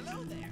go there.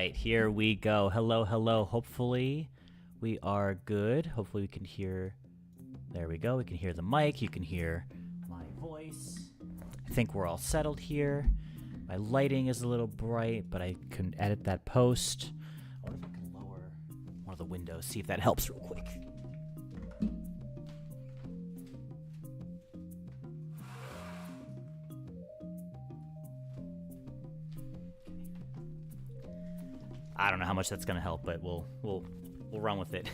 right, here we go. Hello, hello. Hopefully we are good. Hopefully we can hear. There we go. We can hear the mic. You can hear my voice. I think we're all settled here. My lighting is a little bright, but I can edit that post. I wonder if I can lower one of the windows, see if that helps real quick. I don't know how much that's gonna help, but we'll run with it.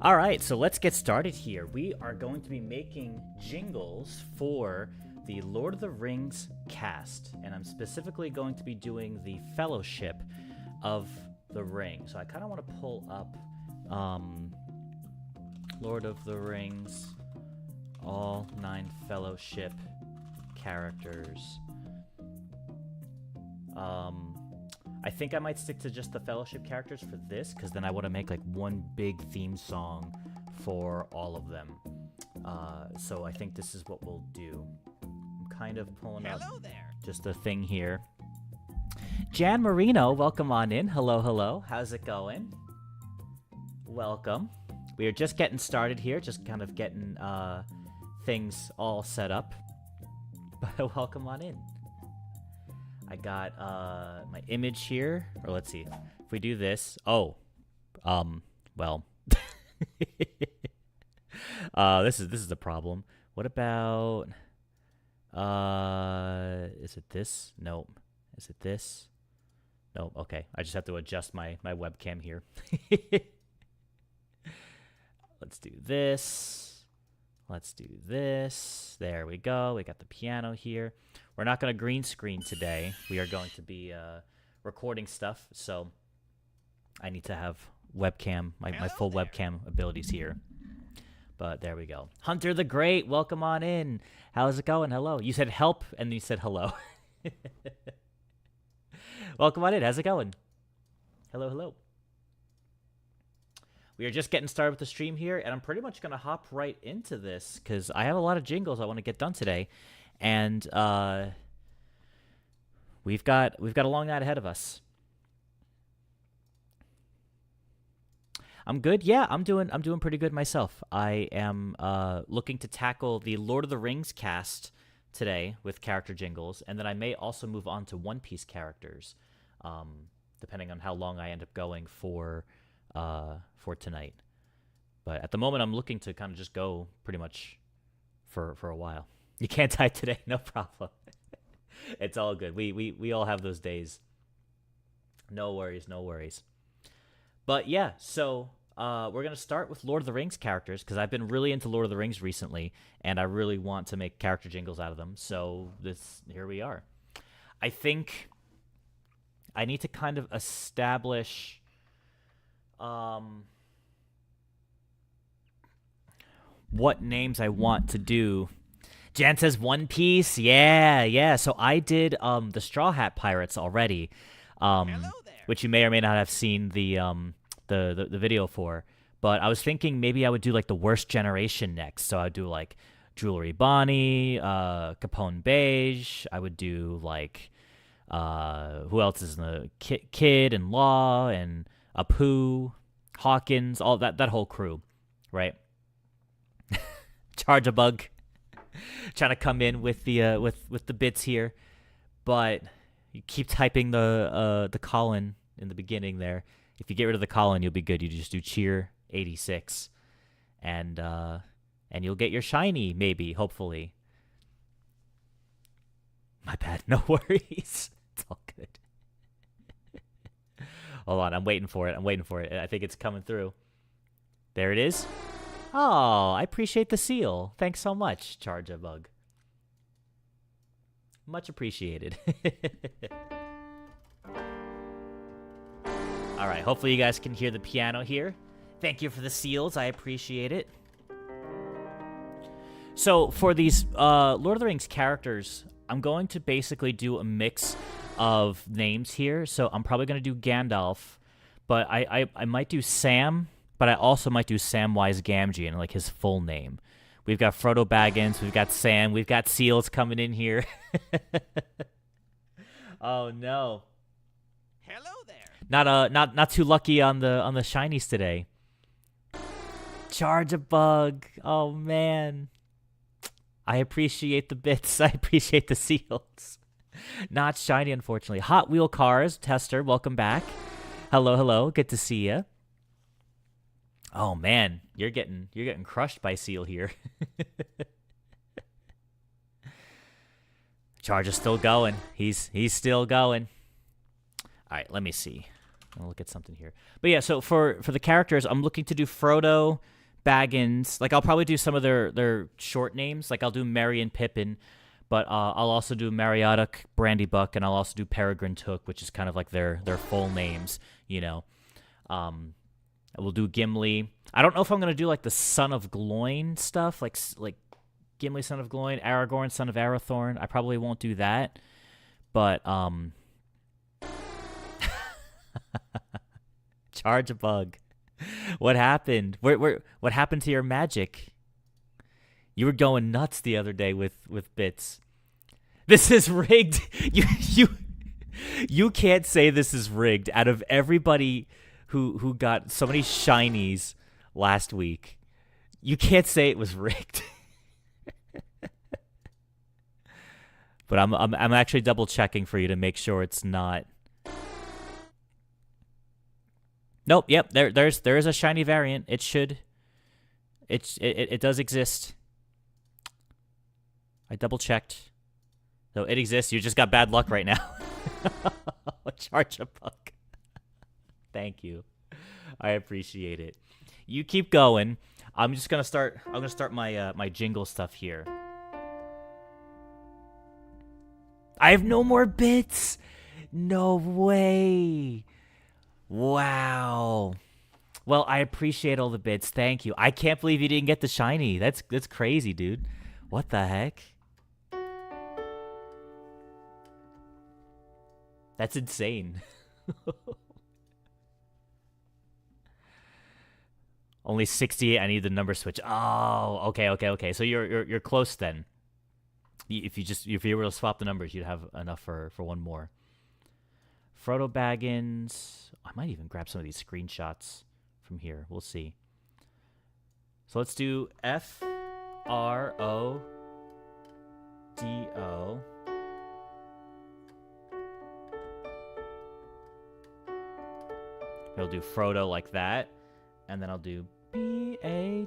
All right, so let's get started here. We are going to be making jingles for the Lord of the Rings cast, and I'm specifically going to be doing the Fellowship of the Ring. So I kind of want to pull up Lord of the Rings, all 9 Fellowship characters. I think I might stick to just the Fellowship characters for this, because then I want to make like one big theme song for all of them. So I think this is what we'll do. I'm kind of pulling up just a thing here. Jan Marino, welcome on in. Hello, hello. How's it going? Welcome. We are just getting started here, just kind of getting things all set up. But welcome on in. I got my image here, or let's see, if we do this, well, this is the problem. What about, is it this? Nope. Is it this? Nope, okay, I just have to adjust my webcam here. Let's do this. Let's do this. There we go, we got the piano here. We're not going to green screen today. We are going to be recording stuff, so I need to have webcam, my full webcam abilities here. But there we go. Hunter the Great, welcome on in. How's it going? Hello. You said help, and you said hello. Welcome on in. How's it going? Hello, hello. We are just getting started with the stream here, and I'm pretty much going to hop right into this because I have a lot of jingles I want to get done today. And we've got a long night ahead of us. I'm good. Yeah, I'm doing pretty good myself. I am looking to tackle the Lord of the Rings cast today with character jingles, and then I may also move on to One Piece characters, depending on how long I end up going for tonight. But at the moment, I'm looking to kind of just go pretty much for a while. You can't type today, no problem. It's all good. We all have those days. No worries, no worries. But yeah, so we're going to start with Lord of the Rings characters, because I've been really into Lord of the Rings recently, and I really want to make character jingles out of them. So here we are. I think I need to kind of establish what names I want to do. Jan says One Piece. Yeah. So I did the Straw Hat Pirates already, which you may or may not have seen the video for. But I was thinking maybe I would do like the Worst Generation next. So I'd do like Jewelry Bonnie, Capone Beige. I would do like who else is in the Kid and Law and Apu, Hawkins, all that whole crew, right? Charge a bug. Trying to come in with the with the bits here, but you keep typing the colon in the beginning there. If you get rid of the colon, you'll be good. You just do cheer 86, and you'll get your shiny, maybe, hopefully. My bad. No worries. It's all good. Hold on, I'm waiting for it. I think it's coming through. There it is. Oh, I appreciate the seal. Thanks so much, Charge a Bug. Much appreciated. All right, hopefully you guys can hear the piano here. Thank you for the seals. I appreciate it. So for these Lord of the Rings characters, I'm going to basically do a mix of names here. So I'm probably going to do Gandalf, but I might do Sam. But I also might do Samwise Gamgee and like his full name. We've got Frodo Baggins. We've got Sam. We've got Seals coming in here. Oh, no. Not too lucky on the shinies today. Charge a bug. Oh man. I appreciate the bits. I appreciate the seals. Not shiny, unfortunately. Hot Wheel Cars Tester, welcome back. Hello, hello. Good to see you. Oh man, you're getting crushed by Seal here. Charge is still going. He's still going. All right, let me see. I'll look at something here. But yeah, so for the characters, I'm looking to do Frodo, Baggins. Like, I'll probably do some of their short names. Like, I'll do Merry and Pippin, but I'll also do Mariotic, Brandybuck, and I'll also do Peregrine Took, which is kind of like their full names, you know. We'll do Gimli. I don't know if I'm going to do, like, the Son of Gloin stuff, like Gimli, Son of Gloin, Aragorn, Son of Arathorn. I probably won't do that, but, Charge a bug. What happened? What happened to your magic? You were going nuts the other day with bits. This is rigged. You can't say this is rigged. Out of everybody who got so many shinies last week, you can't say it was rigged. But I'm actually double checking for you to make sure it's not. Nope. Yep. There is a shiny variant. It should. It does exist. I double checked. So it exists. You just got bad luck right now. Charge a buck. Thank you. I appreciate it. You keep going. I'm gonna start my my jingle stuff here. I have no more bits. No way. Wow. Well, I appreciate all the bits. Thank you. I can't believe you didn't get the shiny. That's crazy, dude. What the heck? That's insane. Only 68. I need the number switch. Oh, okay. So you're close then. If you were to swap the numbers, you'd have enough for one more. Frodo Baggins. I might even grab some of these screenshots from here. We'll see. So let's do Frodo. I'll do Frodo like that, and then I'll do Baggins.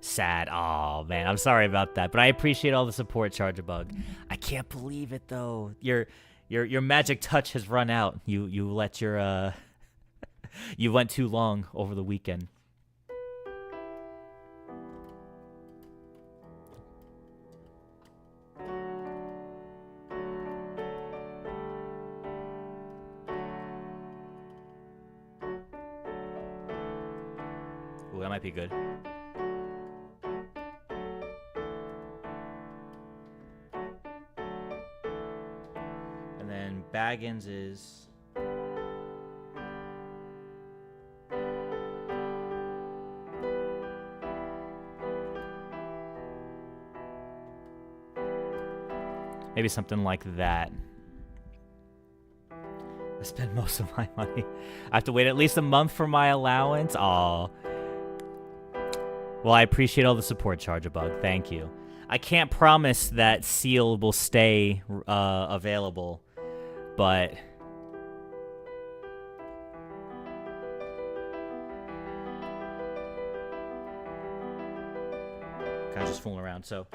Sad. Oh man, I'm sorry about that, but I appreciate all the support, Charge-a-Bug. I can't believe it though. Your magic touch has run out. You let your you went too long over the weekend. Ooh, that might be good. And then Baggins is... maybe something like that. I spend most of my money. I have to wait at least a month for my allowance. Aw. Well, I appreciate all the support, Charge-a-Bug. Thank you. I can't promise that Seal will stay available, but... kind of just fooling around, so...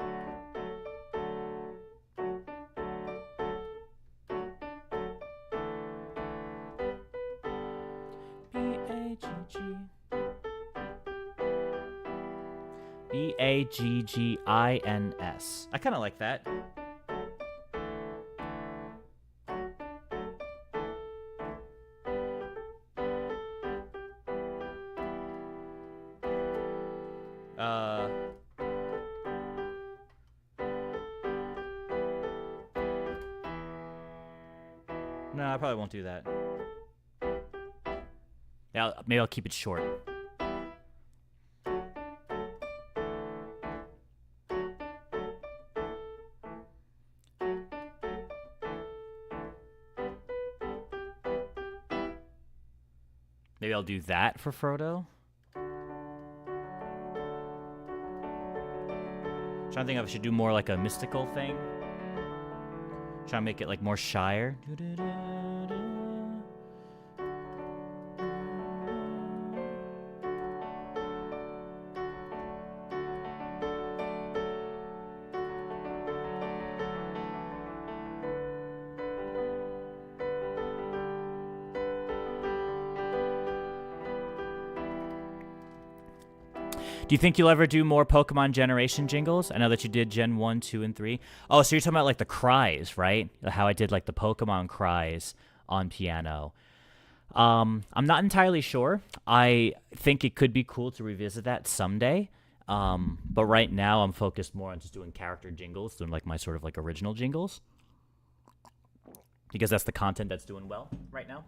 Baggins. I kind of like that. No, I probably won't do that. Yeah, maybe I'll keep it short. I'll do that for Frodo. Trying to think if I should do more like a mystical thing. Try to make it like more Shire. Do you think you'll ever do more Pokemon generation jingles? I know that you did Gen 1, 2, and 3. Oh, so you're talking about like the cries, right? How I did like the Pokemon cries on piano. I'm not entirely sure. I think it could be cool to revisit that someday. But right now I'm focused more on just doing character jingles, doing like my sort of like original jingles. Because that's the content that's doing well right now.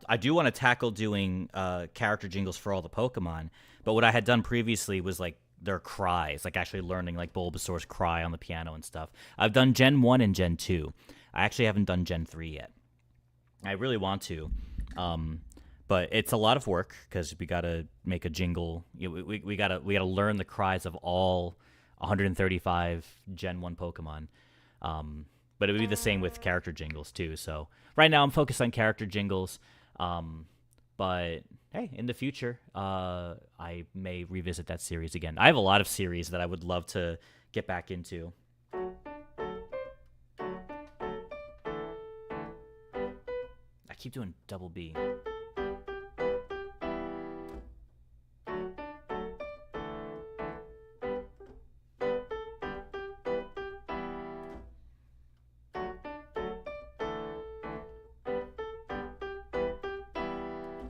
I do want to tackle doing character jingles for all the Pokemon, but what I had done previously was like their cries, like actually learning like Bulbasaur's cry on the piano and stuff. I've done Gen 1 and Gen 2. I actually haven't done Gen 3 yet. I really want to, but it's a lot of work because we got to make a jingle. We gotta learn the cries of all 135 Gen 1 Pokemon. But it would be the same with character jingles too. So right now I'm focused on character jingles. But hey, in the future, I may revisit that series again. I have a lot of series that I would love to get back into. I keep doing double B.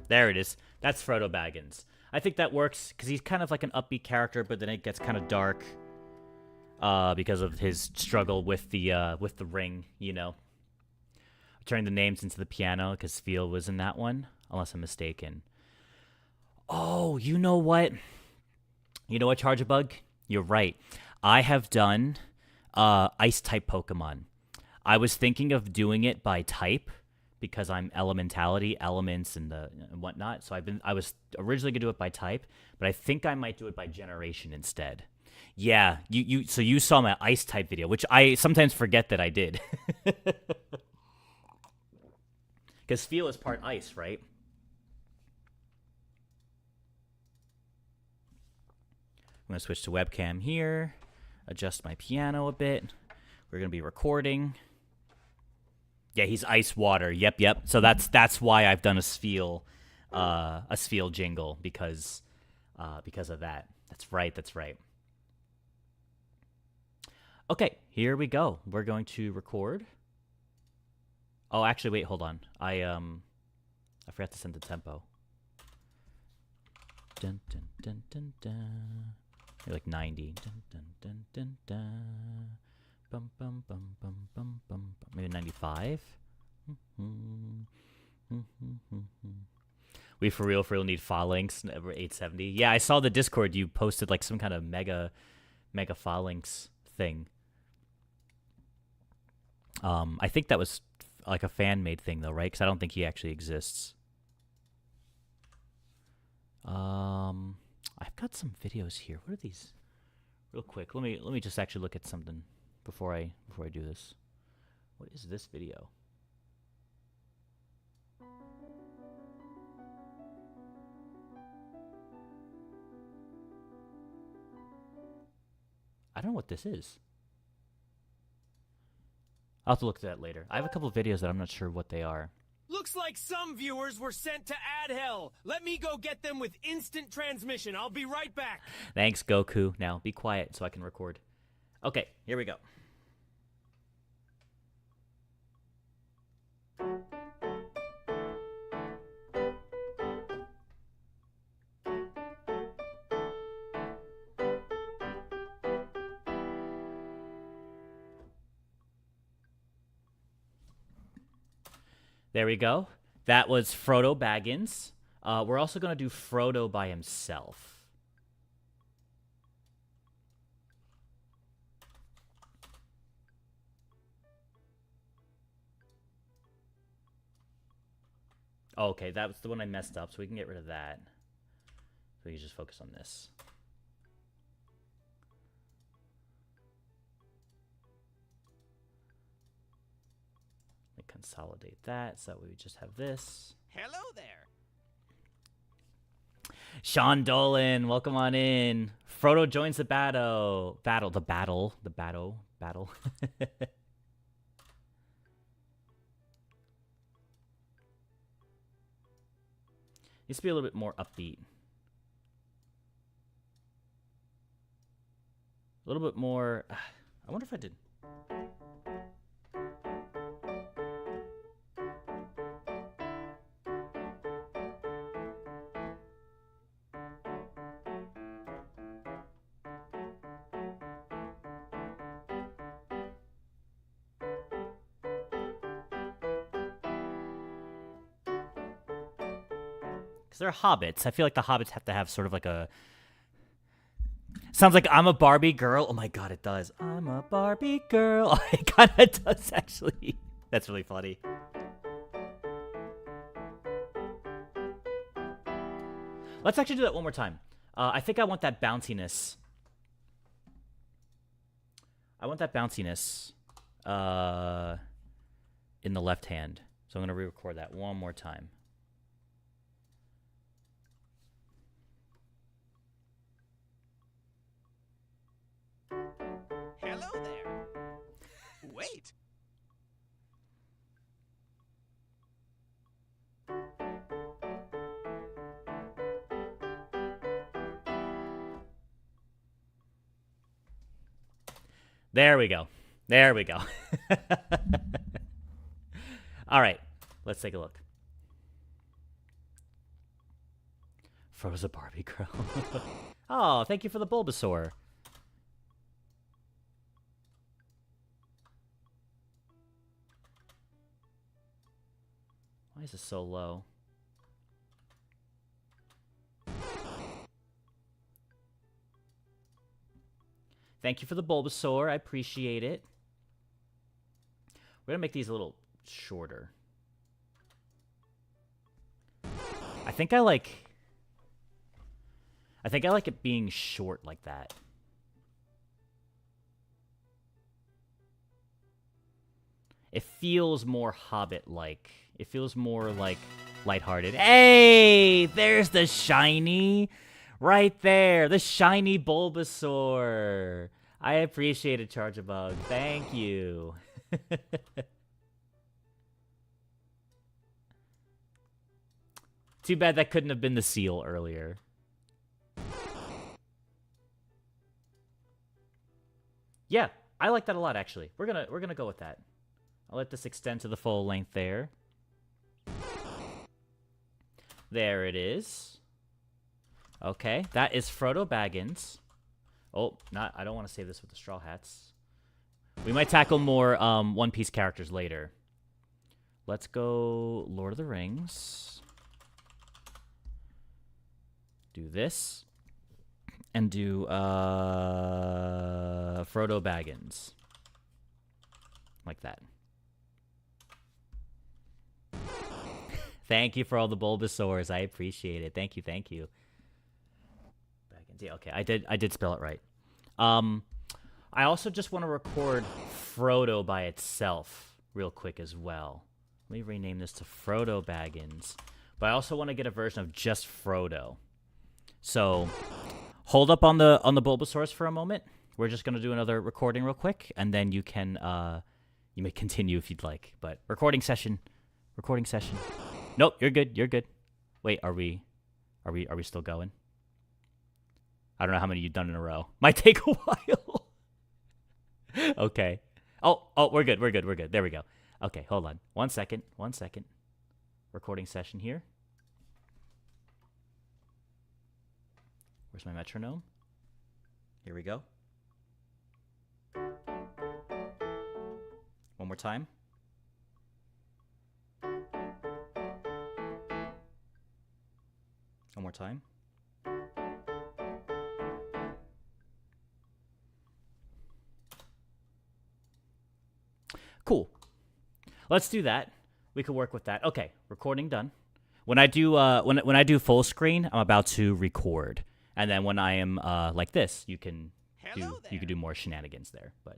There it is. That's Frodo Baggins. I think that works because he's kind of like an upbeat character, but then it gets kind of dark because of his struggle with the ring, you know. Turning the names into the piano because Feel was in that one, unless I'm mistaken. Oh, you know what? You know what, Chargebug? You're right. I have done Ice-type Pokemon. I was thinking of doing it by type, because I'm Elementality, elements, and whatnot. So I was originally gonna do it by type, but I think I might do it by generation instead. Yeah, so you saw my ice type video, which I sometimes forget that I did. Because Feel is part ice, right? I'm gonna switch to webcam here, adjust my piano a bit. We're gonna be recording. Yeah, he's ice water. Yep. So that's why I've done a Spheal jingle because of that. That's right. Okay, here we go. We're going to record. Oh, actually, wait, hold on. I forgot to send the tempo. Dun dun dun dun dun. You're like 90. Dun dun dun dun dun. Bum, bum, bum, bum, bum, bum. Maybe 95. We for real need phalanx over 870. Yeah, I saw the Discord. You posted like some kind of mega phalanx thing. I think that was like a fan made thing though, right? Because I don't think he actually exists. I've got some videos here. What are these? Real quick, let me just actually look at something before I do this. What is this video? I don't know what this is. I'll have to look at that later. I have a couple of videos that I'm not sure what they are. Looks like some viewers were sent to Ad Hell. Let me go get them with instant transmission. I'll be right back. Thanks, Goku. Now, be quiet so I can record. Okay, here we go. There we go. That was Frodo Baggins. We're also going to do Frodo by himself. Oh, okay, that was the one I messed up, so we can get rid of that. So we can just focus on this. Let me consolidate that so that way we just have this. Hello there. Sean Dolan, welcome on in. Frodo joins the battle. The battle. Needs to be a little bit more upbeat. A little bit more. I wonder if I did. Because they're hobbits. I feel like the hobbits have to have sort of like a. Sounds like I'm a Barbie girl. Oh my god, it does. I'm a Barbie girl. It kind of does, actually. That's really funny. Let's actually do that one more time. I think I want that bounciness. I want that bounciness in the left hand. So I'm going to re-record that one more time. Hello there. Wait. There we go. There we go. All right. Let's take a look. Froze a Barbie girl. Oh, thank you for the Bulbasaur. Why is this so low? Thank you for the Bulbasaur. I appreciate it. We're going to make these a little shorter. I think I like it being short like that. It feels more Hobbit-like. It feels more like lighthearted. Hey, there's the shiny. Right there, the shiny Bulbasaur. I appreciate it, Charge-a-Bug. Thank you. Too bad that couldn't have been the seal earlier. Yeah, I like that a lot, actually. We're gonna go with that. I'll let this extend to the full length there. There it is. Okay, that is Frodo Baggins. Oh, I don't want to save this with the Straw Hats. We might tackle more One Piece characters later. Let's go Lord of the Rings. Do this. And do Frodo Baggins. Like that. Thank you for all the Bulbasaurs. I appreciate it. Thank you, thank you. Yeah, okay, I did spell it right. I also just want to record Frodo by itself real quick as well. Let me rename this to Frodo Baggins. But I also want to get a version of just Frodo. So hold up on the Bulbasaurs for a moment. We're just gonna do another recording real quick, and then you can you may continue if you'd like. But recording session. Nope, you're good. You're good. Wait, are we still going? I don't know how many you've done in a row. Might take a while. Okay. Oh, we're good. There we go. Okay, hold on. 1 second. Recording session here. Where's my metronome? Here we go. One more time. One more time. Cool. Let's do that. We could work with that. Okay, recording done. When I do when I do full screen, I'm about to record, and then when I am like this, you can do more shenanigans there. But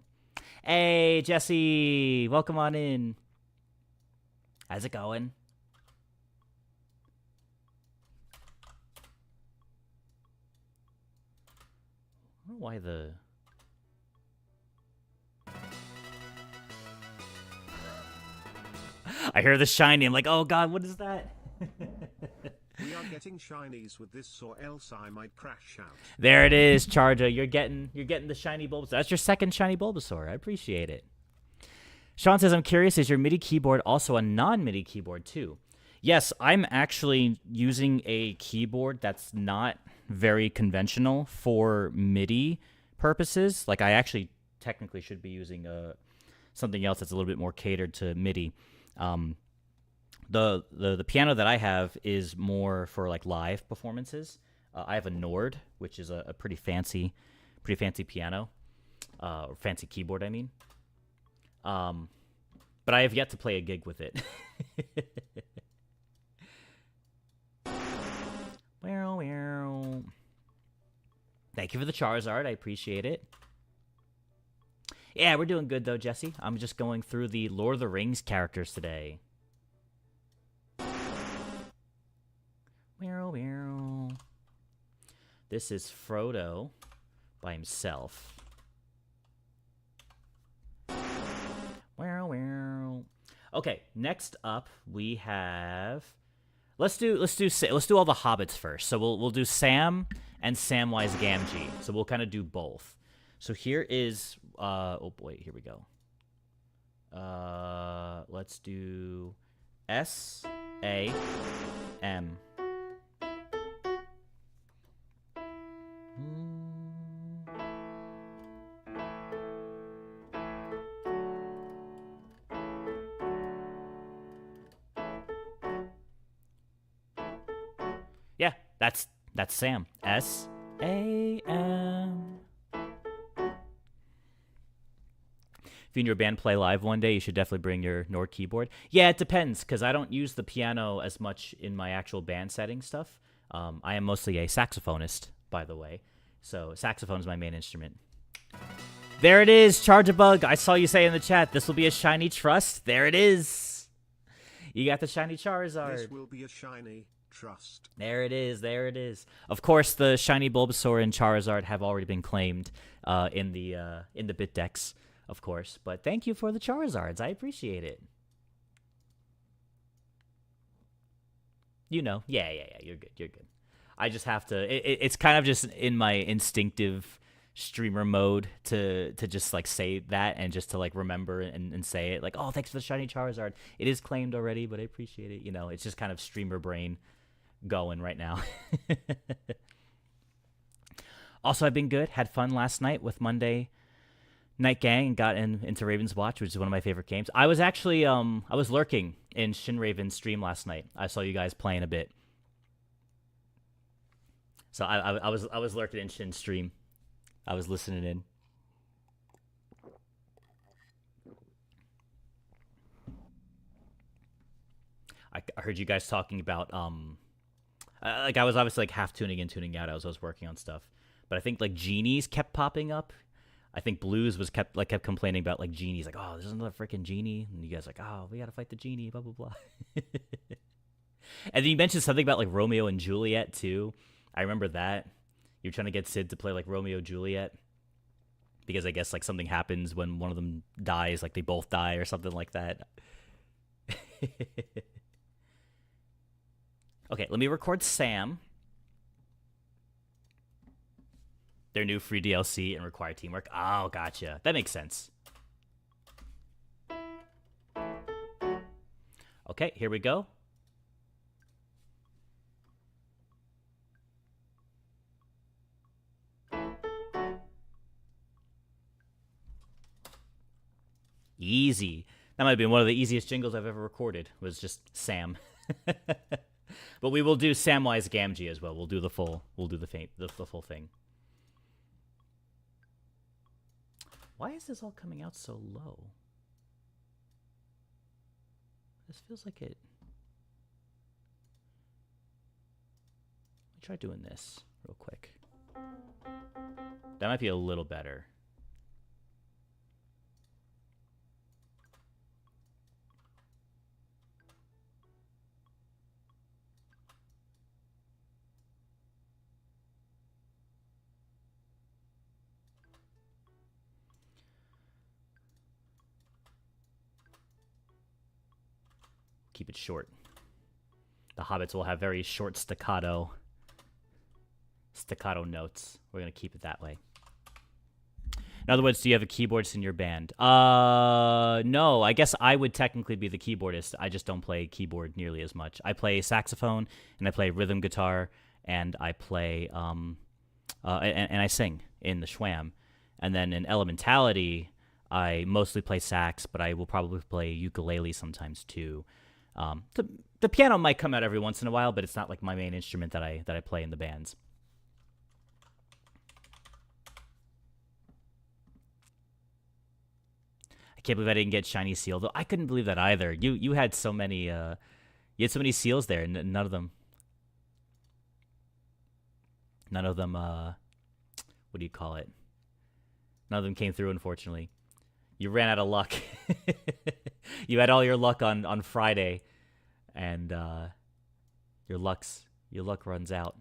hey, Jesse, welcome on in. How's it going? I don't know why the. I hear the shiny. I'm like, oh god, what is that? We are getting shinies with this, or else I might crash out. There it is, Charger. You're getting the shiny Bulbasaur. That's your second shiny Bulbasaur. I appreciate it. Sean says, I'm curious, is your MIDI keyboard also a non-MIDI keyboard too? Yes, I'm actually using a keyboard that's not very conventional for MIDI purposes. Like, I actually technically should be using something else that's a little bit more catered to MIDI. The piano that I have is more for like live performances. I have a Nord, which is a pretty fancy piano, or fancy keyboard, I mean. But I have yet to play a gig with it. Thank you for the Charizard. I appreciate it. Yeah, we're doing good though, Jesse. I'm just going through the Lord of the Rings characters today. This is Frodo by himself. Okay, next up we have. Let's do all the hobbits first. So we'll do Sam and Samwise Gamgee. So we'll kind of do both. So here is oh boy, here we go. Let's do SAM. Yeah, that's Sam. SAM. If you and your band play live one day, you should definitely bring your Nord keyboard. Yeah, it depends, because I don't use the piano as much in my actual band setting stuff. I am mostly a saxophonist, by the way. So saxophone is my main instrument. There it is, Charge-a-Bug. I saw you say in the chat, this will be a shiny trust. There it is. You got the shiny Charizard. This will be a shiny trust. There it is. There it is. Of course, the shiny Bulbasaur and Charizard have already been claimed in the bit decks, of course. But thank you for the Charizards. I appreciate it. You know, yeah. You're good. You're good. I just have to. It's kind of just in my instinctive streamer mode to just like say that and just to like remember and say it like, oh, thanks for the shiny Charizard. It is claimed already, but I appreciate it. You know, it's just kind of streamer brain going right now. Also, I've been good. Had fun last night with Monday Night Gang and got into Raven's Watch, which is one of my favorite games. I was actually I was lurking in Shin Raven's stream last night. I saw you guys playing a bit. So I was lurking in Shin's stream. I was listening in. I heard you guys talking about like I was obviously like half tuning in, tuning out as I was working on stuff. But I think like genies kept popping up. I think Blues was kept complaining about like genies, like, oh, there's another freaking genie, and you guys like, oh, we gotta fight the genie, blah blah blah. And then you mentioned something about like Romeo and Juliet too. I remember that. You're trying to get Sid to play like Romeo Juliet because I guess like something happens when one of them dies, like they both die or something like that. Okay, let me record Sam. Their new free DLC and require teamwork. Oh, gotcha. That makes sense. Okay, here we go. Easy. That might have been one of the easiest jingles I've ever recorded, was just Sam. But we will do Samwise Gamgee as well. We'll do the full full thing. Why is this all coming out so low? This feels like it. try doing this real quick. That might be a little better. Keep it short. The hobbits will have very short staccato notes. We're going to keep it that way. In other words, do you have a keyboardist in your band? No, I guess I would technically be the keyboardist. I just don't play keyboard nearly as much. I play saxophone, and I play rhythm guitar, and I play, and I sing in the Schwam. And then in Elementality, I mostly play sax, but I will probably play ukulele sometimes too. The piano might come out every once in a while, but it's not like my main instrument that I play in the bands. I can't believe I didn't get shiny seal though. I couldn't believe that either. You had so many seals there, and none of them what do you call it? None of them came through, unfortunately. You ran out of luck. You had all your luck on Friday, and your luck runs out.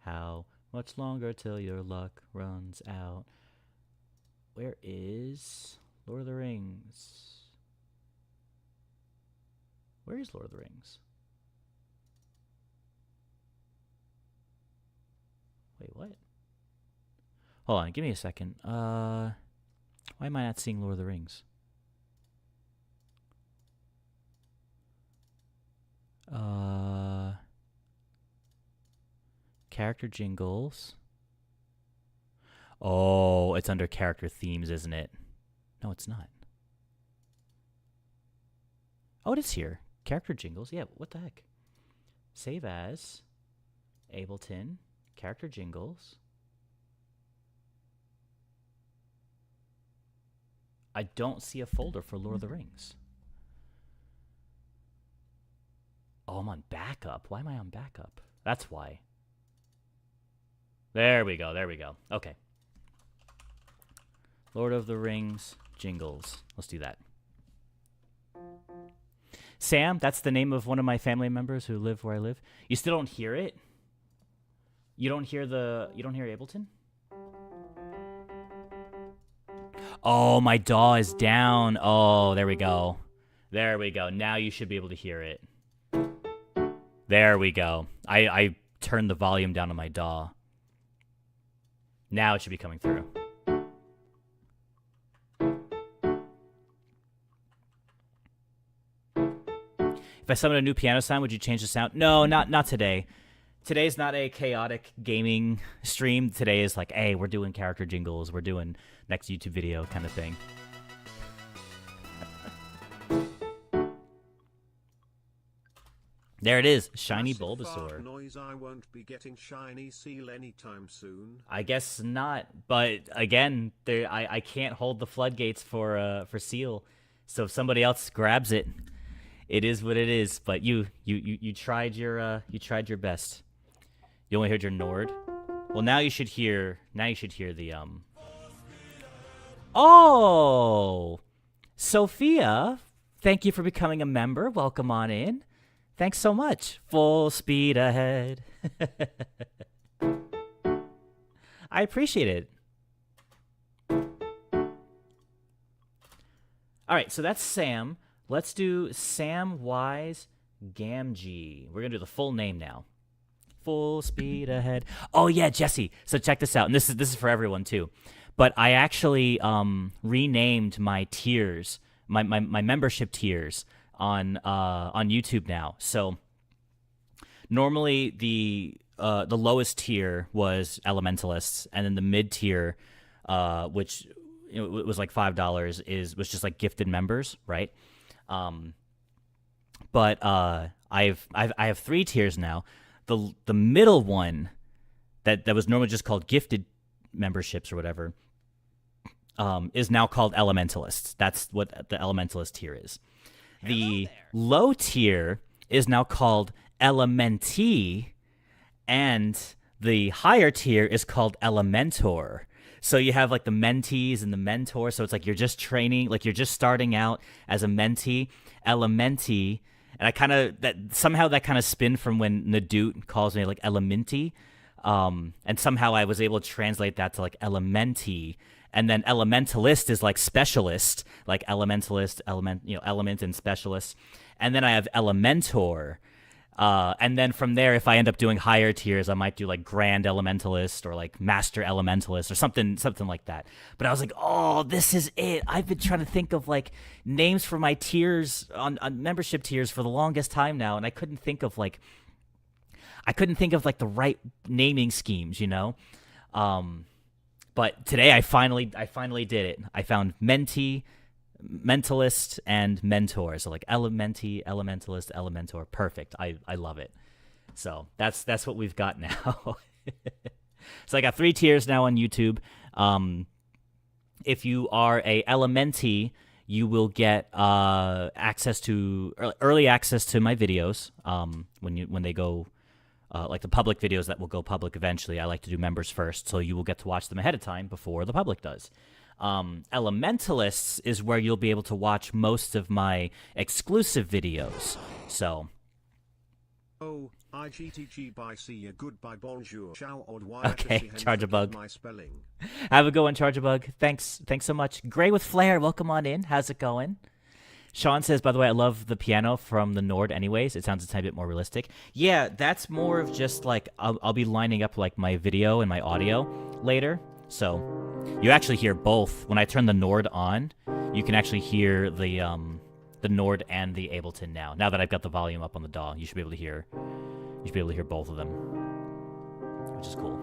How much longer till your luck runs out? Where is Lord of the Rings? Where is Lord of the Rings? Wait, what? Hold on, give me a second. Why am I not seeing Lord of the Rings? Character jingles. Oh, it's under character themes, isn't it? No, it's not. Oh, it is here. Character jingles. Yeah, what the heck? Save as Ableton, character jingles. I don't see a folder for Lord of the Rings. Oh, I'm on backup. Why am I on backup? That's why. There we go. There we go. Okay. Lord of the Rings jingles. Let's do that. Sam, that's the name of one of my family members who live where I live. You still don't hear it? You don't hear Ableton? Oh, my DAW is down. Oh, there we go. There we go. Now you should be able to hear it. There we go. I turned the volume down on my DAW. Now it should be coming through. If I summon a new piano sound, would you change the sound? No, not today. Today's not a chaotic gaming stream. Today is like, hey, we're doing character jingles. We're doing next YouTube video kind of thing. There it is, shiny Bulbasaur. Noise, I won't be getting shiny seal anytime soon. I guess not, but again, I can't hold the floodgates for seal. So if somebody else grabs it, it is what it is. But you tried your best. You only heard your Nord. Well, now you should hear the Oh, Sophia, thank you for becoming a member. Welcome on in. Thanks so much. Full speed ahead. I appreciate it. All right, so that's Sam. Let's do Samwise Gamgee. We're going to do the full name now. Full speed ahead. Oh, yeah, Jesse. So check this out. And this is for everyone, too. But I actually renamed my tiers, my membership tiers on YouTube now. So normally the lowest tier was Elementalists, and then the mid tier, which it was like $5, was just like gifted members, right? But I have 3 tiers now. The middle one that was normally just called gifted memberships or whatever is now called Elementalists. That's what the Elementalist tier is. The low tier is now called Elementee, And the higher tier is called Elementor. So you have like the mentees and the mentor. So it's like you're just training, like you're just starting out as a mentee, Elementi. And I kind of that kind of spin from when Nadoot calls me like Elementi. And somehow I was able to translate that to like Elementi. And then Elementalist is like specialist, like Elementalist, element and specialist. And then I have Elementor. And then from there, if I end up doing higher tiers, I might do like Grand Elementalist or like Master Elementalist or something like that. But I was like, oh, this is it. I've been trying to think of like names for my tiers on membership tiers for the longest time now, and I couldn't think of like the right naming schemes, you know. But today I finally did it. I found mentee, mentalist, and mentor. So like Elementi, Elementalist, Elementor. Perfect. I love it. So that's what we've got now. So I got 3 tiers now on YouTube. If you are a Elementi, you will get access to early access to my videos when they go like the public videos that will go public eventually. I like to do members first, so you will get to watch them ahead of time before the public does. Elementalists is where you'll be able to watch most of my exclusive videos. So. Oh, IGTG bye, see ya, goodbye, bonjour, ciao, or okay, Charge-a-Bug. My spelling. Have a good one, Charge-a-Bug. Thanks so much. Gray with Flair, welcome on in. How's it going? Sean says, by the way, I love the piano from the Nord anyways. It sounds a tiny bit more realistic. Yeah, that's more of just like, I'll be lining up like my video and my audio later. So you actually hear both. When I turn the Nord on, you can actually hear the Nord and the Ableton now. Now that I've got the volume up on the DAW, you should be able to hear both of them, which is cool.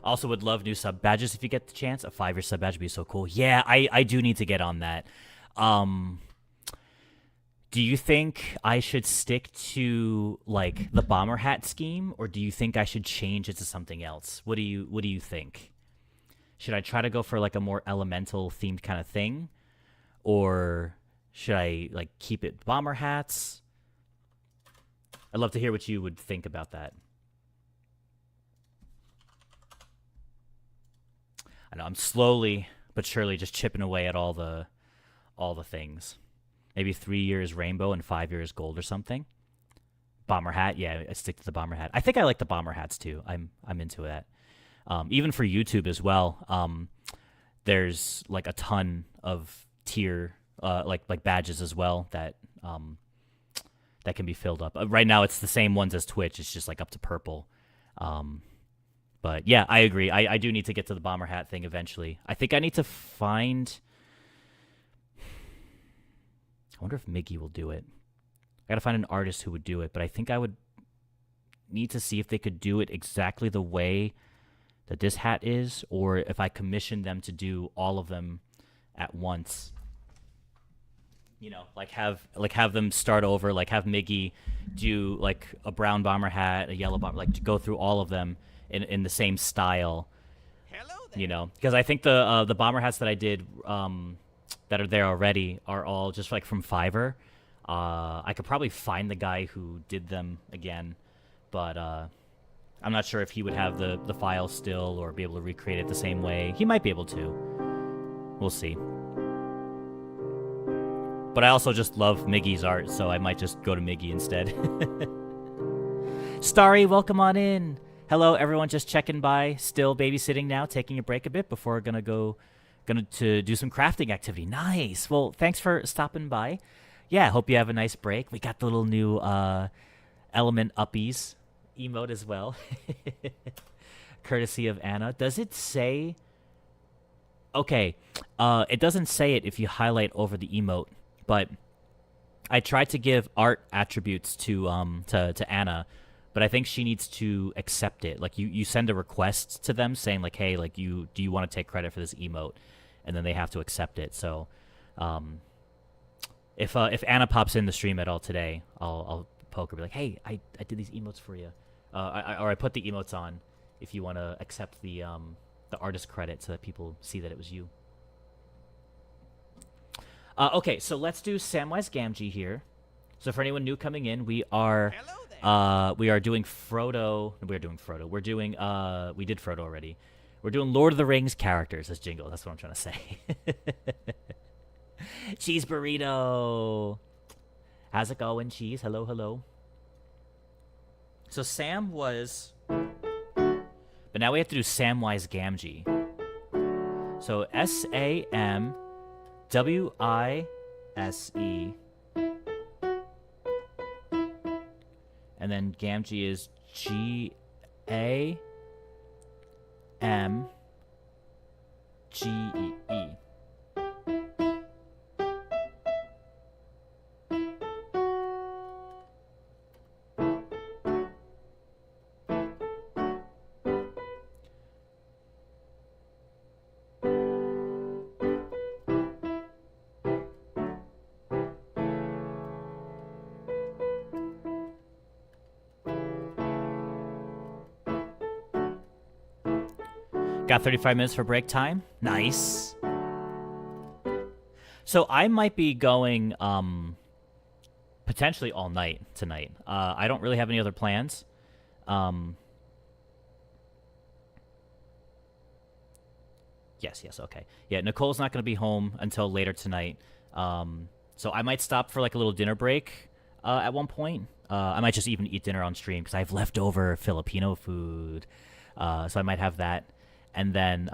Also would love new sub badges if you get the chance. A 5-year sub badge would be so cool. Yeah, I do need to get on that. Do you think I should stick to like the bomber hat scheme, or do you think I should change it to something else? What do you think? Should I try to go for like a more elemental themed kind of thing, or should I like keep it bomber hats? I'd love to hear what you would think about that. I know I'm slowly but surely just chipping away at all the things. Maybe 3 years rainbow and 5 years gold or something. Bomber hat, yeah, I stick to the bomber hat. I think I like the bomber hats too. I'm into that. Even for YouTube as well. There's like a ton of tier like badges as well that that can be filled up. Right now it's the same ones as Twitch. It's just like up to purple. But yeah, I agree. I do need to get to the bomber hat thing eventually. I think I need to find. I wonder if Miggy will do it. I gotta find an artist who would do it, but I think I would need to see if they could do it exactly the way that this hat is, or if I commissioned them to do all of them at once. You know, like have them start over, like have Miggy do like a brown bomber hat, a yellow bomber, like to go through all of them in the same style. Hello there. You know, because I think the bomber hats that I did that are there already are all just like from Fiverr. I could probably find the guy who did them again, but I'm not sure if he would have the file still or be able to recreate it the same way. He might be able to. We'll see. But I also just love Miggy's art, so I might just go to Miggy instead. Starry, welcome on in. Hello, everyone, just checking by. Still babysitting now, taking a break a bit before we're gonna to do some crafting activity. Nice. Well, thanks for stopping by. Yeah, hope you have a nice break. We got the little new Element Uppies emote as well. Courtesy of Anna. Does it say... Okay, it doesn't say it if you highlight over the emote, but I tried to give art attributes to Anna, but I think she needs to accept it. Like you send a request to them saying like, hey, like do you want to take credit for this emote? And then they have to accept it. So if Anna pops in the stream at all today, I'll poke her, be like, hey, I did these emotes for you, or I put the emotes on if you want to accept the artist credit so that people see that it was you. Okay, so let's do Samwise Gamgee here. So for anyone new coming in, we are we are doing Frodo. We are doing Frodo. We're doing we did Frodo already. We're doing Lord of the Rings characters as Jingle. That's what I'm trying to say. Cheese burrito. How's it going, Cheese? Hello, hello. So Sam was, but now we have to do Samwise Gamgee. So SAMWISE, and then Gamgee is GAMGEE. Got 35 minutes for break time. Nice. So I might be going potentially all night tonight. I don't really have any other plans. Yes, okay. Yeah, Nicole's not going to be home until later tonight. So I might stop for like a little dinner break at one point. I might just even eat dinner on stream because I have leftover Filipino food. So I might have that. And then,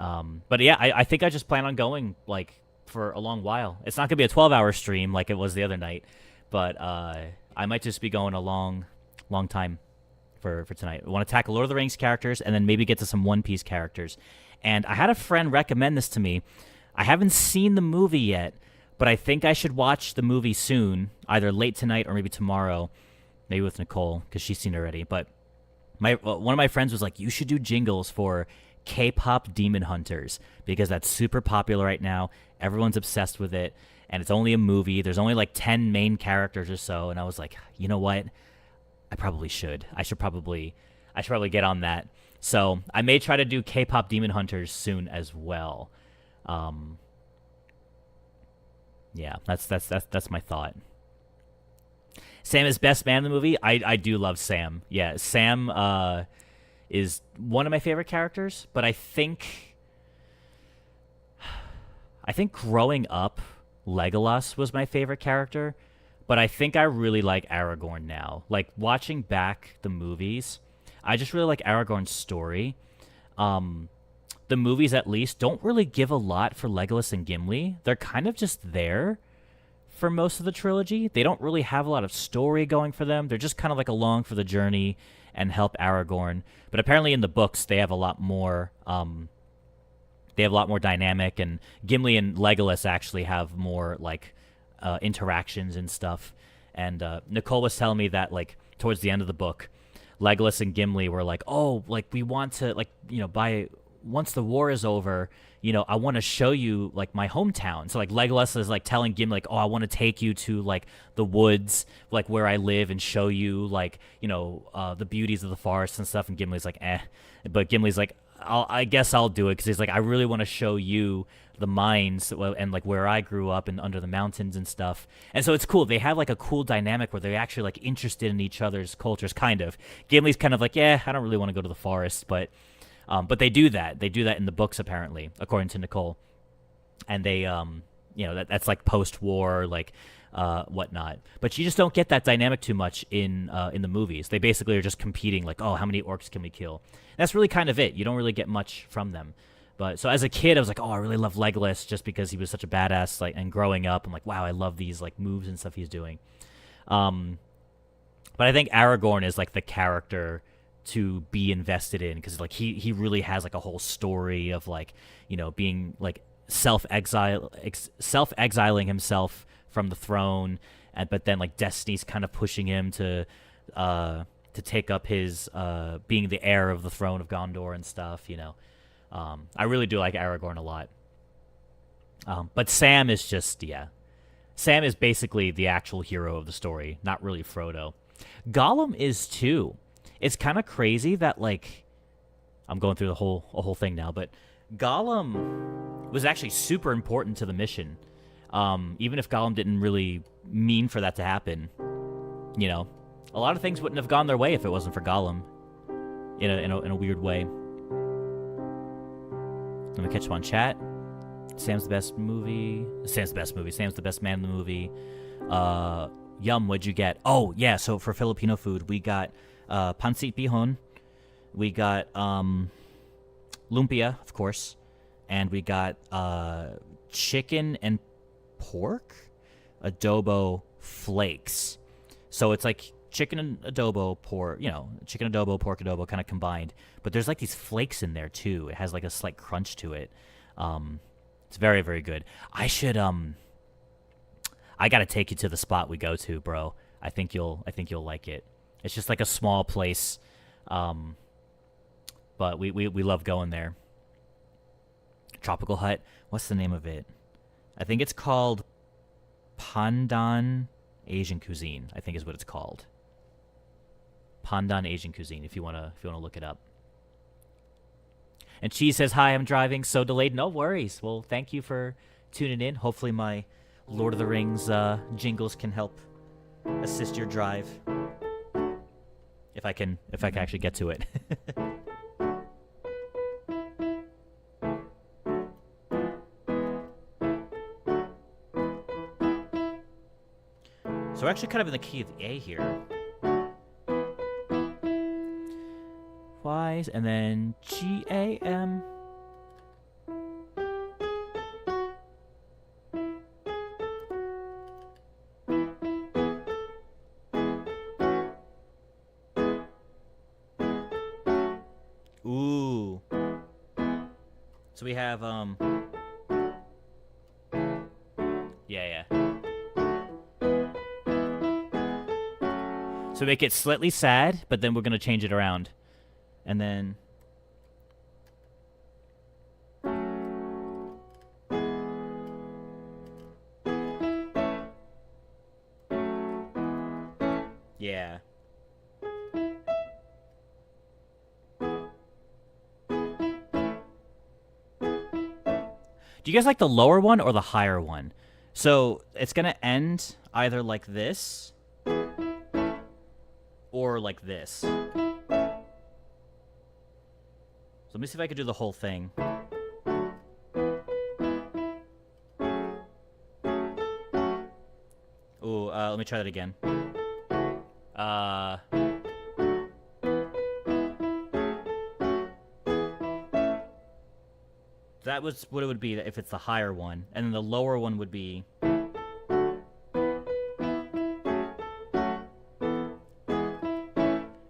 but yeah, I think I just plan on going like for a long while. It's not gonna be a 12-hour stream like it was the other night, but I might just be going a long time for tonight. I want to tackle Lord of the Rings characters and then maybe get to some One Piece characters. And I had a friend recommend this to me. I haven't seen the movie yet, but I think I should watch the movie soon, either late tonight or maybe tomorrow, maybe with Nicole because she's seen it already. But one of my friends was like, "You should do Jingles for K-pop Demon Hunters because that's super popular right now. Everyone's obsessed with it, and it's only a movie. There's only like 10 main characters or so." And I was like, you know what? I probably should. I should probably get on that. So I may try to do K-pop Demon Hunters soon as well. Yeah, that's my thought. Sam is best man in the movie. I do love Sam. Yeah, Sam is one of my favorite characters, but I think growing up, Legolas was my favorite character, but I think I really like Aragorn now. Like, watching back the movies, I just really like Aragorn's story. The movies, at least, don't really give a lot for Legolas and Gimli. They're kind of just there for most of the trilogy. They don't really have a lot of story going for them. They're just kind of like along for the journey and help Aragorn. But apparently in the books, they have a lot more dynamic, and Gimli and Legolas actually have more like interactions and stuff. And Nicole was telling me that like towards the end of the book, Legolas and Gimli were like, "Oh, like we want to like, you know, once the war is over, you know, I want to show you like my hometown." So like Legolas is like telling Gimli like, "Oh, I want to take you to like the woods, like where I live, and show you like, you know, the beauties of the forest and stuff." And Gimli's like, "Eh," but Gimli's like, I guess I'll do it because he's like, "I really want to show you the mines and like where I grew up and under the mountains and stuff." And so it's cool. They have like a cool dynamic where they're actually like interested in each other's cultures, kind of. Gimli's kind of like, "Yeah, I don't really want to go to the forest," but they do that. They do that in the books, apparently, according to Nicole. And they, you know, that's like post-war, like whatnot. But you just don't get that dynamic too much in the movies. They basically are just competing, like, "Oh, how many orcs can we kill?" And that's really kind of it. You don't really get much from them. But so as a kid, I was like, "Oh, I really love Legolas," just because he was such a badass. Like, and growing up, I'm like, "Wow, I love these like moves and stuff he's doing." But I think Aragorn is like the character to be invested in because like he really has like a whole story of like, you know, being like self-exiling himself from the throne, but then like destiny's kind of pushing him to take up his being the heir of the throne of Gondor and stuff, you know. I really do like Aragorn a lot. But Sam is just, yeah. Sam is basically the actual hero of the story, not really Frodo. Gollum is too. It's kind of crazy that, like, I'm going through a whole thing now, but Gollum was actually super important to the mission. Even if Gollum didn't really mean for that to happen, you know. A lot of things wouldn't have gone their way if it wasn't for Gollum. In a weird way. Let me catch up on chat. Sam's the best movie. Sam's the best movie. Sam's the best man in the movie. Yum, what'd you get? Oh, yeah, so for Filipino food, we got pancit bihon. We got lumpia, of course. And we got chicken and pork adobo flakes. So it's like chicken and adobo, pork, chicken adobo, pork adobo kind of combined. But there's like these flakes in there too. It has like a slight crunch to it. It's very, very good. I gotta take you to the spot we go to, bro. I think you'll like it. It's just like a small place, but we love going there. Tropical Hut. What's the name of it? I think it's called Pandan Asian Cuisine. I think is what it's called. Pandan Asian Cuisine. If you wanna look it up. And Cheese says, "Hi, I'm driving. So delayed. No worries. Well, thank you for tuning in. Hopefully my Lord of the Rings jingles can help assist your drive. If I can actually get to it." So we're actually kind of in the key of A here. Y's and then GAM. Ooh. So we have yeah. So make it slightly sad, but then we're gonna change it around. And then yeah. Do you guys like the lower one or the higher one? So it's gonna end either like this or like this. So let me see if I could do the whole thing. Ooh, let me try that again. That was what it would be if it's the higher one. And then the lower one would be...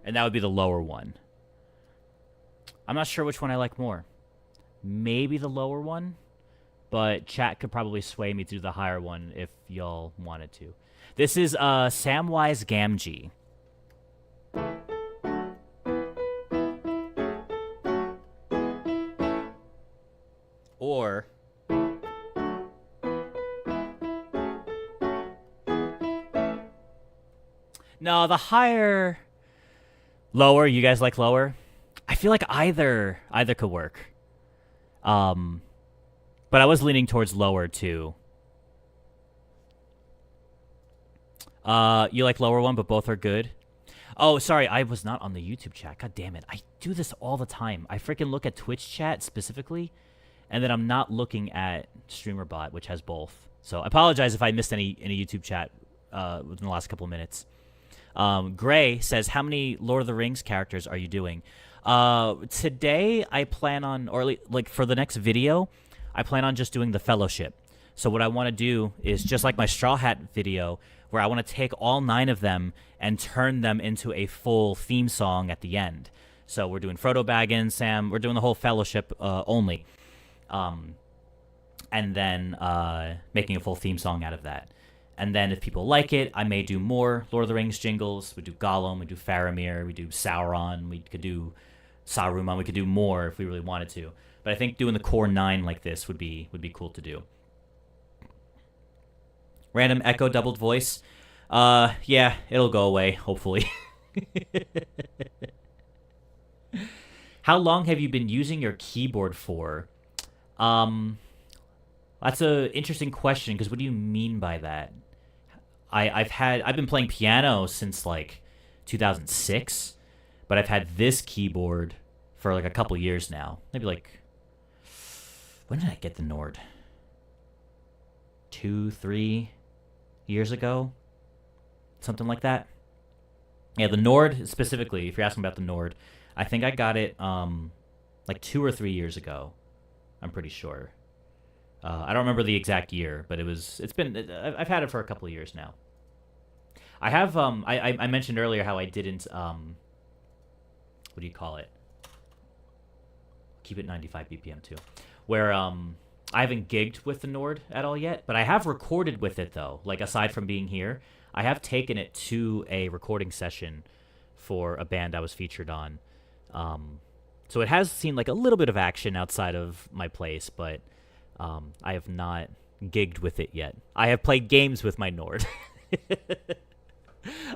And that would be the lower one. I'm not sure which one I like more. Maybe the lower one, but chat could probably sway me to the higher one if y'all wanted to. This is Samwise Gamgee. Or no, the higher, lower. You guys like lower? I feel like either could work. But I was leaning towards lower too. You like lower one, but both are good. Oh, sorry, I was not on the YouTube chat. God damn it. I do this all the time. I freaking look at Twitch chat specifically, and then I'm not looking at StreamerBot, which has both. So I apologize if I missed any YouTube chat within the last couple of minutes. Gray says, how many Lord of the Rings characters are you doing? Today I plan on, or like for the next video, I plan on just doing the Fellowship. So what I want to do is just like my Straw Hat video, where I want to take all 9 of them and turn them into a full theme song at the end. So we're doing Frodo Baggins, Sam, we're doing the whole Fellowship only. And then making a full theme song out of that. And then if people like it, I may do more Lord of the Rings jingles. We do Gollum, we do Faramir, we do Sauron, we could do Saruman, we could do more if we really wanted to. But I think doing the core 9 like this would be cool to do. Random echo doubled voice. Yeah, it'll go away, hopefully. How long have you been using your keyboard for? That's an interesting question, because what do you mean by that? I've been playing piano since like 2006, but I've had this keyboard for like a couple years now. Maybe like, when did I get the Nord? 2-3 years ago, something like that. Yeah, the Nord specifically, if you're asking about the Nord, I think I got it like 2 or 3 years ago. I'm pretty sure. I don't remember the exact year, but I've had it for a couple of years now. I have I mentioned earlier how I didn't what do you call it? Keep it 95 BPM too. Where I haven't gigged with the Nord at all yet, but I have recorded with it though. Like aside from being here, I have taken it to a recording session for a band I was featured on. So it has seen like a little bit of action outside of my place, but I have not gigged with it yet. I have played games with my Nord.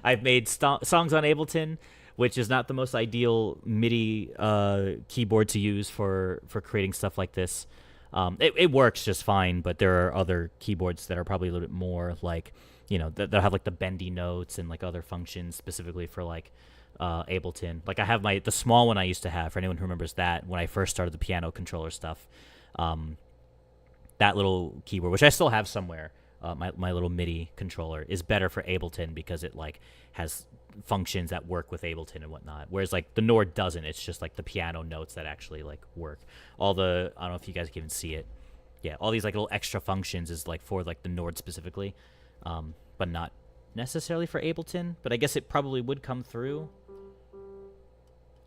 I've made songs on Ableton, which is not the most ideal MIDI keyboard to use for creating stuff like this. It works just fine, but there are other keyboards that are probably a little bit more like, that have like the bendy notes and like other functions specifically for like Ableton. Like I have the small one I used to have, for anyone who remembers that, when I first started the piano controller stuff. That little keyboard, which I still have somewhere, my little MIDI controller, is better for Ableton because it like has functions that work with Ableton and whatnot. Whereas like the Nord doesn't. It's just like the piano notes that actually like work. I don't know if you guys can even see it. Yeah, all these like little extra functions is like for like the Nord specifically, but not necessarily for Ableton. But I guess it probably would come through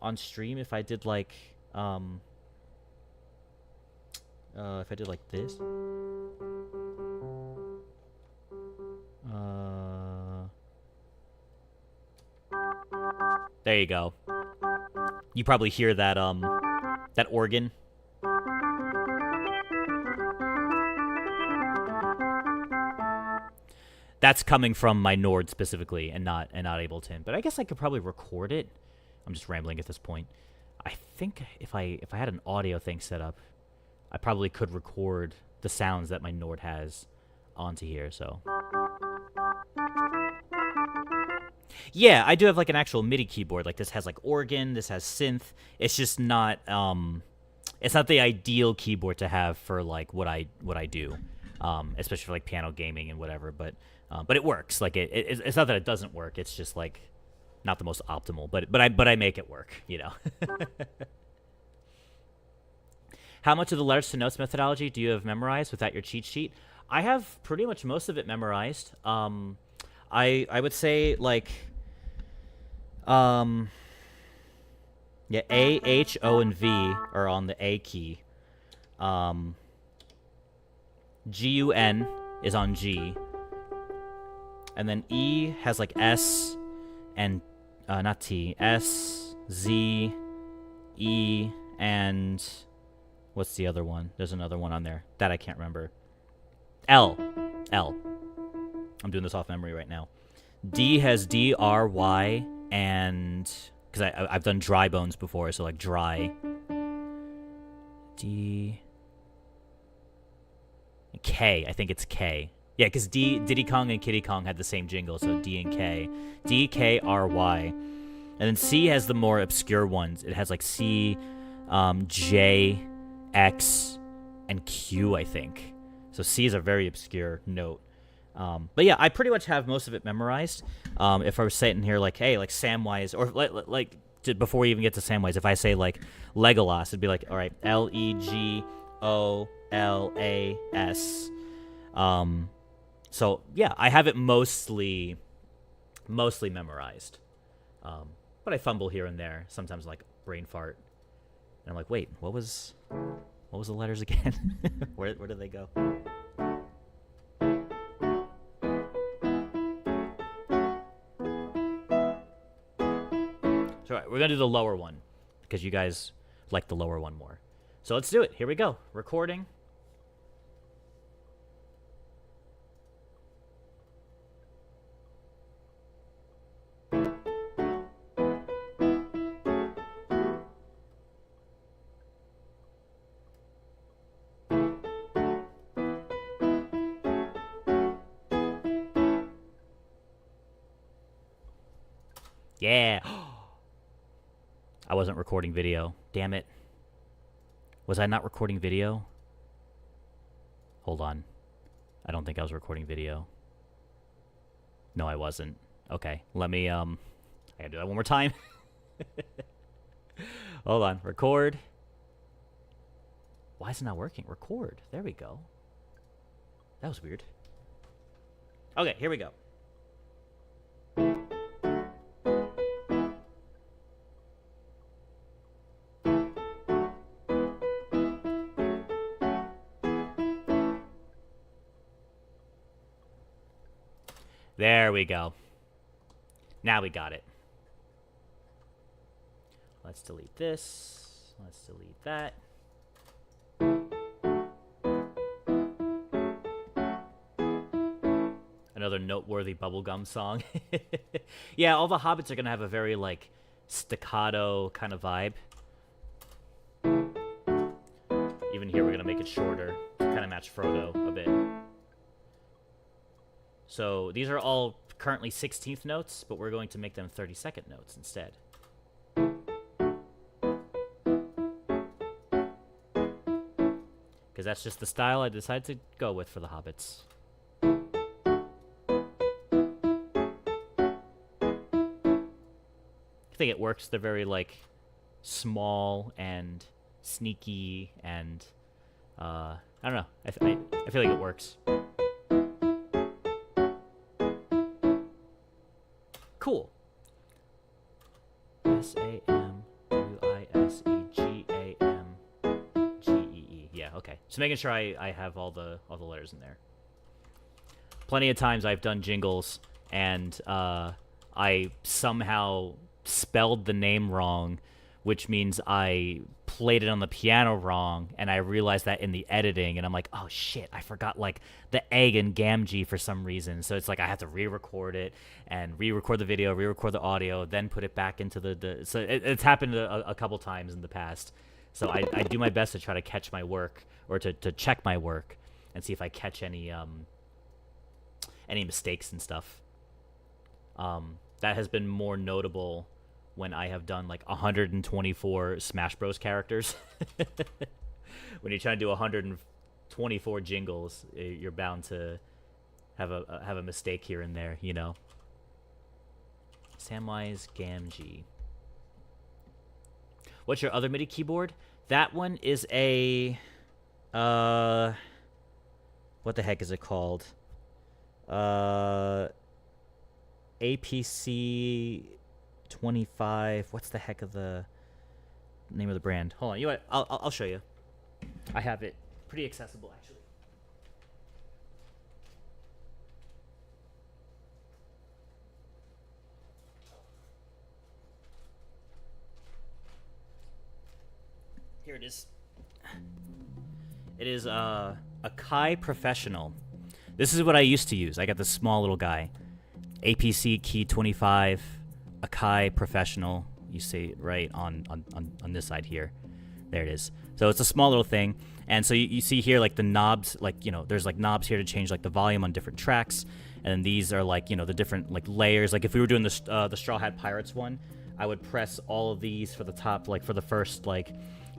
on stream if I did like this. There you go. You probably hear that that organ. That's coming from my Nord specifically and not Ableton. But I guess I could probably record it. I'm just rambling at this point. I think if I had an audio thing set up, I probably could record the sounds that my Nord has onto here, so. Yeah, I do have like an actual MIDI keyboard. Like this has like organ, this has synth. It's just not it's not the ideal keyboard to have for like what I do. Especially for like piano gaming and whatever, but it works. Like it's not that it doesn't work. It's just like not the most optimal, but I make it work, How much of the letters to notes methodology do you have memorized without your cheat sheet? I have pretty much most of it memorized. I would say like yeah, A, H, O, and V are on the A key. G, U, N is on G. And then E has like S and not T, S, Z, E, and what's the other one? There's another one on there that I can't remember. L. I'm doing this off memory right now. D has D, R, Y, and because I've done dry bones before, so like dry. D. K. I think it's K. Yeah, because Diddy Kong and Kitty Kong had the same jingle, so D and K. D, K, R, Y. And then C has the more obscure ones. It has like C, J, X, and Q, I think. So C is a very obscure note. But yeah, I pretty much have most of it memorized. If I was sitting here like, hey, like Samwise, or like before we even get to Samwise, if I say like Legolas, it'd be like, all right, Legolas. So yeah, I have it mostly memorized. But I fumble here and there. Sometimes like brain fart, and I'm like, wait, what was the letters again? Where did they go? So we're gonna do the lower one because you guys like the lower one more. So let's do it. Here we go. Recording. Yeah. I wasn't recording video. Damn it. Was I not recording video? Hold on. I don't think I was recording video. No, I wasn't. Okay, let me, I gotta do that one more time. Hold on. Record. Why is it not working? Record. There we go. That was weird. Okay, here we go. There we go. Now we got it. Let's delete this. Let's delete that. Another noteworthy bubblegum song. Yeah, all the hobbits are going to have a very, like, staccato kind of vibe. Even here, we're going to make it shorter to kind of match Frodo a bit. So these are all currently 16th notes, but we're going to make them 32nd notes instead. Because that's just the style I decided to go with for the hobbits. I think it works. They're very, like, small and sneaky and, I don't know. I feel like it works. Cool. SAMWISEGAMGEE. Yeah, okay. Just making sure I have all the letters in there. Plenty of times I've done jingles and I somehow spelled the name wrong, which means I played it on the piano wrong, and I realized that in the editing, and I'm like, oh shit, I forgot like the egg and gamgee for some reason. So it's like I have to re-record it and re-record the video, re-record the audio, then put it back into the so it's happened a couple times in the past. So I do my best to try to catch my work, or to check my work and see if I catch any mistakes and stuff. That has been more notable when I have done like 124 Smash Bros characters. When you're trying to do 124 jingles, you're bound to have a mistake here and there, you know. Samwise Gamgee. What's your other MIDI keyboard? That one is a what the heck is it called? APC 25. What's the heck of the name of the brand? Hold on. You know what? I'll show you. I have it pretty accessible, actually. Here it is. It is a Kai Professional. This is what I used to use. I got this small little guy. APC key 25. Akai Professional. You see it right on this side here. There it is. So it's a small little thing. And so you see here like the knobs, like, you know, there's like knobs here to change like the volume on different tracks. And these are like, you know, the different like layers. Like if we were doing the Straw Hat Pirates one, I would press all of these for the top, like for the first like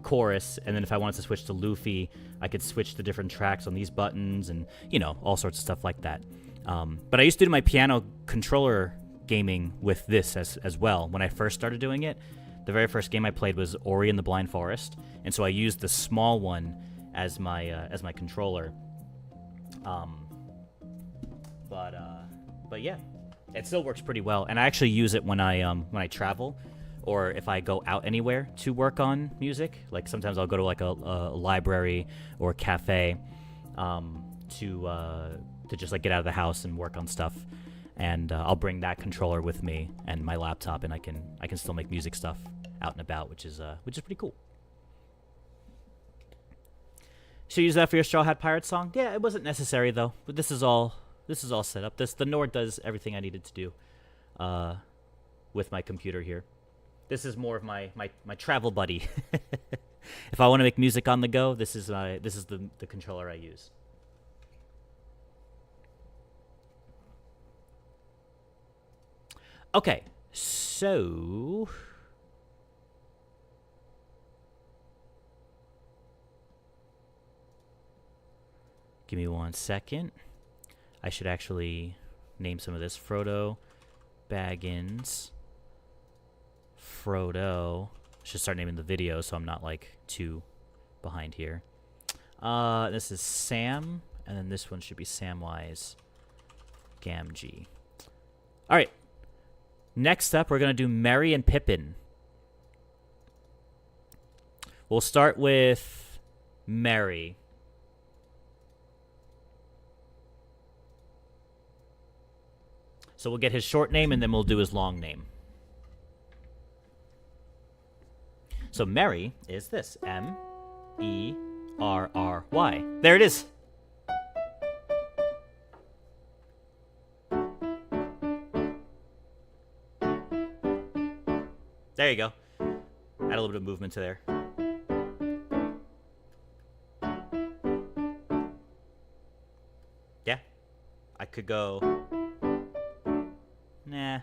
chorus. And then if I wanted to switch to Luffy, I could switch the different tracks on these buttons and, you know, all sorts of stuff like that. But I used to do my piano controller gaming with this as well. When I first started doing it, the very first game I played was Ori and the Blind Forest, and so I used the small one as my controller. But yeah, it still works pretty well, and I actually use it when I travel, or if I go out anywhere to work on music. Like sometimes I'll go to like a library or a cafe to just like get out of the house and work on stuff. And I'll bring that controller with me and my laptop, and I can still make music stuff out and about, which is pretty cool. Should you use that for your Straw Hat Pirates song? Yeah, it wasn't necessary though. But this is all set up. The Nord does everything I needed to do with my computer here. This is more of my travel buddy. If I want to make music on the go, this is the controller I use. Okay, So give me 1 second. I should actually name some of this. Frodo Baggins. Frodo. Should start naming the video so I'm not like too behind here. This is Sam, and then this one should be Samwise Gamgee. All right. Next up, we're gonna do Merry and Pippin. We'll start with Merry. So we'll get his short name, and then we'll do his long name. So Merry is this. M-E-R-R-Y. There it is. There you go. Add a little bit of movement to there. Yeah. I could go... Nah.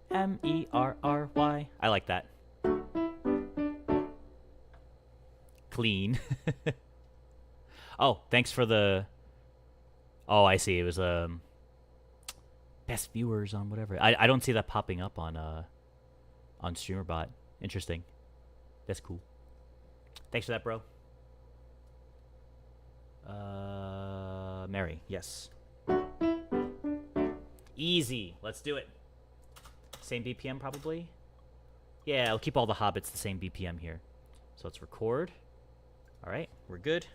M-E-R-R-Y. I like that. Clean. Oh, thanks for the... Oh, I see. It was best viewers on whatever. I don't see that popping up on StreamerBot. Interesting. That's cool. Thanks for that, bro. Mary, yes. Easy. Let's do it. Same BPM, probably? Yeah, I'll keep all the hobbits the same BPM here. So let's record. All right, we're good.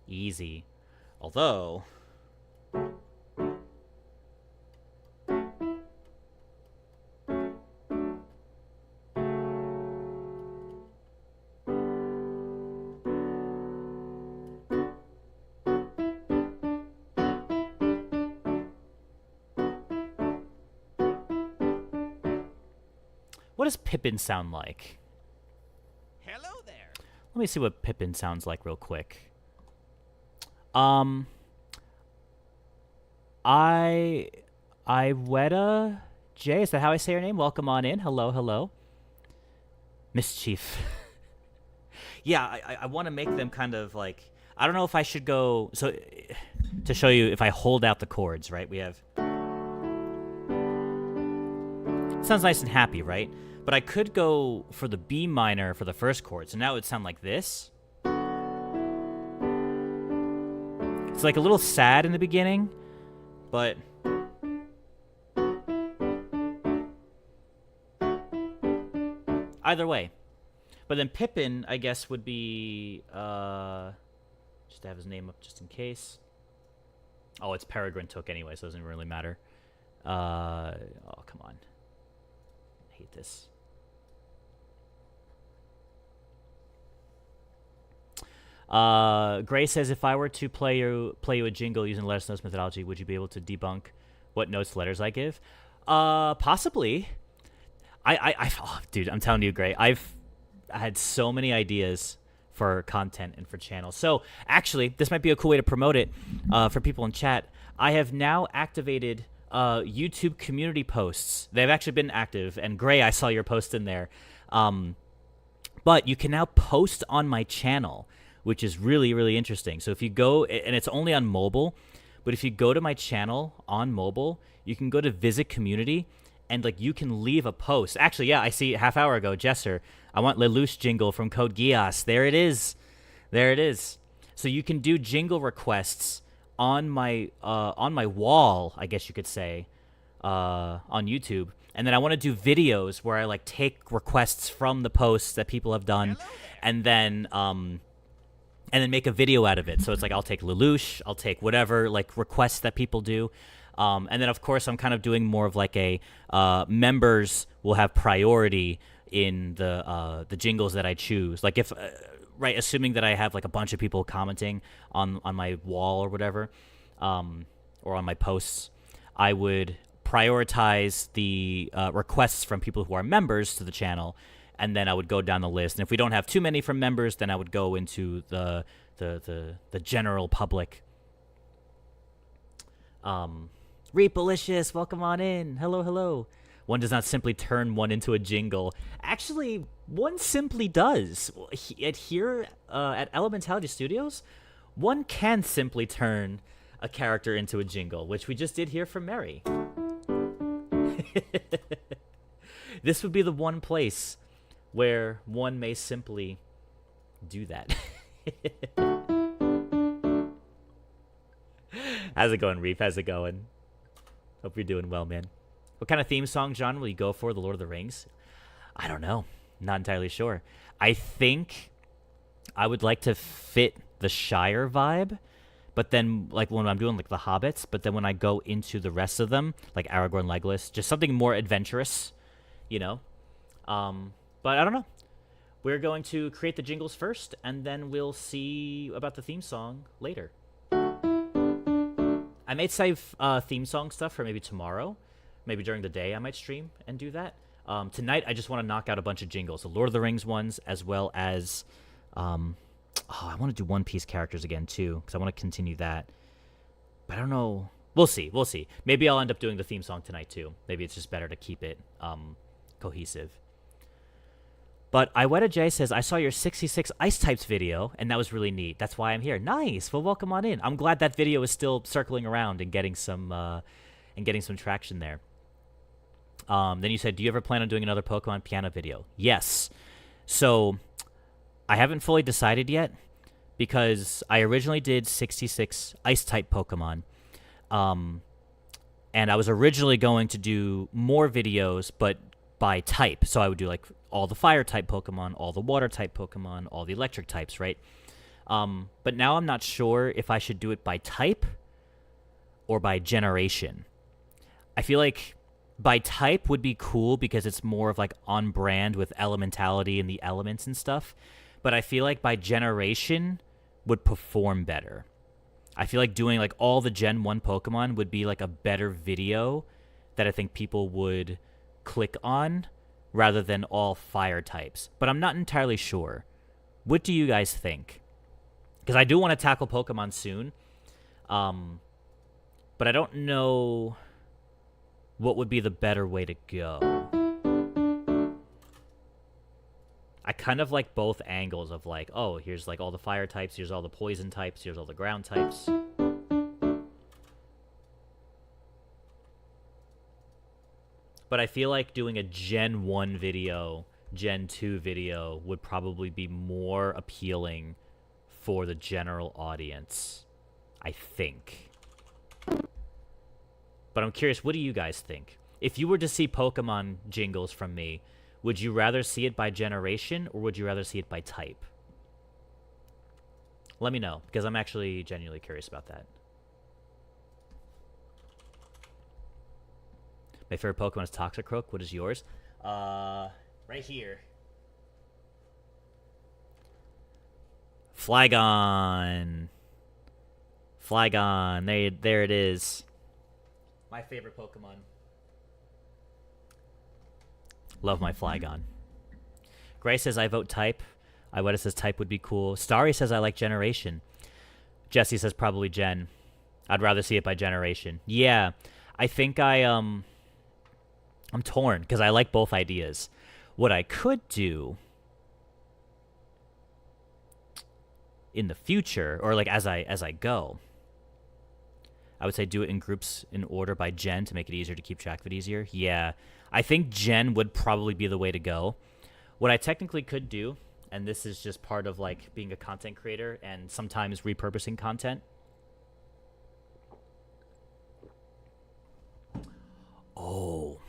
Easy. Although... What does Pippin sound like? Hello there. Let me see what Pippin sounds like real quick. Iweta J, is that how I say your name? Welcome on in. Hello, hello. Mischief. Yeah, I want to make them kind of like... I don't know if I should go... So, to show you, if I hold out the chords, right? We have... It sounds nice and happy, right? But I could go for the B minor for the first chord. So now it would sound like this. It's like a little sad in the beginning, but... Either way. But then Pippin, I guess, would be... just to have his name up just in case. Oh, it's Peregrine Took anyway, so it doesn't really matter. Oh, come on. I hate this. Gray says, if I were to play you a jingle using letters notes methodology, would you be able to debunk what notes letters I give? Possibly. Oh, dude, I'm telling you, Gray, I had so many ideas for content and for channels. So actually, this might be a cool way to promote it for people in chat. I have now activated YouTube community posts. They've actually been active, and Gray, I saw your post in there. But you can now post on my channel, which is really, really interesting. So if you go, and it's only on mobile, but if you go to my channel on mobile, you can go to visit community, and like you can leave a post. Actually, yeah, I see half hour ago, Jesser, I want Lelouch jingle from Code Geass. There it is. There it is. So you can do jingle requests on my wall, I guess you could say, on YouTube. And then I want to do videos where I like take requests from the posts that people have done, and then make a video out of it. So it's like I'll take Lelouch, I'll take whatever like requests that people do. And then, of course, I'm kind of doing more of like a members will have priority in the jingles that I choose. Like if, right, assuming that I have like a bunch of people commenting on my wall or whatever, or on my posts, I would prioritize the requests from people who are members to the channel, and then I would go down the list. And if we don't have too many from members, then I would go into the general public. Reapalicious, welcome on in. Hello, hello. One does not simply turn one into a jingle. Actually, one simply does. Here at Elementality Studios, one can simply turn a character into a jingle, which we just did here for Mary. This would be the one place where one may simply do that. How's it going, Reef? How's it going? Hope you're doing well, man. What kind of theme song genre will you go for, The Lord of the Rings? I don't know. Not entirely sure. I think I would like to fit the Shire vibe, but then, like, when I'm doing, like, the Hobbits, but then when I go into the rest of them, like Aragorn, Legolas, just something more adventurous, you know? But I don't know. We're going to create the jingles first, and then we'll see about the theme song later. I may save theme song stuff for maybe tomorrow. Maybe during the day I might stream and do that. Tonight I just want to knock out a bunch of jingles. The Lord of the Rings ones, as well as... I want to do One Piece characters again, too, because I want to continue that. But I don't know. We'll see. We'll see. Maybe I'll end up doing the theme song tonight, too. Maybe it's just better to keep it cohesive. But Iweta J says, I saw your 66 ice types video, and that was really neat. That's why I'm here. Nice. Well, welcome on in. I'm glad that video is still circling around and getting some traction there. Then you said, do you ever plan on doing another Pokemon piano video? Yes. So I haven't fully decided yet because I originally did 66 ice-type Pokemon. And I was originally going to do more videos, but by type. So I would do, like, all the fire-type Pokemon, all the water-type Pokemon, all the electric types, right? But now I'm not sure if I should do it by type or by generation. I feel like by type would be cool because it's more of, like, on brand with elementality and the elements and stuff. But I feel like by generation would perform better. I feel like doing, like, all the Gen 1 Pokemon would be, like, a better video that I think people would click on rather than all fire types. But I'm not entirely sure. What do you guys think? Because I do want to tackle Pokemon soon. But I don't know what would be the better way to go. I kind of like both angles of, like, oh, here's, like, all the fire types, here's all the poison types, here's all the ground types. But I feel like doing a Gen 1 video, Gen 2 video would probably be more appealing for the general audience, I think. But I'm curious, what do you guys think? If you were to see Pokemon jingles from me, would you rather see it by generation or would you rather see it by type? Let me know, because I'm actually genuinely curious about that. My favorite Pokemon is Toxicroak. What is yours? Right here. Flygon. Flygon. There it is. My favorite Pokemon. Love my Flygon. Gray says, I vote type. Iweta says type would be cool. Starry says, I like generation. Jesse says, probably gen. I'd rather see it by generation. Yeah. I think I'm torn, because I like both ideas. What I could do in the future, or, like, as I go, I would say do it in groups in order by gen to make it easier to keep track of it easier. Yeah. I think gen would probably be the way to go. What I technically could do, and this is just part of, like, being a content creator and sometimes repurposing content. Oh.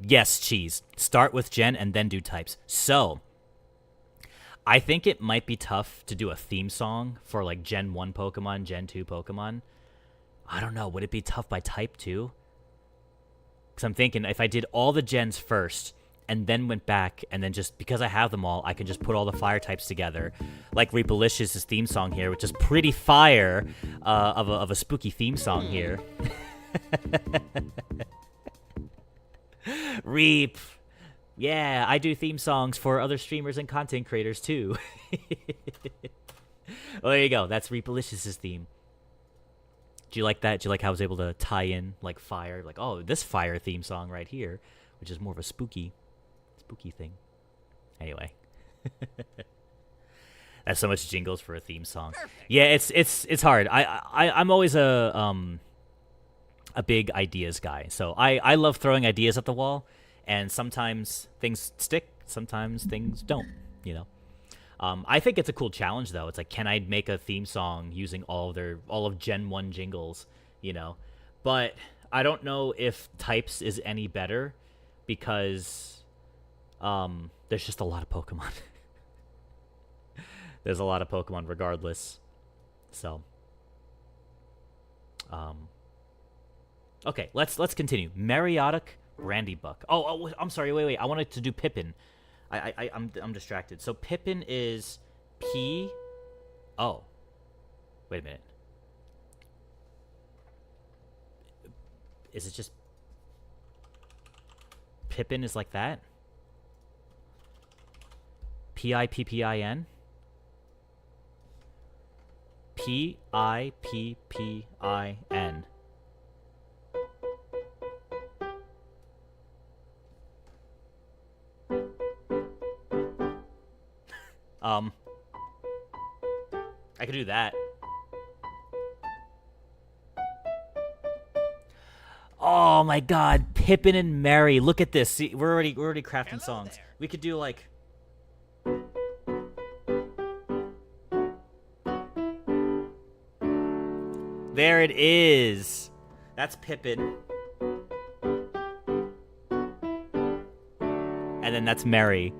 Yes, cheese. Start with gen and then do types. So, I think it might be tough to do a theme song for, like, Gen 1 Pokemon, Gen 2 Pokemon. I don't know. Would it be tough by type, too? Because I'm thinking if I did all the gens first and then went back and then just, because I have them all, I can just put all the fire types together. Like Reapalicious' theme song here, which is pretty fire of a spooky theme song here. Reap. Yeah, I do theme songs for other streamers and content creators too. Well, there you go. That's Reapalicious' theme. Do you like that? Do you like how I was able to tie in like fire? Like, oh, this fire theme song right here, which is more of a spooky thing. Anyway, that's so much jingles for a theme song. Perfect. Yeah, it's hard. I'm always a big ideas guy, so I love throwing ideas at the wall, and sometimes things stick, sometimes things don't. You know. I think it's a cool challenge, though. It's like, can I make a theme song using all of Gen 1 jingles, you know? But I don't know if Types is any better because there's just a lot of Pokemon. There's a lot of Pokemon regardless. So, okay, let's continue. Mariotic Brandybuck. Oh, I'm sorry. Wait. I wanted to do Pippin. I'm distracted. So Pippin is P. Oh, wait a minute. Is it just Pippin is like that? Pippin. Pippin. I could do that. Oh my God, Pippin and Mary. Look at this. See, we're already crafting songs. There. We could do like. There it is. That's Pippin. And then that's Mary.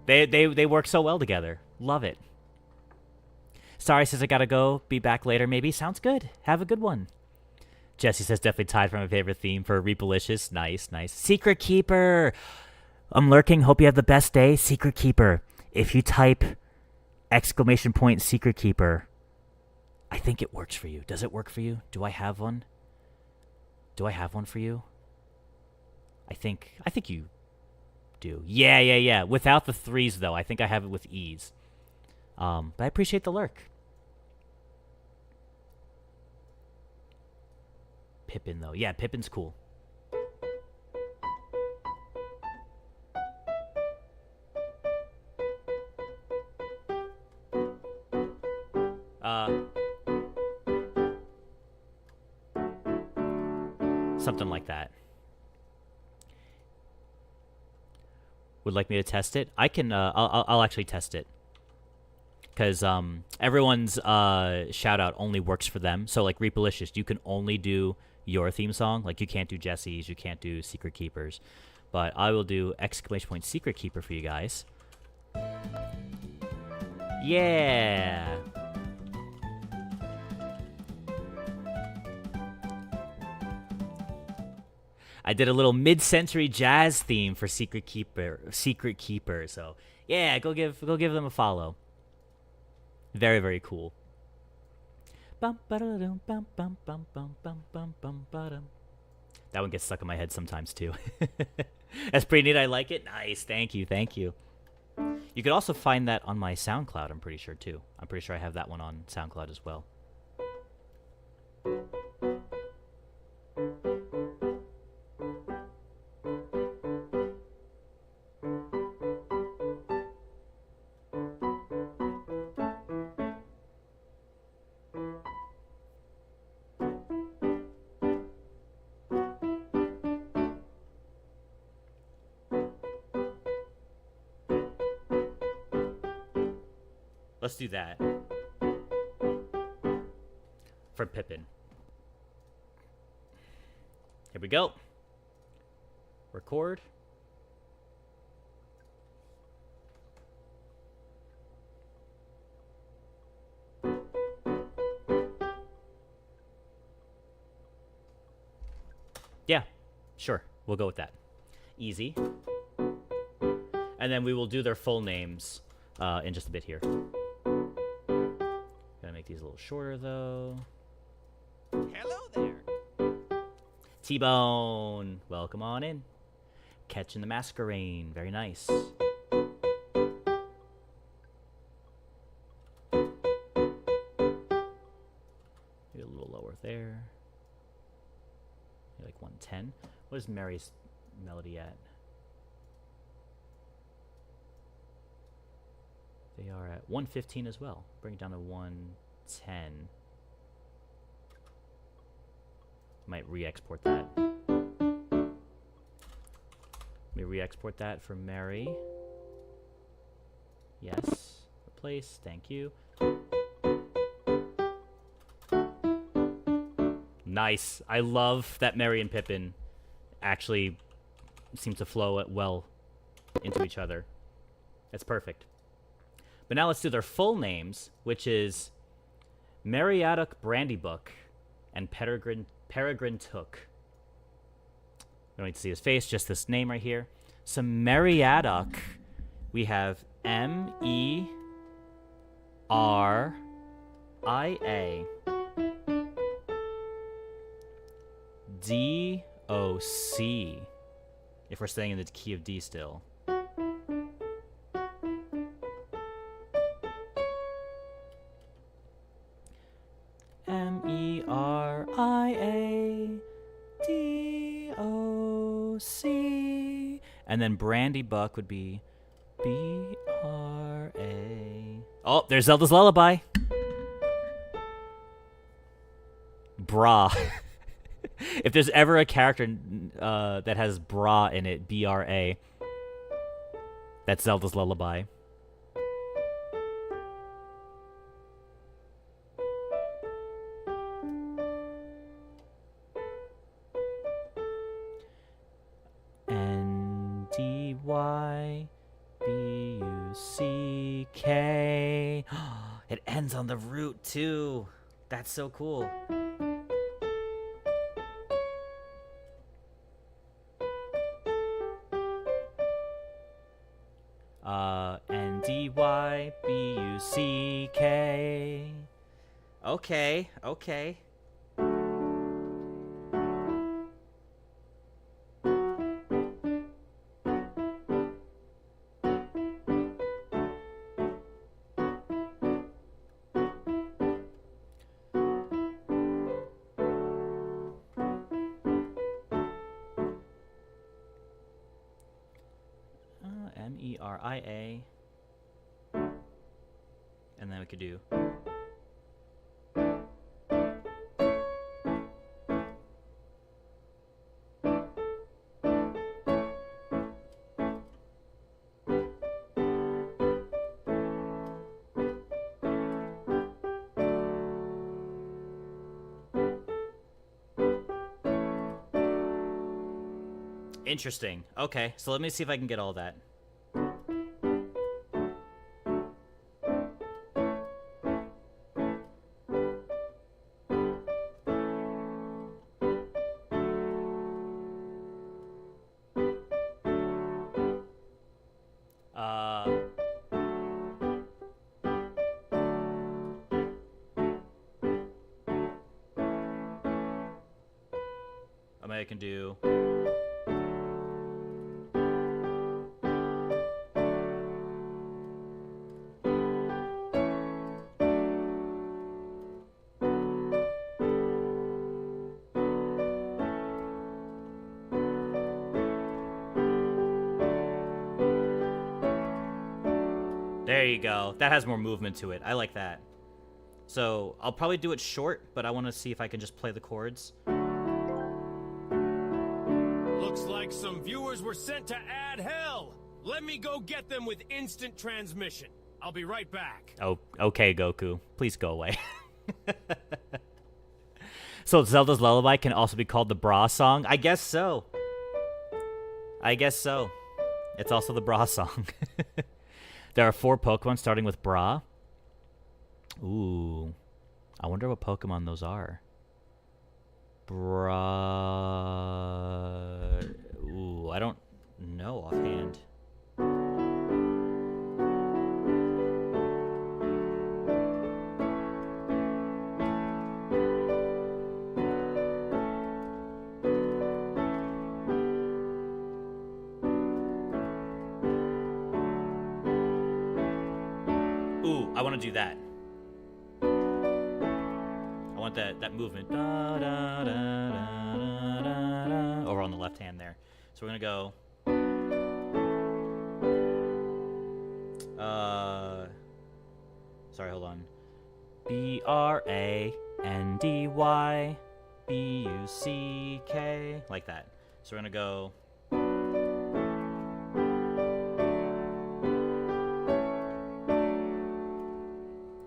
They work so well together. Love it. Sorry, says I gotta go. Be back later, maybe. Sounds good. Have a good one. Jesse says definitely tied for my favorite theme for Reapalicious. Nice. Secret Keeper. I'm lurking. Hope you have the best day. Secret Keeper. If you type ! Secret Keeper, I think it works for you. Does it work for you? Do I have one? Do I have one for you? I think you do. Yeah. Without the 3s, though. I think I have it with ease. But I appreciate the lurk. Pippin, though. Yeah, Pippin's cool. Something like that. Would like me to test it? I can. I'll actually test it. Because everyone's shout out only works for them. So like Reapalicious, you can only do your theme song. Like you can't do Jesse's, you can't do Secret Keepers. But I will do ! Secret Keeper for you guys. Yeah. I did a little mid-century jazz theme for Secret Keeper. So yeah, go give them a follow. Very, very cool. That one gets stuck in my head sometimes too. That's pretty neat. I like it. Nice. Thank you. You could also find that on my SoundCloud, I'm pretty sure too. I'm pretty sure I have that one on SoundCloud as well. Let's do that. For Pippin. Here we go. Record. Yeah, sure. We'll go with that. Easy. And then we will do their full names in just a bit here. Gotta make these a little shorter, though. Hello there. T-Bone, welcome on in. Catching the Masquerade. Very nice. Maybe a little lower there. Maybe like 110. What is Mary's melody at? They are at 115 as well. Bring it down to 110. Might re-export that. Let me re-export that for Mary. Yes. Replace. Thank you. Nice. I love that Mary and Pippin actually seem to flow well into each other. That's perfect. But now let's do their full names, which is Meriadoc Brandybuck and Peregrine Took. We don't need to see his face, just this name right here. So Meriadoc, we have M-E-R-I-A D-O-C, if we're staying in the key of D still. M-E-R-I-A-D-O-C. And then Brandybuck would be B-R-A. Oh, there's Zelda's Lullaby. Bra. If there's ever a character that has bra in it, B-R-A, that's Zelda's Lullaby. N-D-Y-B-U-C-K. It ends on the root, too. That's so cool. N-D-Y-B-U-C-K. Okay, okay. M-E-R-I-A. And then we could do... Interesting. Okay, so let me see if I can get all that. I can do... There you go. That has more movement to it. I like that. So I'll probably do it short, but I want to see if I can just play the chords. Looks like some viewers were sent to add hell. Let me go get them with instant transmission. I'll be right back. Oh, okay, Goku. Please go away. So Zelda's Lullaby can also be called the Bra song? I guess so. I guess so. It's also the Bra song. There are 4 Pokemon starting with Bra. Ooh. I wonder what Pokemon those are. Bra... Ooh, I don't know offhand. Ooh, I want to do that. I want that movement. Da, da, da, da, da, da, over on the left hand there. So we're going to go... Sorry, hold on. B-R-A-N-D-Y B-U-C-K. Like that. So we're going to go...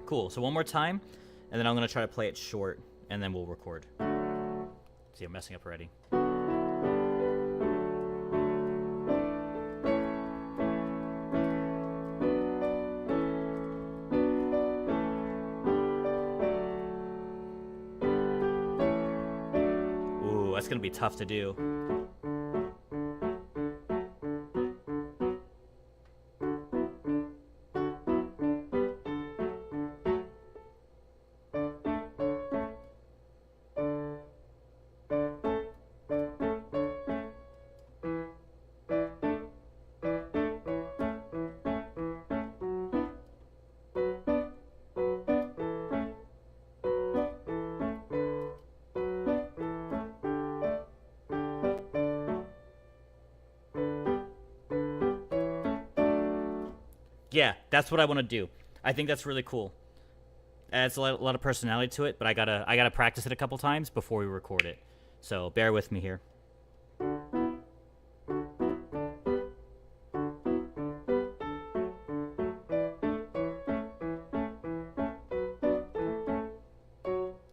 Cool. So one more time, and then I'm going to try to play it short, and then we'll record. See, I'm messing up already. Ooh, that's going to be tough to do. Yeah, that's what I want to do. I think that's really cool. Adds a lot of personality to it, but I gotta practice it a couple times before we record it. So bear with me here.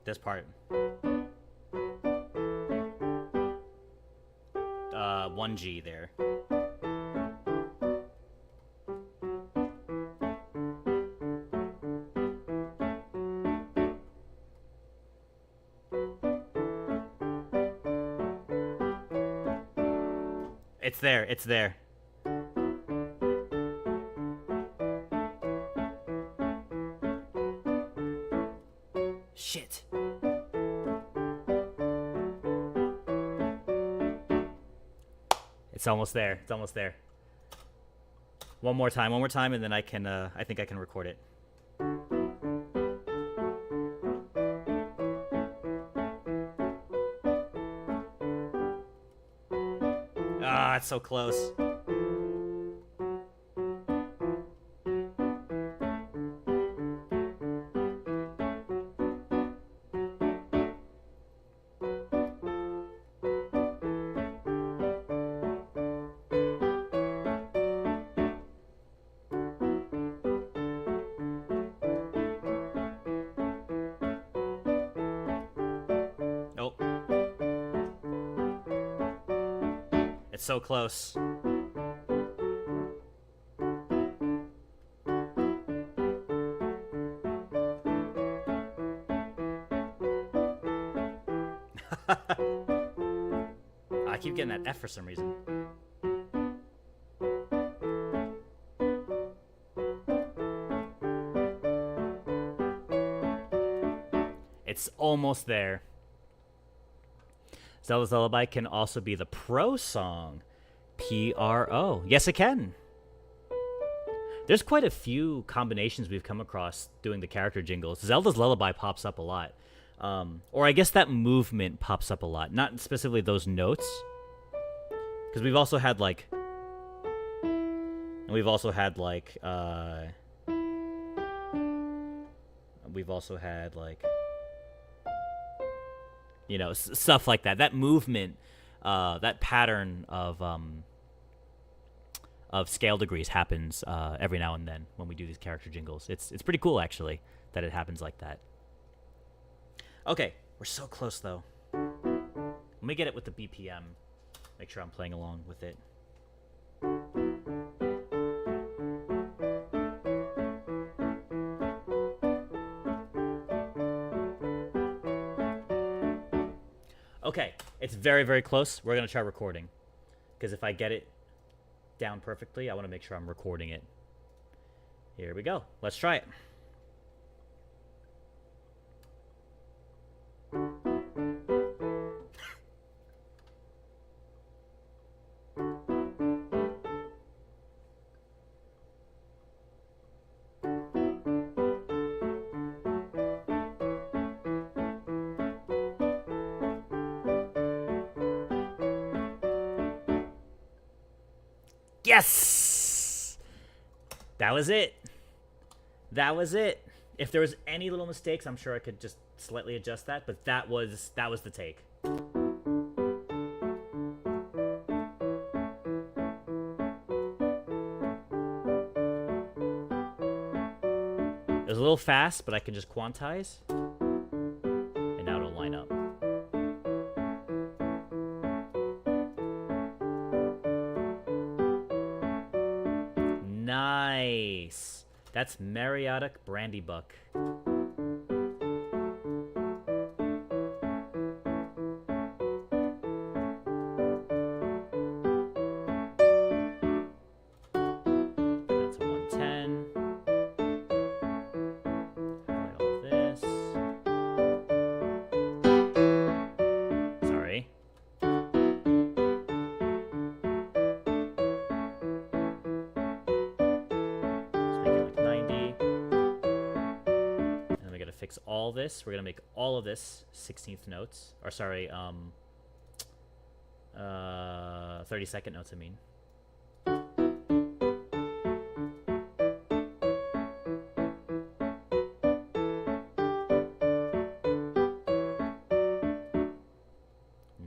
This part. 1G there. It's there. It's there. Shit. It's almost there. It's almost there. One more time, and then I can. I think I can record it. Ah, it's so close. Oh. It's so close. I keep getting that F for some reason. It's almost there. Zelda's Lullaby can also be the pro song. P-R-O. Yes, it can. There's quite a few combinations we've come across doing the character jingles. Zelda's Lullaby pops up a lot. Or I guess that movement pops up a lot. Not specifically those notes. Because we've also had, like... We've also had, like... You know, stuff like that. That movement, that pattern of scale degrees happens every now and then when we do these character jingles. It's pretty cool, actually, that it happens like that. Okay, we're so close, though. Let me get it with the BPM. Make sure I'm playing along with it. Okay, it's very, very close. We're going to try recording. Because if I get it down perfectly, I want to make sure I'm recording it. Here we go. Let's try it. Yes! That was it. That was it. If there was any little mistakes, I'm sure I could just slightly adjust that, but that was the take. It was a little fast, but I can just quantize. And now it'll line up. Nice. That's Mariotic Brandy Buck. That's a 110. Highlight all this. Sorry. Fix all this. We're gonna make all of this 16th notes, or sorry, 32nd notes. I mean.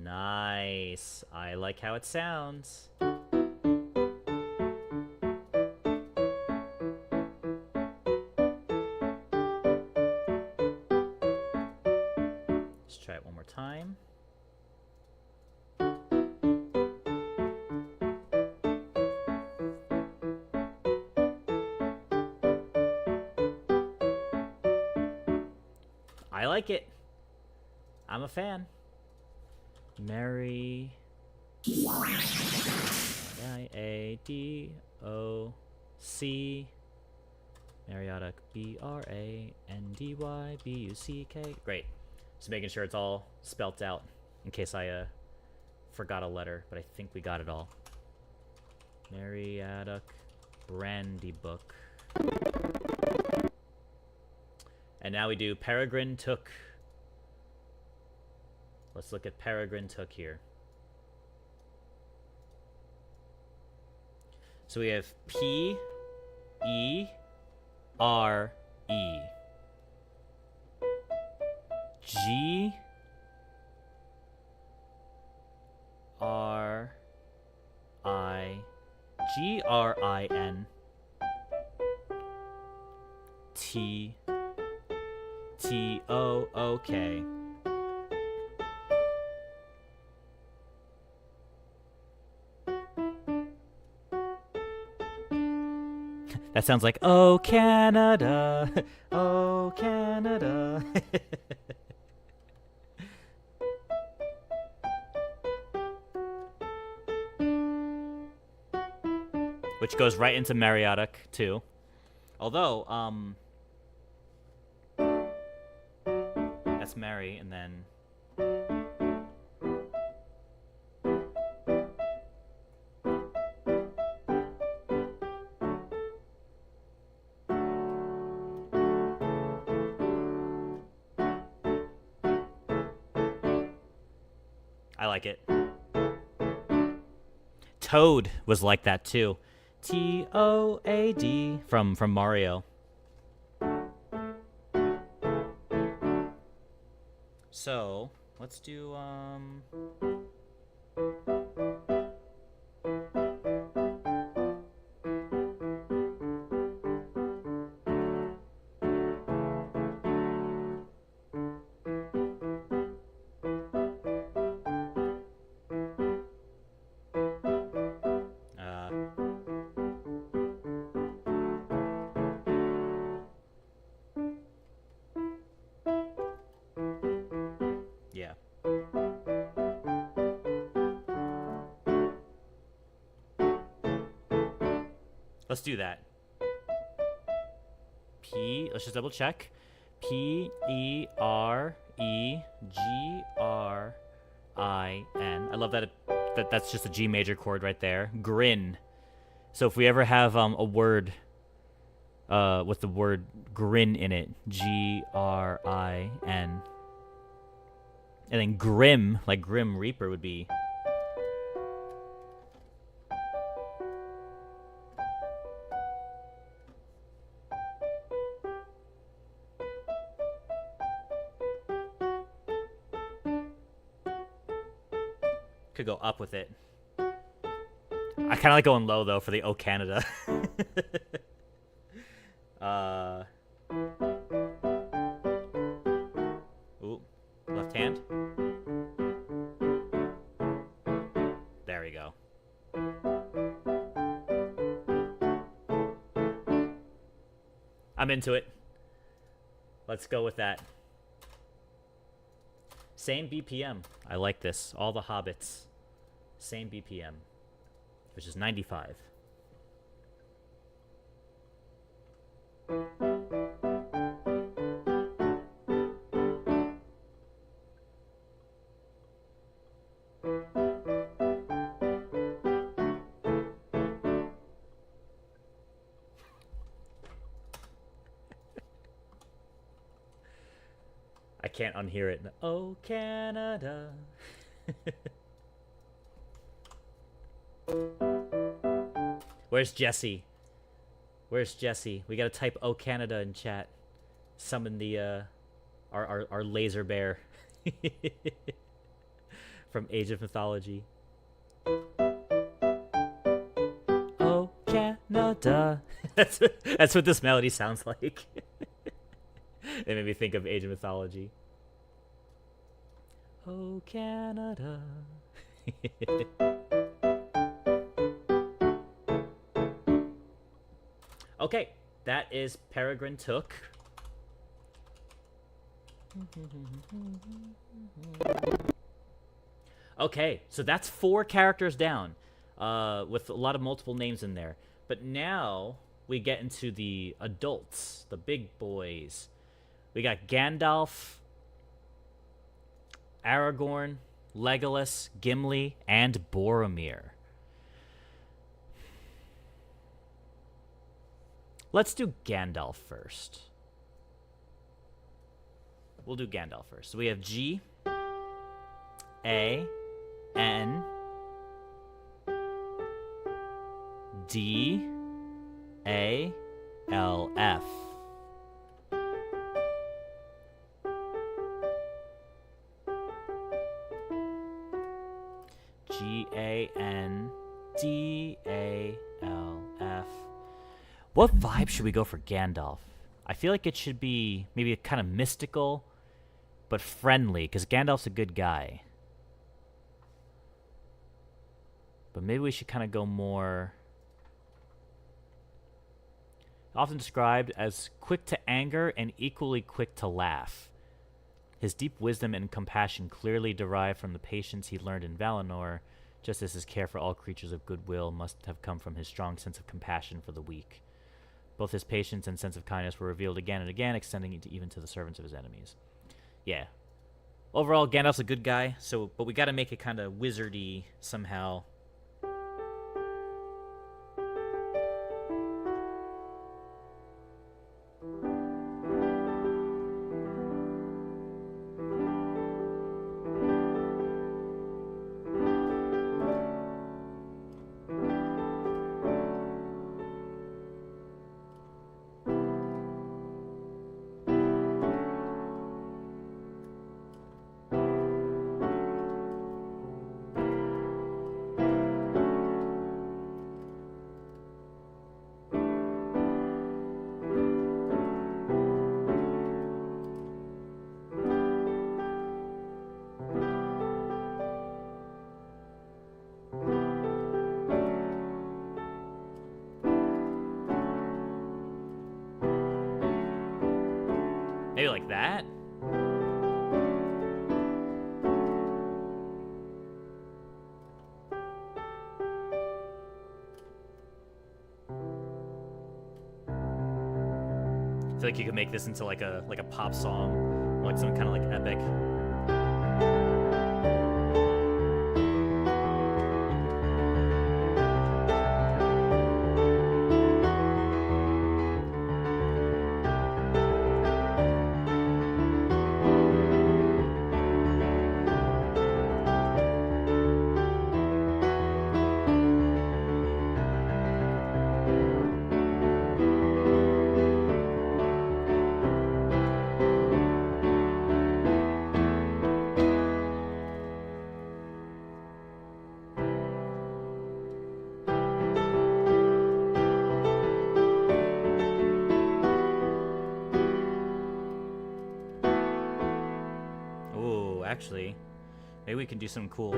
Nice. I like how it sounds. Try it one more time. I like it. I'm a fan. Mary I-A-D-O-C Mariotic B-R-A-N-D-Y-B-U-C-K. Great. Just making sure it's all spelt out in case I forgot a letter, but I think we got it all. Mariotic Brandy Book. And now we do Peregrine Took. Let's look at Peregrine Took here. So we have P-E-R-E. G R I G R I N T T O O K. That sounds like "Oh Canada, oh Canada." Which goes right into Mariotic too. Although, that's Mary, and then I like it. Toad was like that too. T-O-A-D from Mario. So, let's do yeah. Let's do that. Let's just double check. P-E-R-E-G-R-I-N. I love that, that's just a G major chord right there. Grin. So if we ever have a word with the word grin in it, G-R-I-N. And then Grim, like Grim Reaper would be. Could go up with it. I kind of like going low, though, for the O Canada. Ooh. Left hand. There we go. I'm into it. Let's go with that. Same BPM. I like this. All the hobbits. Same BPM. Which is 95. I can't unhear it. Oh, Canada. Where's Jesse? Where's Jesse? We gotta type "Oh Canada" in chat. Summon the our laser bear from Age of Mythology. Oh Canada. That's what this melody sounds like. It made me think of Age of Mythology. Oh Canada. Okay, that is Peregrine Took. Okay, so that's 4 characters down, with a lot of multiple names in there. But now we get into the adults, the big boys. We got Gandalf, Aragorn, Legolas, Gimli, and Boromir. Let's do Gandalf first. We'll do Gandalf first. So we have G, A, N, D, A, L, F. G, A, N, D, A, L, F. What vibe should we go for Gandalf? I feel like it should be maybe kind of mystical, but friendly, because Gandalf's a good guy. But maybe we should kind of go more... Often described as quick to anger and equally quick to laugh. His deep wisdom and compassion clearly derive from the patience he learned in Valinor, just as his care for all creatures of goodwill must have come from his strong sense of compassion for the weak. Both his patience and sense of kindness were revealed again and again, extending even to the servants of his enemies. Yeah. Overall, Gandalf's a good guy, but we gotta make it kind of wizardy somehow. Maybe like that? I feel like you could make this into like a pop song, like some kind of like epic. actually. Maybe we can do something cool.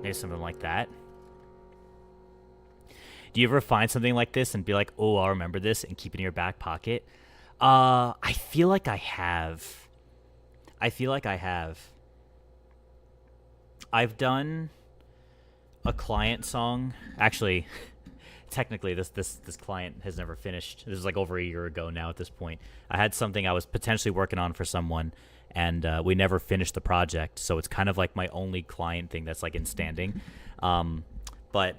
Maybe something like that. Do you ever find something like this and be like, oh, I'll remember this and keep it in your back pocket? I feel like I have. I've done a client song. Actually, technically, this client has never finished. This is like over a year ago now at this point. I had something I was potentially working on for someone, and we never finished the project. So it's kind of like my only client thing that's like in standing. But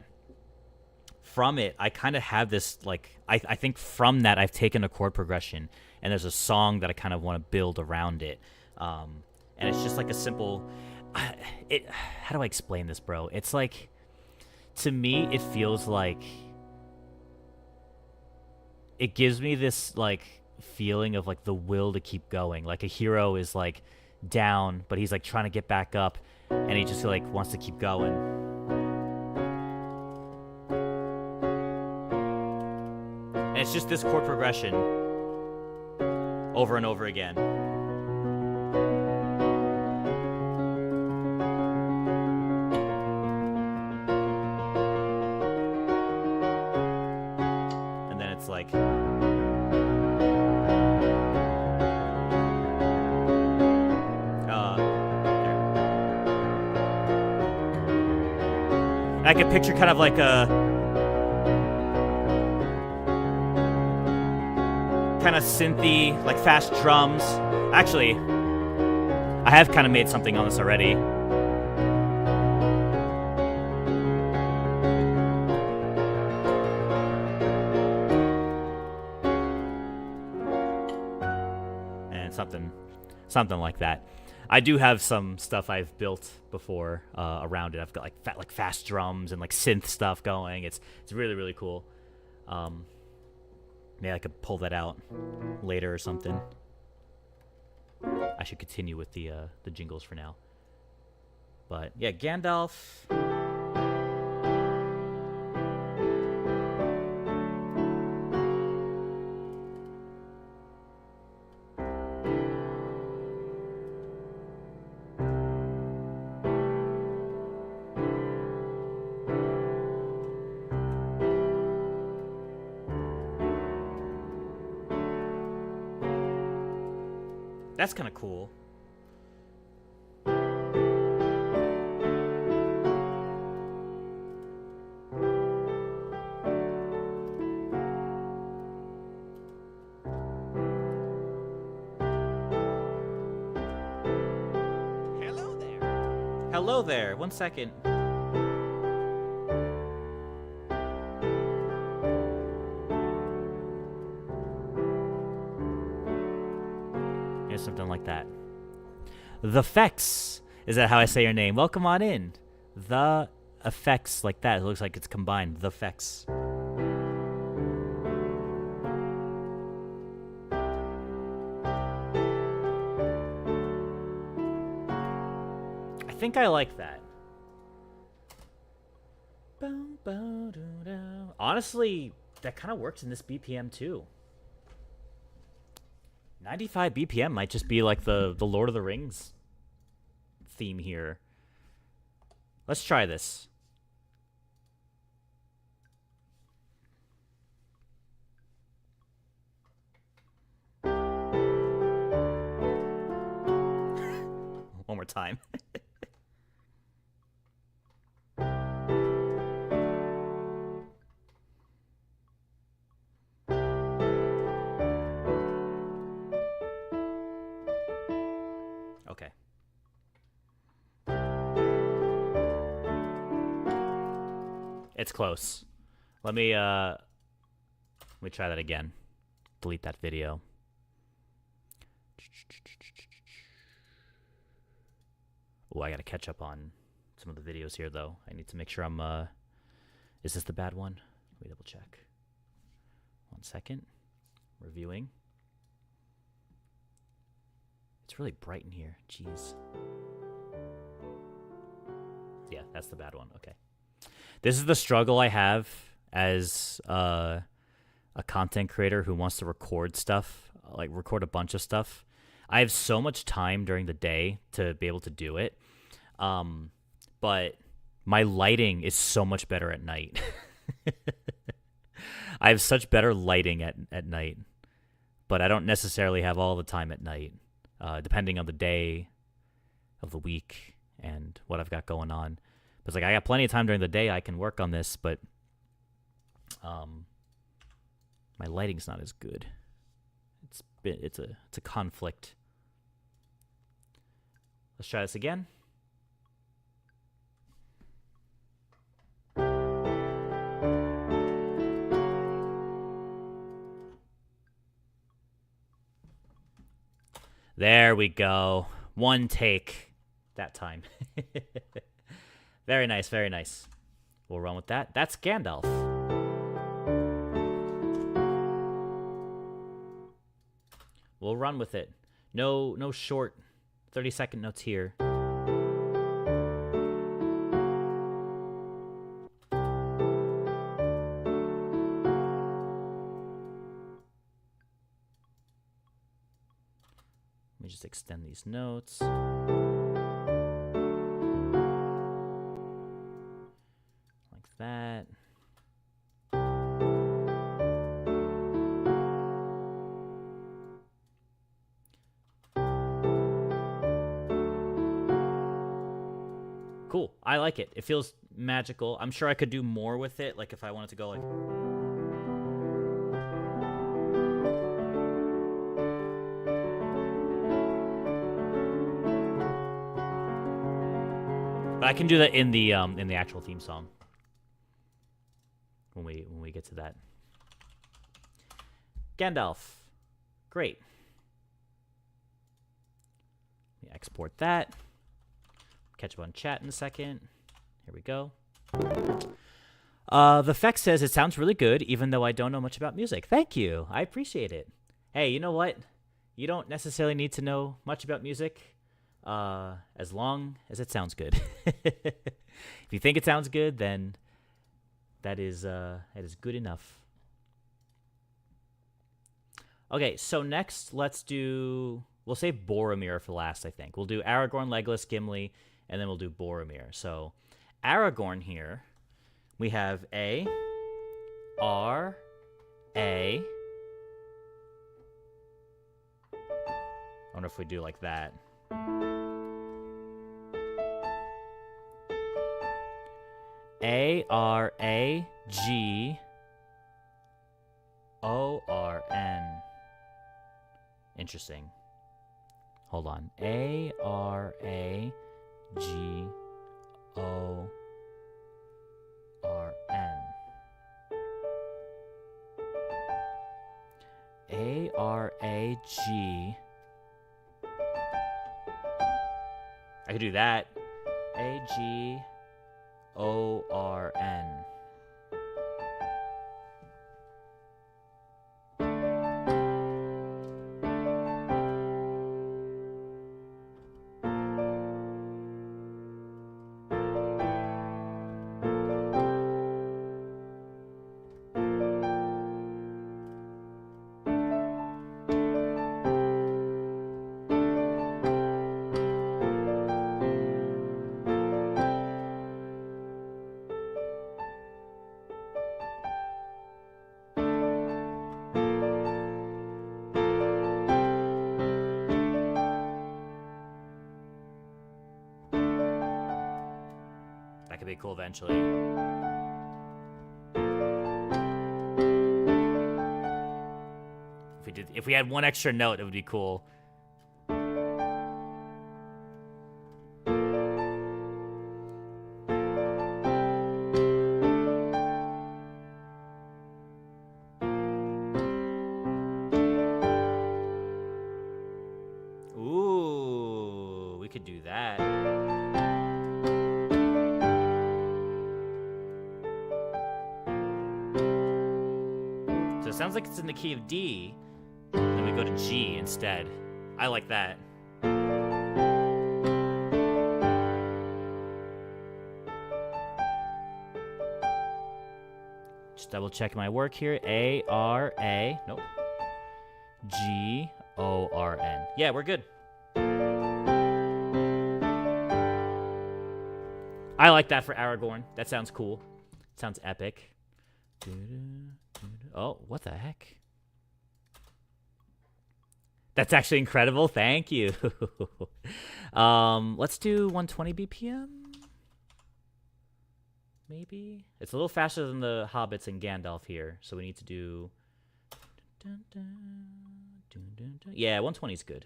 from it, I kind of have this, like, I think from that I've taken a chord progression, and there's a song that I kind of want to build around it. And it's just like a simple, how do I explain this, bro? It's like, to me, it feels like, it gives me this, like, feeling of, like, the will to keep going. Like, a hero is, like, down, but he's, like, trying to get back up, and he just, like, wants to keep going. And it's just this chord progression over and over again. And then it's like, I can picture kind of like a kind of synthy, like fast drums. Actually, I have kind of made something on this already. And something like that. I do have some stuff I've built before around it. I've got like fast drums and like synth stuff going. It's really, really cool. Maybe I could pull that out later or something. I should continue with the jingles for now. But yeah, Gandalf. That's kind of cool. Hello there. Hello there. 1 second. Here's something like that. The Fex. Is that how I say your name? Welcome on in. The effects like that. It looks like it's combined. The Fex. I think I like that. Honestly, that kind of works in this BPM too. 95 BPM might just be like the Lord of the Rings theme here. Let's try this. One more time. Okay. It's close. Let me try that again. Delete that video. Oh, I gotta catch up on some of the videos here, though. I need to make sure I'm, is this the bad one? Let me double check. 1 second. Reviewing. It's really bright in here. Jeez. Yeah, that's the bad one. Okay. This is the struggle I have as a content creator who wants to record stuff, like record a bunch of stuff. I have so much time during the day to be able to do it. But my lighting is so much better at night. I have such better lighting at night, but I don't necessarily have all the time at night, depending on the day of the week and what I've got going on. But it's like I got plenty of time during the day I can work on this, but my lighting's not as good. It's a conflict. Let's try this again. There we go. One take that time. Very nice, very nice. We'll run with that. That's Gandalf. We'll run with it. No short 30-second notes here. Let me just extend these notes. Like that. Cool. I like it. It feels magical. I'm sure I could do more with it, like if I wanted to go like... But I can do that in the actual theme song when we get to that. Gandalf. Great. Let me export that. Catch up on chat in a second. Here we go. The Fex says, it sounds really good, even though I don't know much about music. Thank you. I appreciate it. Hey, you know what? You don't necessarily need to know much about music, as long as it sounds good. If you think it sounds good, then that is good enough. Okay, so next, we'll save Boromir for last, I think. We'll do Aragorn, Legolas, Gimli, and then we'll do Boromir. So Aragorn here, we have A, R, A. I wonder if we do like that. A, R, A, G, O, R, N. Interesting. Hold on. A, R, A, G, O, R, N. A, R, A, G. I could do that. A, G, O, R, N. That could be cool eventually. If we had one extra note, it would be cool. Ooh, we could do that. sounds like it's in the key of D. Then we go to G instead. I like that. Just double check my work here. A-R-A. Nope. G-O-R-N. Yeah, we're good. I like that for Aragorn. That sounds cool. Sounds epic. Oh, what the heck? That's actually incredible. Thank you. Let's do 120 BPM. Maybe? It's a little faster than the Hobbits and Gandalf here, so we need to do... Yeah, 120 is good.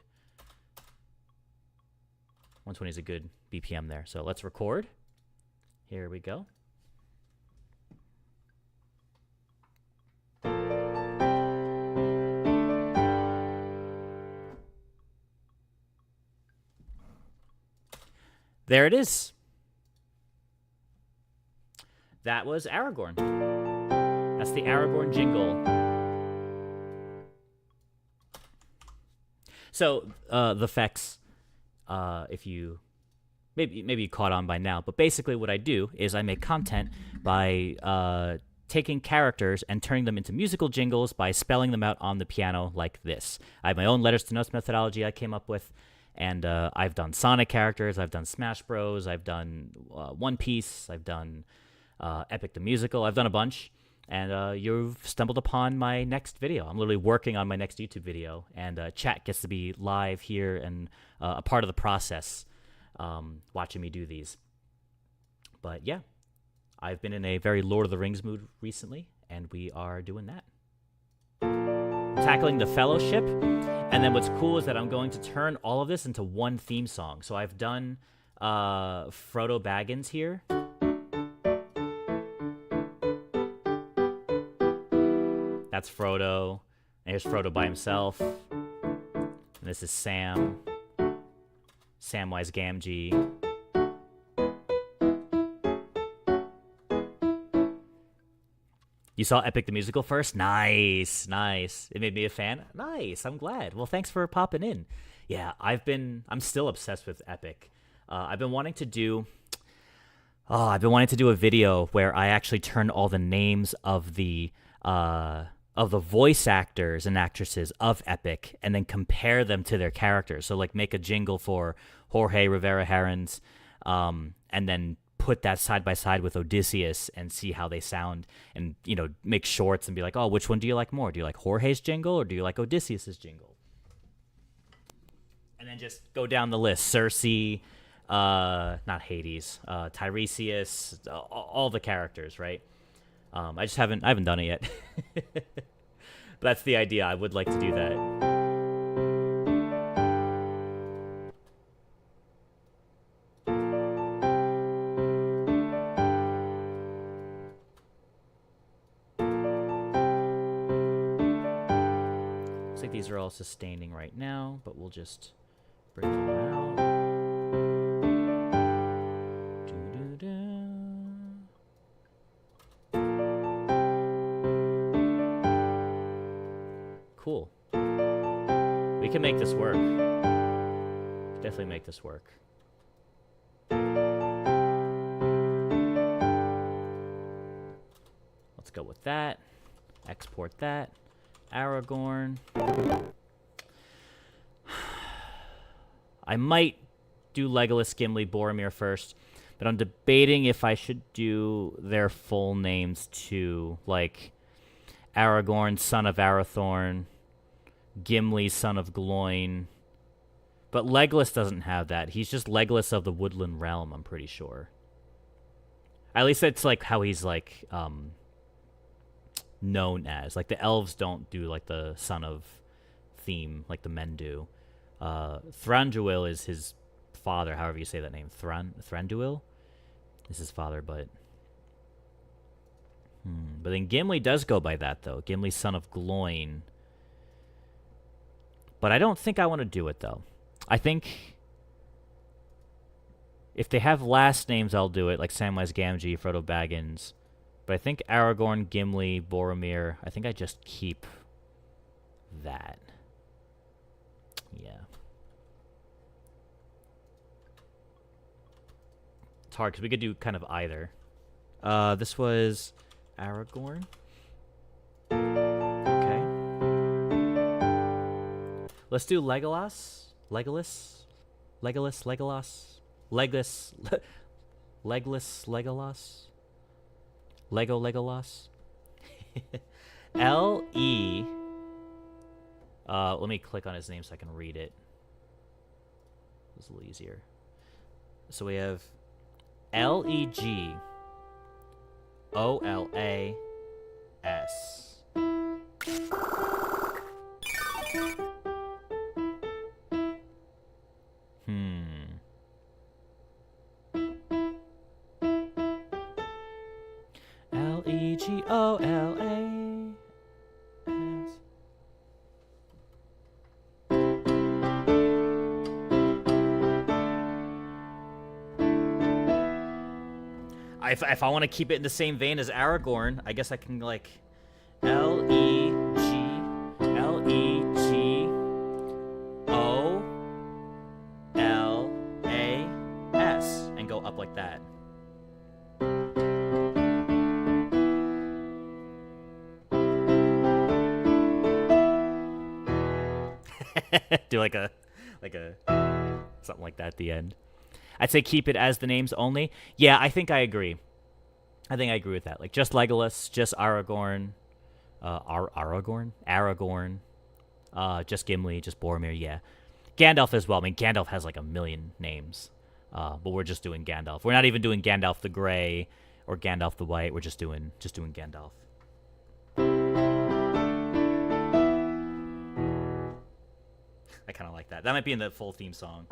120 is a good BPM there. So let's record. Here we go. There it is. That was Aragorn. That's the Aragorn jingle. So the effects, if you maybe you caught on by now, but basically what I do is I make content by taking characters and turning them into musical jingles by spelling them out on the piano like this. I have my own letters to notes methodology I came up with, and I've done Sonic characters, I've done Smash Bros, I've done One Piece, I've done Epic the Musical, I've done a bunch. And you've stumbled upon my next video. I'm literally working on my next YouTube video, and chat gets to be live here and a part of the process, watching me do these. But yeah, I've been in a very Lord of the Rings mood recently, and we are doing that. Tackling the Fellowship, and then what's cool is that I'm going to turn all of this into one theme song. So I've done Frodo Baggins here. That's Frodo. And here's Frodo by himself. And this is Sam. Samwise Gamgee. You saw Epic the Musical first? Nice, nice. It made me a fan? Nice, I'm glad. Well, thanks for popping in. Yeah, I'm still obsessed with Epic. I've been wanting to do a video where I actually turn all the names of the voice actors and actresses of Epic and then compare them to their characters. So, like, make a jingle for Jorge Rivera Herons, and then put that side by side with Odysseus and see how they sound, and, you know, make shorts and be like, oh, which one do you like more? Do you like Jorge's jingle or do you like Odysseus's jingle? And then just go down the list. Cersei, not Hades, Tiresias, all the characters, right? I haven't done it yet. But that's the idea. I would like to do that. Looks like these are all sustaining right now, but we'll just bring them out. Cool. We can make this work. Definitely make this work. Let's go with that. Export that. Aragorn. I might do Legolas, Gimli, Boromir first, but I'm debating if I should do their full names too, like Aragorn, son of Arathorn, Gimli, son of Gloin. But Legolas doesn't have that. He's just Legolas of the Woodland Realm, I'm pretty sure. At least it's like how he's like known as. Like the elves don't do like the son of theme like the men do. Thranduil is his father, however you say that name. Thranduil is his father, but but then Gimli does go by that though. Gimli, son of Gloin. But I don't think I want to do it, though. I think if they have last names, I'll do it, like Samwise Gamgee, Frodo Baggins. But I think Aragorn, Gimli, Boromir, I think I just keep that. Yeah. It's hard because we could do kind of either. This was Aragorn. Okay. Let's do Legolas. Legolas. Legolas. Legolas. Legolas. Legolas. L-E. Let me click on his name so I can read it. It's a little easier. So we have Legolas. Legolas. If I want to keep it in the same vein as Aragorn, I guess I can like Legolas and go up like that. Do like a something like that at the end. I'd say keep it as the names only. Yeah, I think I agree. I think I agree with that. Like just Legolas, just Aragorn, Aragorn, just Gimli, just Boromir. Yeah, Gandalf as well. I mean, Gandalf has like a million names, but we're just doing Gandalf. We're not even doing Gandalf the Grey or Gandalf the White. We're just doing Gandalf. I kind of like that. That might be in the full theme song.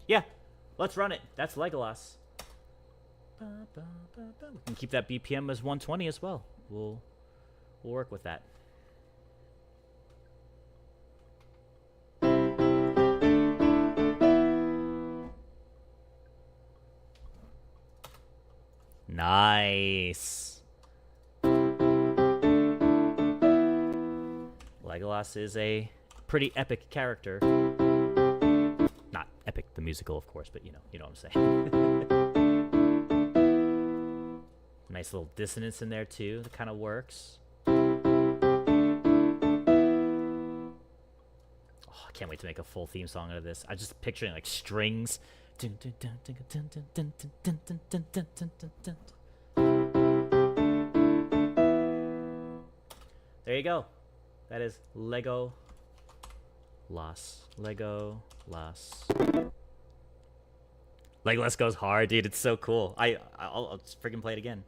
Yeah, let's run it. That's Legolas. We can keep that BPM as 120 as well. We'll work with that. Nice. Legolas is a pretty epic character. Not epic the musical, of course, but you know what I'm saying. Nice little dissonance in there too. That kind of works. Oh, I can't wait to make a full theme song out of this. I'm just picturing like strings. There you go. That is Legolas. Legolas goes hard, dude. It's so cool. I'll just freaking play it again.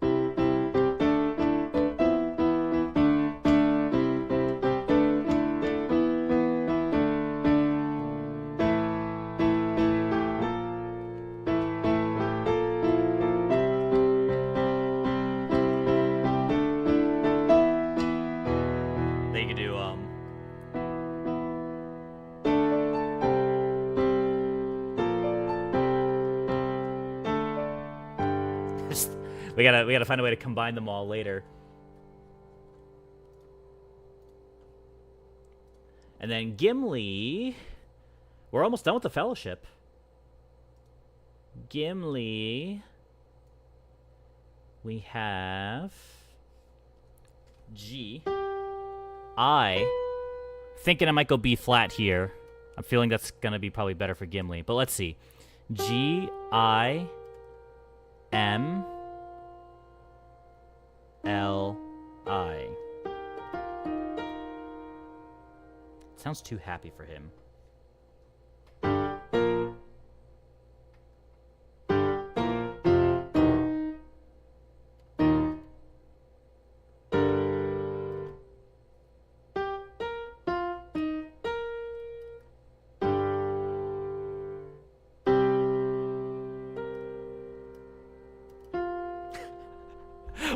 They could do we gotta find a way to combine them all later. And then Gimli, we're almost done with the Fellowship. Gimli, we have G. Thinking I might go B flat here. I'm feeling that's gonna be probably better for Gimli, but let's see. G I M L I. Sounds too happy for him.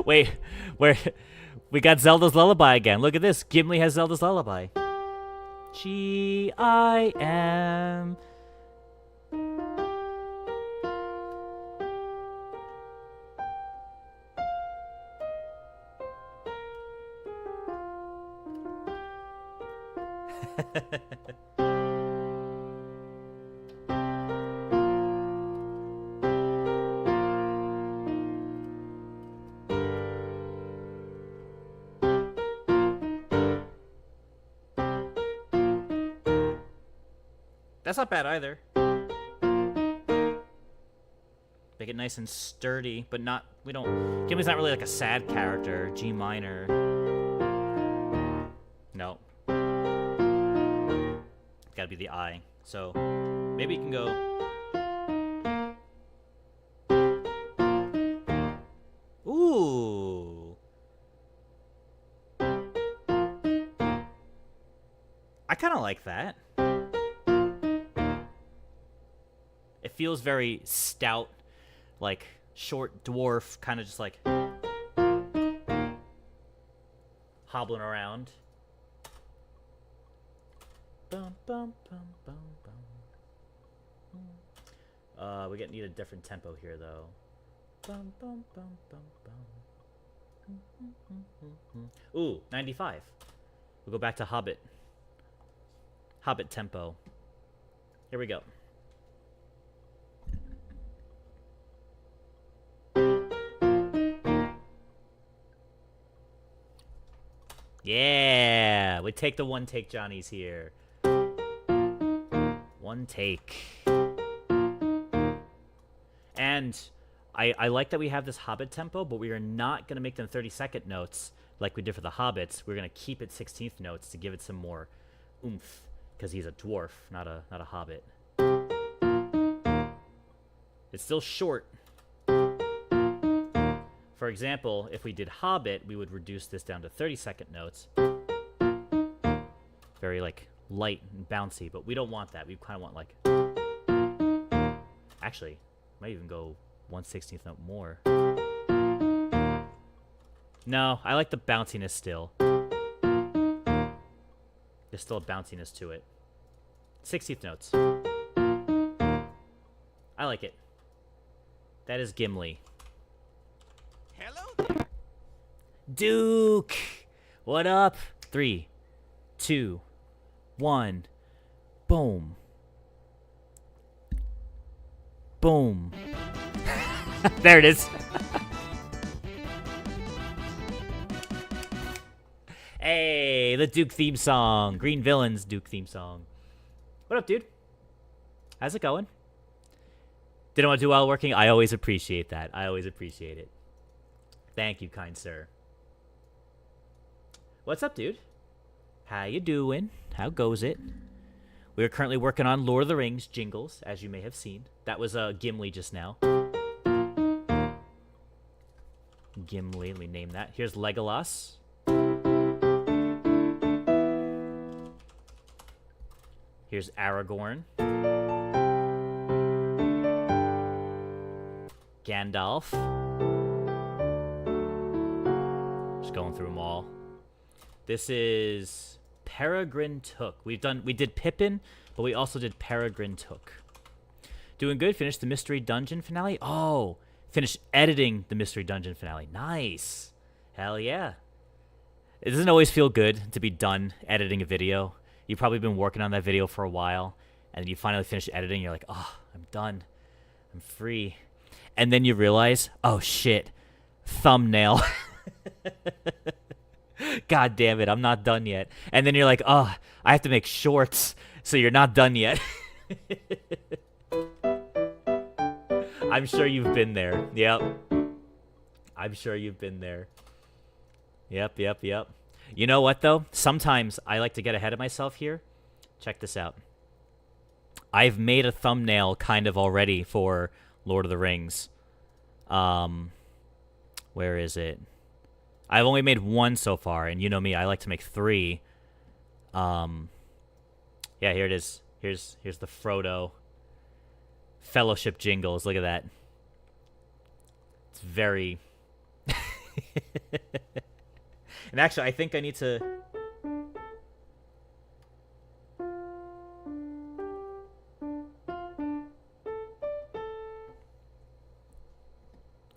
Wait, we got Zelda's Lullaby again. Look at this. Gimli has Zelda's Lullaby. G-I-M. That's not bad either. Make it nice and sturdy, but not. We don't. Gimli's not really like a sad character. G minor. No. It's gotta be the I. So maybe you can go. Ooh. I kind of like that. It feels very stout, like short dwarf, kind of just like hobbling around. Bum, bum, bum, bum, bum. We need a different tempo here, though. Bum, bum, bum, bum, bum. Ooh, 95. We'll go back to Hobbit. Hobbit tempo. Here we go. Yeah, we take the one take Johnnies here. One take. And I like that we have this Hobbit tempo, but we are not going to make them 30-second notes like we did for the Hobbits. We're going to keep it 16th notes to give it some more oomph, because he's a dwarf, not a Hobbit. It's still short. For example, if we did Hobbit, we would reduce this down to 30-second notes. Very, like, light and bouncy, but we don't want that. We kind of want, like... Actually, might even go 1/16th note more. No, I like the bounciness still. There's still a bounciness to it. 60th notes. I like it. That is Gimli. Hello there. Duke! What up? 3, 2, 1. Boom. Boom. There it is. Hey, the Duke theme song. Green Villains Duke theme song. What up, dude? How's it going? Didn't want to do while working? I always appreciate that. I always appreciate it. Thank you, kind sir. What's up, dude? How you doing? How goes it? We are currently working on Lord of the Rings Jingles, as you may have seen. That was Gimli just now. Gimli, let me name that. Here's Legolas. Here's Aragorn. Gandalf. Just going through them all. This is Peregrine Took. We did Pippin, but we also did Peregrine Took. Doing good. Finished the Mystery Dungeon finale. Oh, finished editing the Mystery Dungeon finale. Nice. Hell yeah. It doesn't always feel good to be done editing a video. You've probably been working on that video for a while, and then you finally finish editing. You're like, oh, I'm done. I'm free. And then you realize, oh, shit. Thumbnail. God damn it, I'm not done yet. And then you're like, oh, I have to make shorts, so you're not done yet. I'm sure you've been there. Yep. I'm sure you've been there. Yep. You know what, though? Sometimes I like to get ahead of myself here. Check this out. I've made a thumbnail kind of already for Lord of the Rings. Where is it? I've only made one so far, and you know me, I like to make 3. Yeah, here it is. Here's the Frodo Fellowship Jingles. Look at that. It's very... And actually, I think I need to...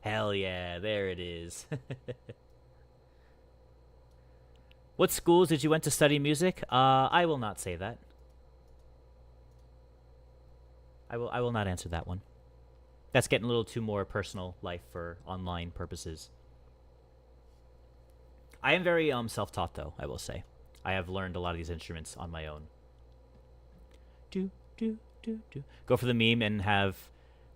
Hell yeah, there it is. What schools did you went to study music? I will not say that. I will not answer that one. That's getting a little too more personal life for online purposes. I am very self-taught though, I will say. I have learned a lot of these instruments on my own. Go for the meme and have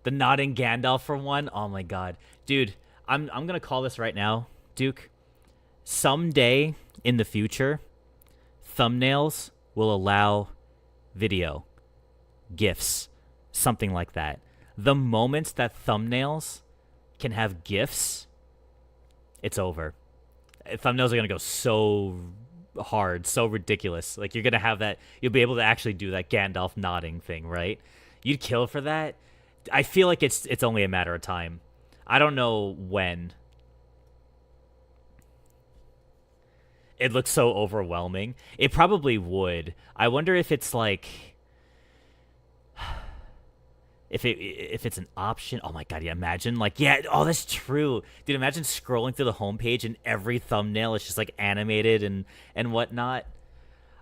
the nodding Gandalf for one. Oh my god. Dude, I'm going to call this right now, Duke. Someday in the future, thumbnails will allow video, GIFs, something like that. The moment that thumbnails can have GIFs, it's over. Thumbnails are going to go so hard, so ridiculous. Like, you're going to have that, you'll be able to actually do that Gandalf nodding thing, right? You'd kill for that. I feel like it's only a matter of time. I don't know when. It looks so overwhelming. It probably would. I wonder if it's like, if it's an option. Oh my god, yeah, imagine like, yeah, oh, that's true. Dude, imagine scrolling through the homepage and every thumbnail is just like animated and whatnot.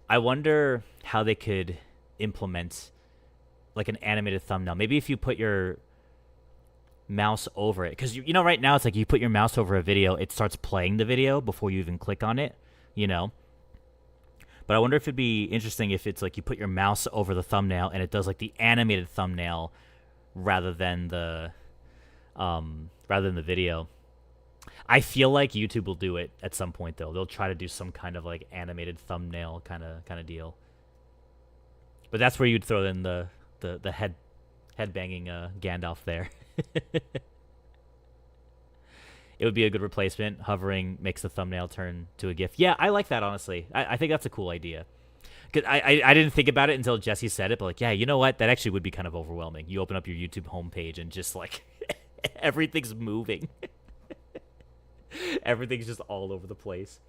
I wonder how they could implement like an animated thumbnail. Maybe if you put your mouse over it, because you know right now it's like you put your mouse over a video, it starts playing the video before you even click on it, you know. But I wonder if it'd be interesting if it's like you put your mouse over the thumbnail and it does like the animated thumbnail rather than the video. I feel like YouTube will do it at some point though. They'll try to do some kind of like animated thumbnail kind of deal. But that's where you'd throw in the head banging Gandalf there. It would be a good replacement. Hovering makes the thumbnail turn to a GIF. Yeah, I like that, honestly. I think that's a cool idea. Cause I didn't think about it until Jesse said it, but like, yeah, you know what? That actually would be kind of overwhelming. You open up your YouTube homepage and just like everything's moving. Everything's just all over the place.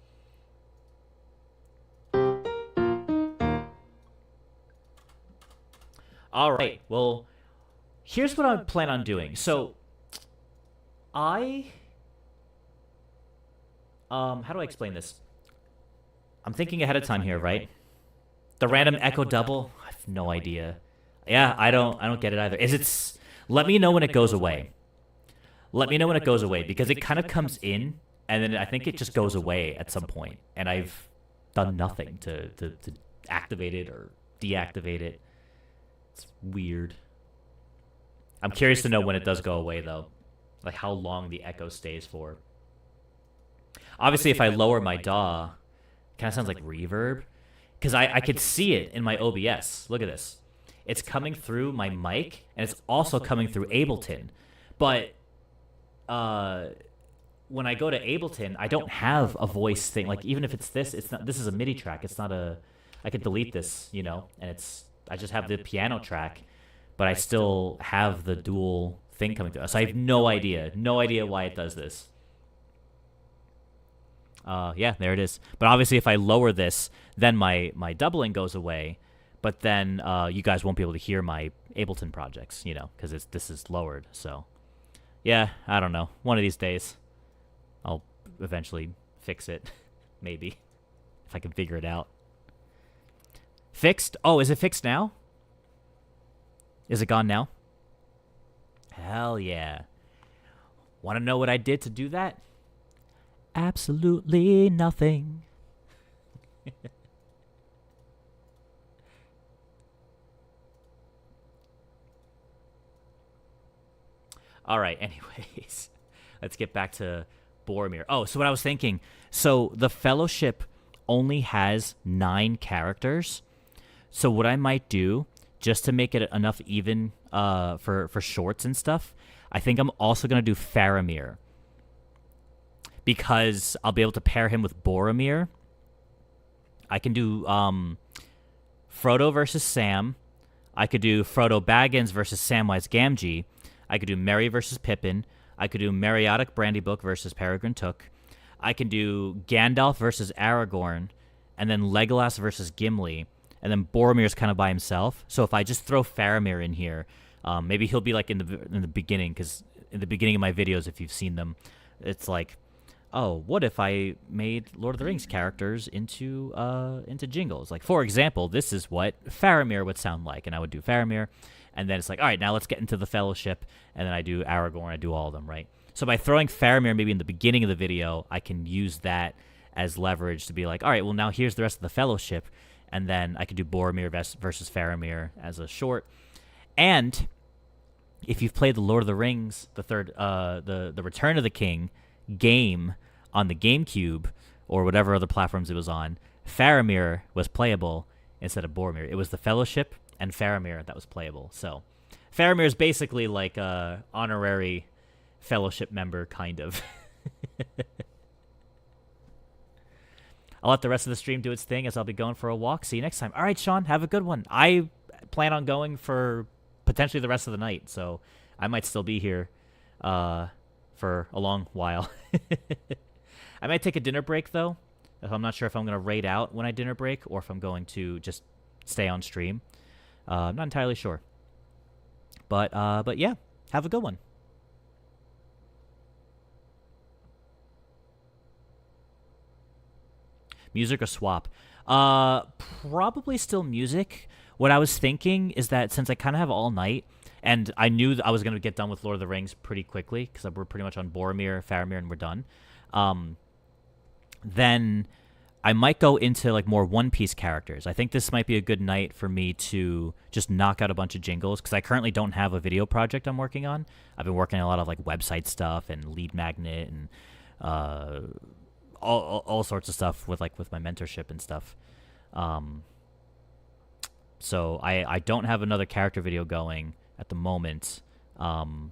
All right. Well, here's what I plan on doing. So how do I explain this? I'm thinking ahead of time here, right? The random echo double? I have no idea. Yeah, I don't get it either. Let me know when it goes away. Let me know when it goes away, because it kind of comes in and then I think it just goes away at some point, and I've done nothing to activate it or deactivate it. It's weird. I'm curious to know when it does go away though. Like how long the echo stays for. Obviously, if I lower my DAW, kind of sounds like reverb. Because I could see it in my OBS. Look at this. It's coming through my mic, and it's also coming through Ableton. But when I go to Ableton, I don't have a voice thing. Like, even if it's this is a MIDI track. It's not a... I could delete this, you know, and I just have the piano track, but I still have the dual thing coming through. So I have no idea why it does this. Yeah, there it is. But obviously, if I lower this, then my doubling goes away. But then you guys won't be able to hear my Ableton projects, you know, because this is lowered. So, yeah, I don't know. One of these days, I'll eventually fix it. Maybe. If I can figure it out. Fixed? Oh, is it fixed now? Is it gone now? Hell yeah. Want to know what I did to do that? Absolutely nothing. All right, anyways. Let's get back to Boromir. Oh, so what I was thinking. So the Fellowship only has 9 characters. So what I might do, just to make it enough even for shorts and stuff, I think I'm also going to do Faramir. Because I'll be able to pair him with Boromir. I can do Frodo versus Sam. I could do Frodo Baggins versus Samwise Gamgee. I could do Merry versus Pippin. I could do Meriadoc Brandybook versus Peregrine Took. I can do Gandalf versus Aragorn. And then Legolas versus Gimli. And then Boromir's kind of by himself. So if I just throw Faramir in here, maybe he'll be like in the beginning. Because in the beginning of my videos, if you've seen them, it's like... oh, what if I made Lord of the Rings characters into Jingles? Like, for example, this is what Faramir would sound like, and I would do Faramir, and then it's like, all right, now let's get into the Fellowship, and then I do Aragorn, I do all of them, right? So by throwing Faramir maybe in the beginning of the video, I can use that as leverage to be like, all right, well, now here's the rest of the Fellowship, and then I could do Boromir versus Faramir as a short. And if you've played the Lord of the Rings, the third, the Return of the King game on the GameCube or whatever other platforms it was on, Faramir was playable instead of Boromir. It was the Fellowship and Faramir that was playable. So Faramir is basically like a honorary Fellowship member, kind of. I'll let the rest of the stream do its thing as I'll be going for a walk. See you next time. All right, Sean, have a good one. I plan on going for potentially the rest of the night, so I might still be here for a long while. I might take a dinner break, though. I'm not sure if I'm going to raid out when I dinner break or if I'm going to just stay on stream. I'm not entirely sure. But yeah, have a good one. Music or swap? Probably still music. What I was thinking is that since I kind of have all night, and I knew that I was going to get done with Lord of the Rings pretty quickly because we're pretty much on Boromir, Faramir, and we're done. Then I might go into like more One Piece characters. I think this might be a good night for me to just knock out a bunch of Jingles because I currently don't have a video project I'm working on. I've been working on a lot of like website stuff and lead magnet and all sorts of stuff with my mentorship and stuff. So I don't have another character video going at the moment. Lord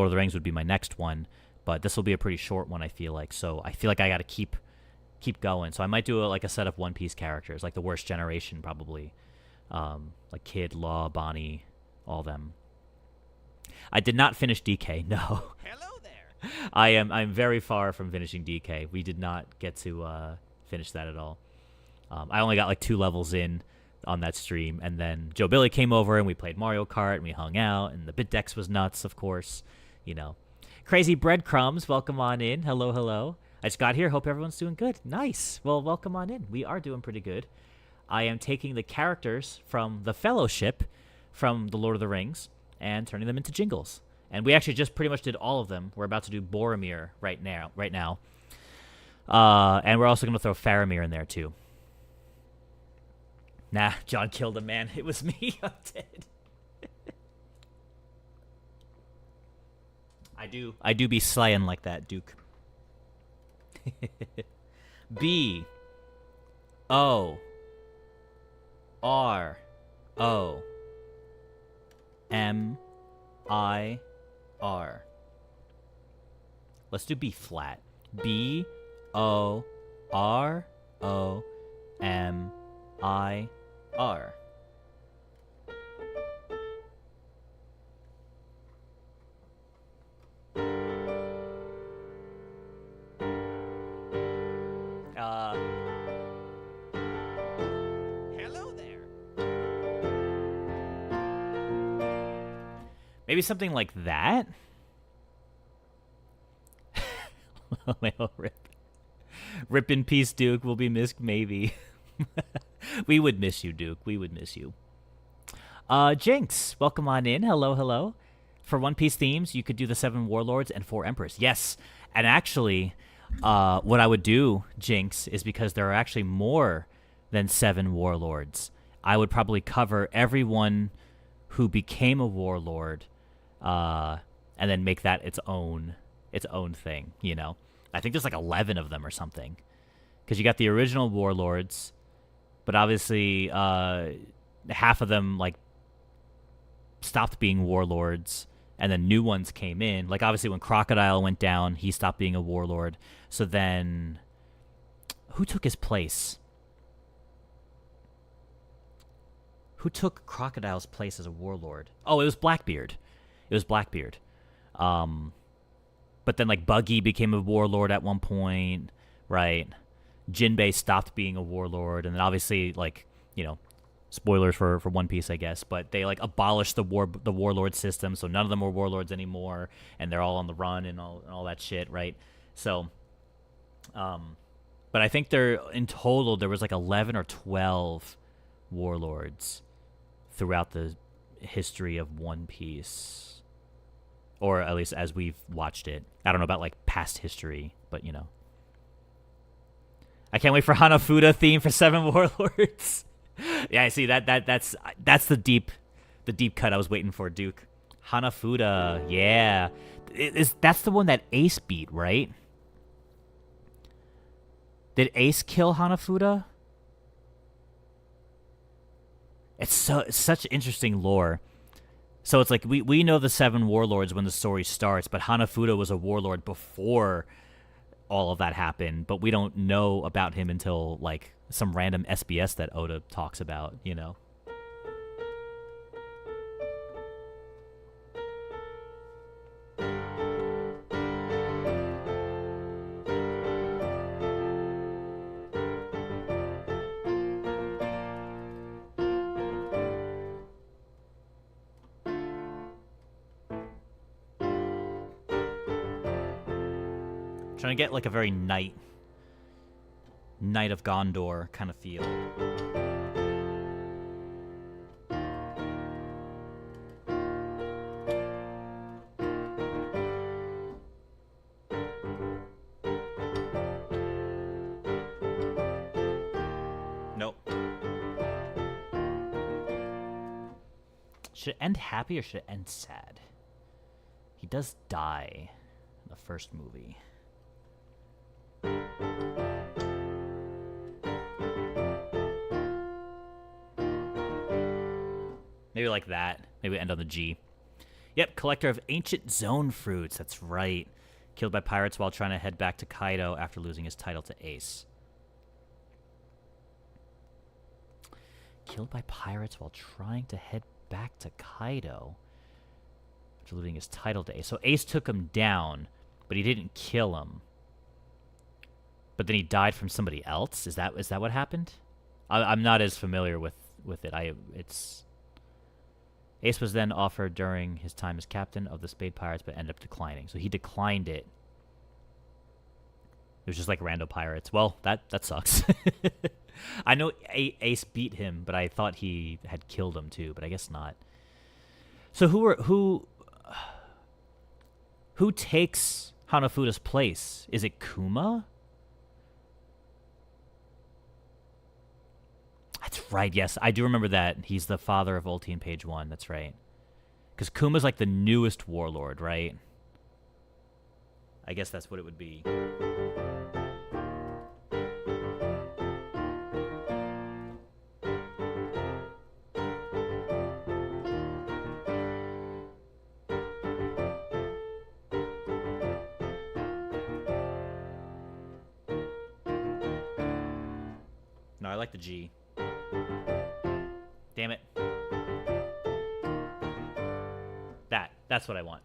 of the Rings would be my next one, but this will be a pretty short one, I feel like. So I feel like I got to keep going. So I might do a set of One Piece characters, like the Worst Generation probably, like Kid, Law, Bonnie, all them. I did not finish DK. No. Hello there. I'm very far from finishing DK. We did not get to finish that at all. I only got like 2 levels in on that stream, and then Joe Billy came over and we played Mario Kart and we hung out, and the BitDex was nuts, of course. Crazy Breadcrumbs, welcome on in. Hello. I just got here. Hope everyone's doing good. Nice. Well, welcome on in. We are doing pretty good. I am taking the characters from the Fellowship from the Lord of the Rings and turning them into Jingles. And we actually just pretty much did all of them. We're about to do Boromir right now. And we're also going to throw Faramir in there, too. Nah, John killed him, man. It was me. I'm dead. I do be slaying like that, Duke. B O R O M I R. Let's do B flat. B O R O M I R. Hello there. Maybe something like that. Oh, rip in peace, Duke. We'll be missed, maybe. We would miss you, Duke. We would miss you. Jinx, welcome on in. Hello. For One Piece themes, you could do the 7 Warlords and 4 Emperors. Yes, and actually, what I would do, Jinx, is because there are actually more than 7 Warlords. I would probably cover everyone who became a Warlord, and then make that its own thing, I think there's like 11 of them or something. Because you got the original Warlords, but obviously half of them stopped being Warlords, and then new ones came in. Like obviously when Crocodile went down, he stopped being a Warlord. So then who took his place? Who took Crocodile's place as a Warlord? Oh, it was Blackbeard. But then Buggy became a Warlord at one point, right? Jinbei stopped being a Warlord, and then obviously spoilers for One Piece, I guess, but they abolished the Warlord system, so none of them were Warlords anymore, and they're all on the run and all that shit, right? So But I think in total there was like 11 or 12 warlords throughout the history of One Piece, or at least as we've watched it. I don't know about like past history, but you know. I can't wait for Hanafuda theme for Seven Warlords. Yeah, I see that's the deep cut I was waiting for, Duke. Hanafuda, yeah. That's the one that Ace beat, right? Did Ace kill Hanafuda? It's such interesting lore. So it's like we know the Seven Warlords when the story starts, but Hanafuda was a warlord before all of that happened, but we don't know about him until like some random SBS that Oda talks about, you know. Trying to get like a very Knight of Gondor kind of feel. Nope. Should it end happy or should it end sad? He does die in the first movie. Maybe like that. Maybe end on the G. Yep, collector of ancient zone fruits. That's right. Killed by pirates while trying to head back to Kaido after losing his title to Ace. Killed by pirates while trying to head back to Kaido after losing his title to Ace. So Ace took him down, but he didn't kill him. But then he died from somebody else? Is that what happened? I'm not as familiar with it. Ace was then offered during his time as captain of the Spade Pirates, but ended up declining. So he declined it. It was just like rando pirates. Well, that sucks. I know Ace beat him, but I thought he had killed him too, but I guess not. So who takes Hanafuda's place? Is it Kuma? That's right, yes. I do remember that. He's the father of Ulti in page 1. That's right. Because Kuma's like the newest warlord, right? I guess that's what it would be. No, I like the G. Damn it. That's what I want.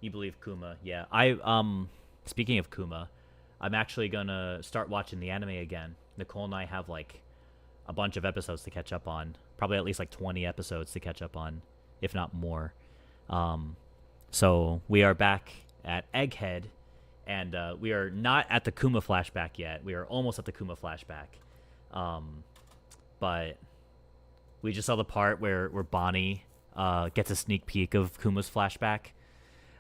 You believe Kuma. Yeah. Speaking of Kuma, I'm actually gonna start watching the anime again. Nicole and I have like a bunch of episodes to catch up on. Probably at least like 20 episodes to catch up on, if not more. So we are back at Egghead, and we are not at the Kuma flashback yet. We are almost at the Kuma flashback. But we just saw the part where Bonnie gets a sneak peek of Kuma's flashback.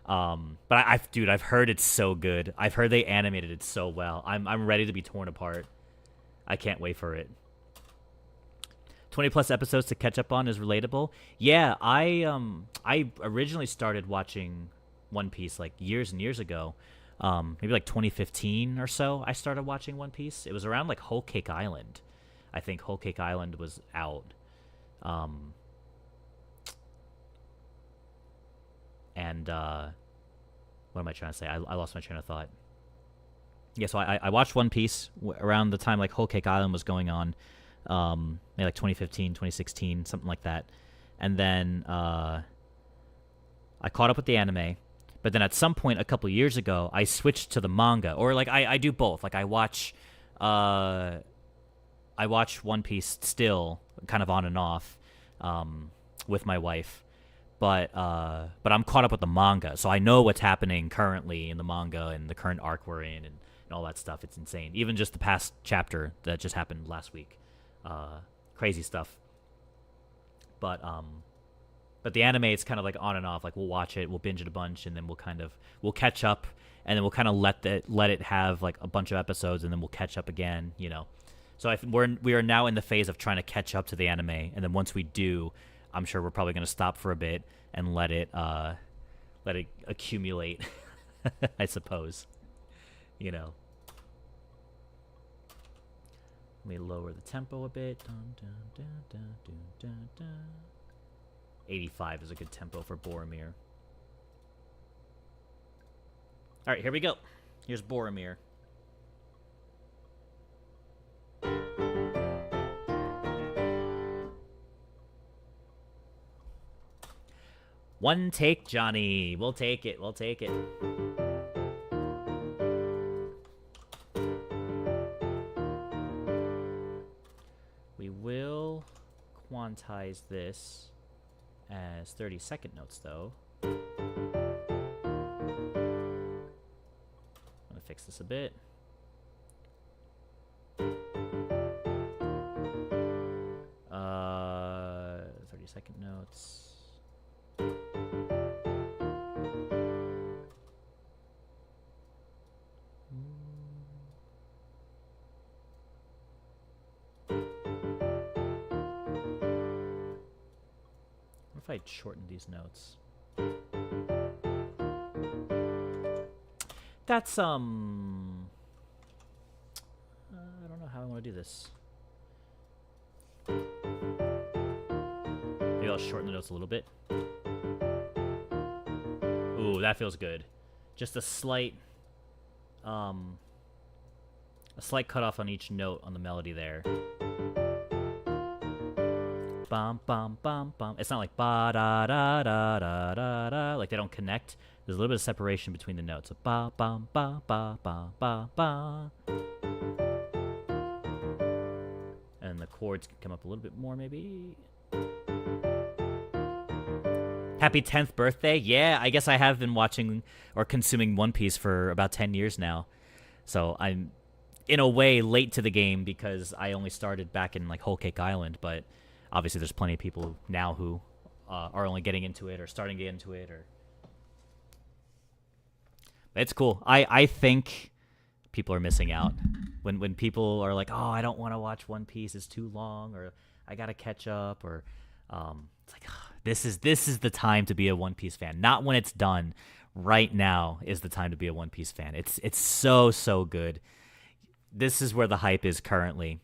But I've heard it's so good. I've heard they animated it so well. I'm ready to be torn apart. I can't wait for it. 20 plus episodes to catch up on is relatable. Yeah, I originally started watching One Piece like years and years ago. Maybe like 2015 or so. I started watching One Piece. It was around like Whole Cake Island. I think Whole Cake Island was out. What am I trying to say? I lost my train of thought. Yeah, so I watched One Piece around the time like Whole Cake Island was going on. Maybe like 2015, 2016, something like that. And then I caught up with the anime. But then at some point a couple years ago, I switched to the manga. Or like I do both. Like I watch One Piece still, kind of on and off, with my wife. But I'm caught up with the manga, so I know what's happening currently in the manga and the current arc we're in and and all that stuff. It's insane. Even just the past chapter that just happened last week. Crazy stuff. But the anime, it's kind of like on and off. Like we'll watch it, we'll binge it a bunch, and then we'll catch up, and then we'll kind of let it have like a bunch of episodes, and then we'll catch up again, you know. So we are now in the phase of trying to catch up to the anime, and then once we do, I'm sure we're probably going to stop for a bit and let it accumulate, I suppose, you know. Let me lower the tempo a bit. 85 is a good tempo for Boromir. All right, here we go. Here's Boromir. One take, Johnny. We'll take it. We'll take it. We will quantize this as 30-second notes, though. I'm gonna fix this a bit. 30-second notes. What if I shorten these notes? That's, I don't know how I want to do this. Maybe I'll shorten the notes a little bit. Ooh, that feels good. Just a slight cutoff on each note on the melody there. Bum bum bum bum. It's not like ba da da da da da da. Like they don't connect. There's a little bit of separation between the notes. So ba bum ba ba ba ba ba. And the chords can come up a little bit more, maybe. Happy 10th birthday. Yeah, I guess I have been watching or consuming One Piece for about 10 years now. So I'm, in a way, late to the game because I only started back in like Whole Cake Island. But obviously there's plenty of people now who are only getting into it or starting to get into it. But it's cool. I think people are missing out. When people are like, oh, I don't want to watch One Piece, it's too long, or I got to catch up, or it's like, oh, this is the time to be a One Piece fan. Not when it's done. Right now is the time to be a One Piece fan. It's so good. This is where the hype is currently.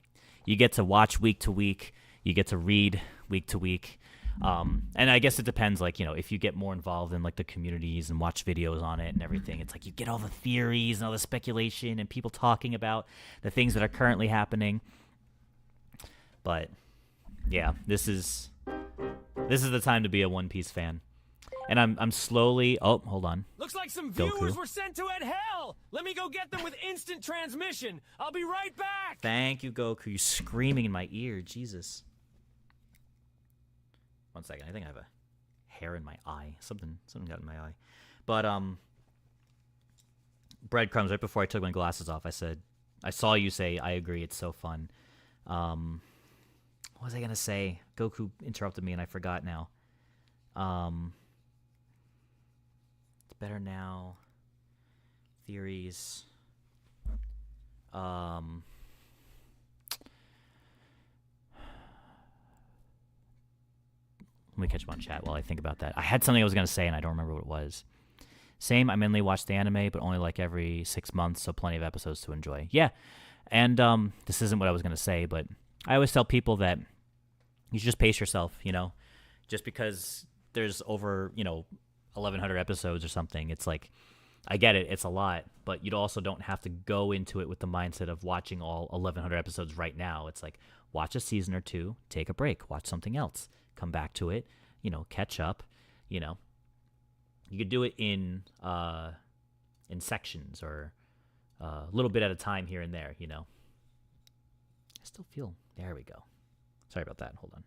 You get to watch week to week. You get to read week to week. And I guess it depends, like, you know, if you get more involved in like the communities and watch videos on it and everything, it's like you get all the theories and all the speculation and people talking about the things that are currently happening. But yeah, this is the time to be a One Piece fan. And I'm slowly, oh, hold on. Looks like some viewers Goku. were sent to hell. Let me go get them with instant transmission. I'll be right back. Thank you, Goku. You're screaming in my ear. Jesus. 1 second. I think I have a hair in my eye. Something got in my eye. But breadcrumbs. Right before I took my glasses off, I said, I saw you say, "I agree. It's so fun." What was I gonna say? Goku interrupted me, and I forgot now. It's better now. Theories. Let me catch up on chat while I think about that. I had something I was going to say, and I don't remember what it was. Same, I mainly watch the anime, but only like every 6 months, so plenty of episodes to enjoy. Yeah, and this isn't what I was going to say, but I always tell people that you should just pace yourself, you know? Just because there's over, 1,100 episodes or something, it's like, I get it, it's a lot, but you also don't have to go into it with the mindset of watching all 1,100 episodes right now. It's like, watch a season or two, take a break, watch something else. Come back to it, catch up, You could do it in sections or a little bit at a time here and there, I still feel, there we go. Sorry about that, hold on.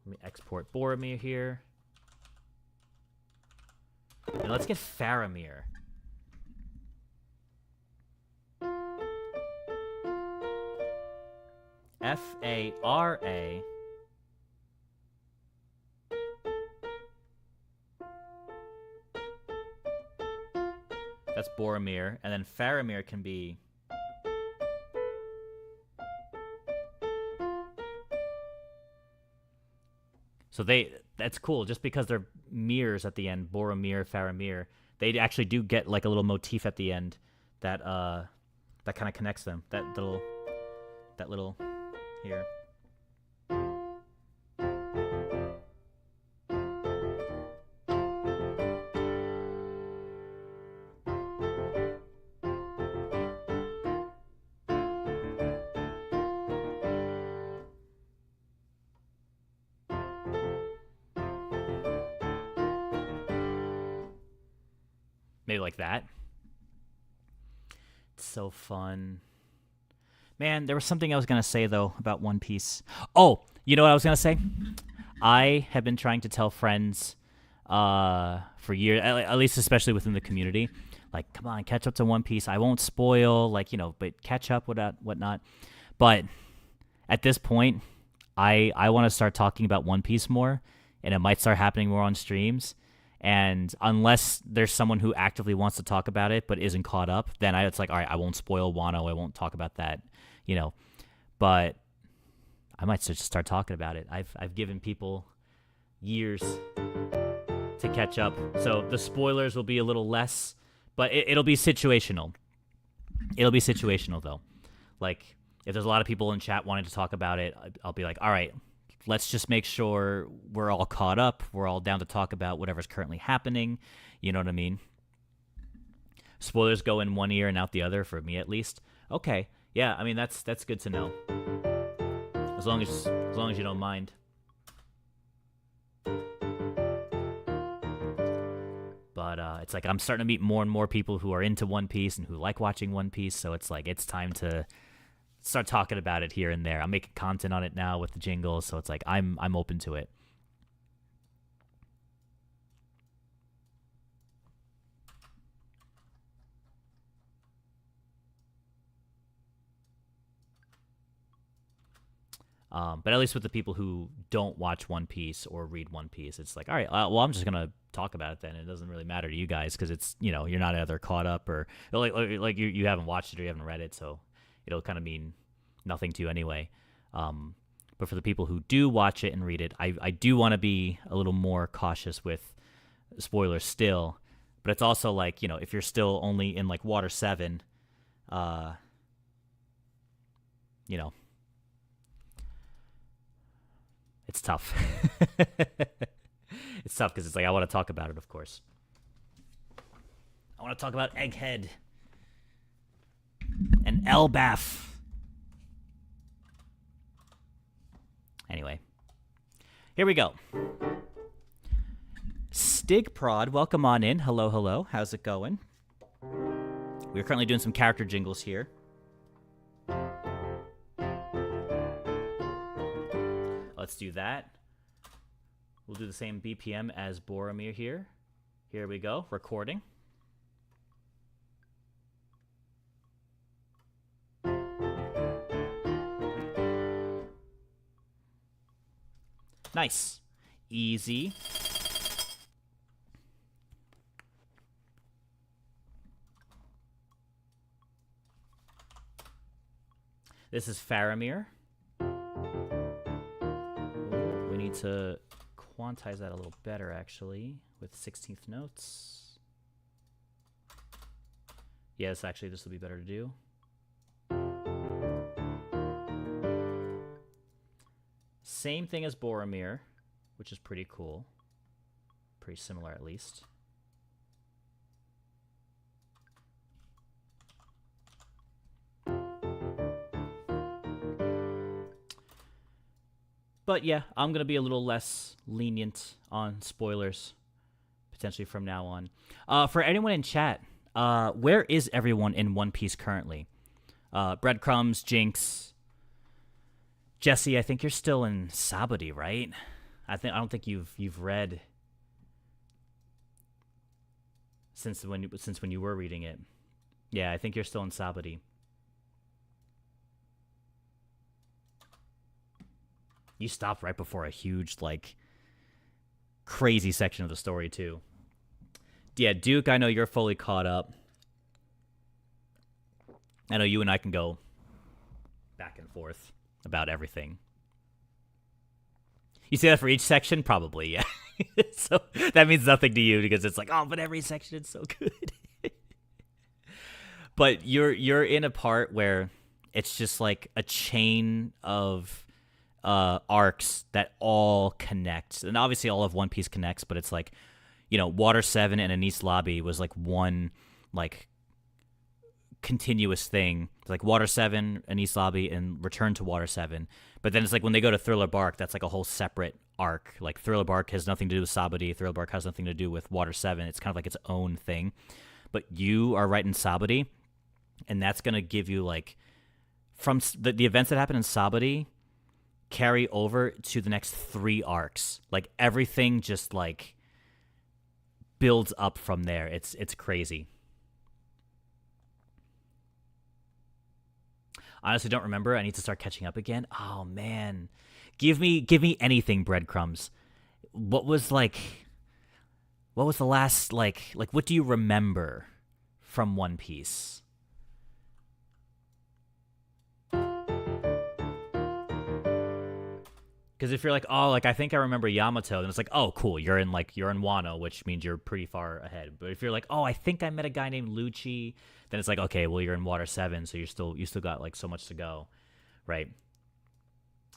Let me export Boromir here. And let's get Faramir. F-A-R-A. That's Boromir. And then Faramir can be... So that's cool. Just because they're mirrors at the end, Boromir, Faramir, they actually do get like a little motif at the end that that kind of connects them. That little here. Maybe like that. It's so fun. Man, there was something I was going to say, though, about One Piece. Oh, you know what I was going to say? I have been trying to tell friends for years, at least especially within the community, like, come on, catch up to One Piece. I won't spoil, like, but catch up, whatnot. But at this point, I want to start talking about One Piece more, and it might start happening more on streams. And unless there's someone who actively wants to talk about it but isn't caught up, then it's like, all right, I won't spoil Wano. I won't talk about that, But I might just start talking about it. I've given people years to catch up, so the spoilers will be a little less, but it'll be situational. It'll be situational, though. Like, if there's a lot of people in chat wanting to talk about it, I'll be like, all right, let's just make sure we're all caught up. We're all down to talk about whatever's currently happening. You know what I mean? Spoilers go in one ear and out the other, for me at least. Okay, yeah, I mean that's good to know. As long as you don't mind. But it's like I'm starting to meet more and more people who are into One Piece and who like watching One Piece. So it's like it's time to start talking about it here and there. I'm making content on it now with the jingles, so it's like I'm open to it. But at least with the people who don't watch One Piece or read One Piece, it's like, all right, well, I'm just gonna talk about it then. It doesn't really matter to you guys because it's you're not either caught up or like you haven't watched it or you haven't read it, so it'll kind of mean nothing to you anyway. But for the people who do watch it and read it, I do want to be a little more cautious with spoilers still. But it's also like, if you're still only in like Water 7, it's tough. It's tough because it's like I want to talk about it, of course. I want to talk about Egghead and Elbaf. Anyway, here we go. Stigprod, welcome on in. Hello, hello. How's it going? We're currently doing some character jingles here. Let's do that. We'll do the same BPM as Boromir here. Here we go. Recording. Nice. Easy. This is Faramir. We need to quantize that a little better, actually, with 16th notes. Yes, actually, this will be better to do. Same thing as Boromir, which is pretty cool. Pretty similar, at least. But yeah, I'm going to be a little less lenient on spoilers, potentially from now on. For anyone in chat, where is everyone in One Piece currently? Breadcrumbs, Jinx, Jesse, I think you're still in Sabaody, right? I don't think you've read since when you were reading it. Yeah, I think you're still in Sabadi. You stopped right before a huge, like, crazy section of the story, too. Yeah, Duke, I know you're fully caught up. I know you and I can go back and forth about everything. You say that for each section? Probably, yeah. So that means nothing to you because it's like, oh, but every section is so good. But you're in a part where it's just like a chain of arcs that all connect. And obviously all of One Piece connects, but it's like, you know, Water 7 and Anise Lobby was like one like continuous thing. It's like Water 7, Anise Lobby, and Return to Water 7. But then it's like when they go to Thriller Bark, that's like a whole separate arc. Like Thriller Bark has nothing to do with Sabadi. Thriller Bark has nothing to do with Water 7. It's kind of like its own thing. But you are right in Sabadi, and that's going to give you like from the events that happen in Sabadi carry over to the next 3 arcs. Like everything just like builds up from there. It's crazy. Honestly, don't remember. I need to start catching up again. Oh man, give me anything. Breadcrumbs. What was the last like? What do you remember from One Piece? Because if you're like, oh, like I think I remember Yamato, then it's like, oh, cool, you're in Wano, which means you're pretty far ahead. But if you're like, oh, I think I met a guy named Lucci, then it's like, okay, well, you're in Water 7, so you still got like so much to go, right?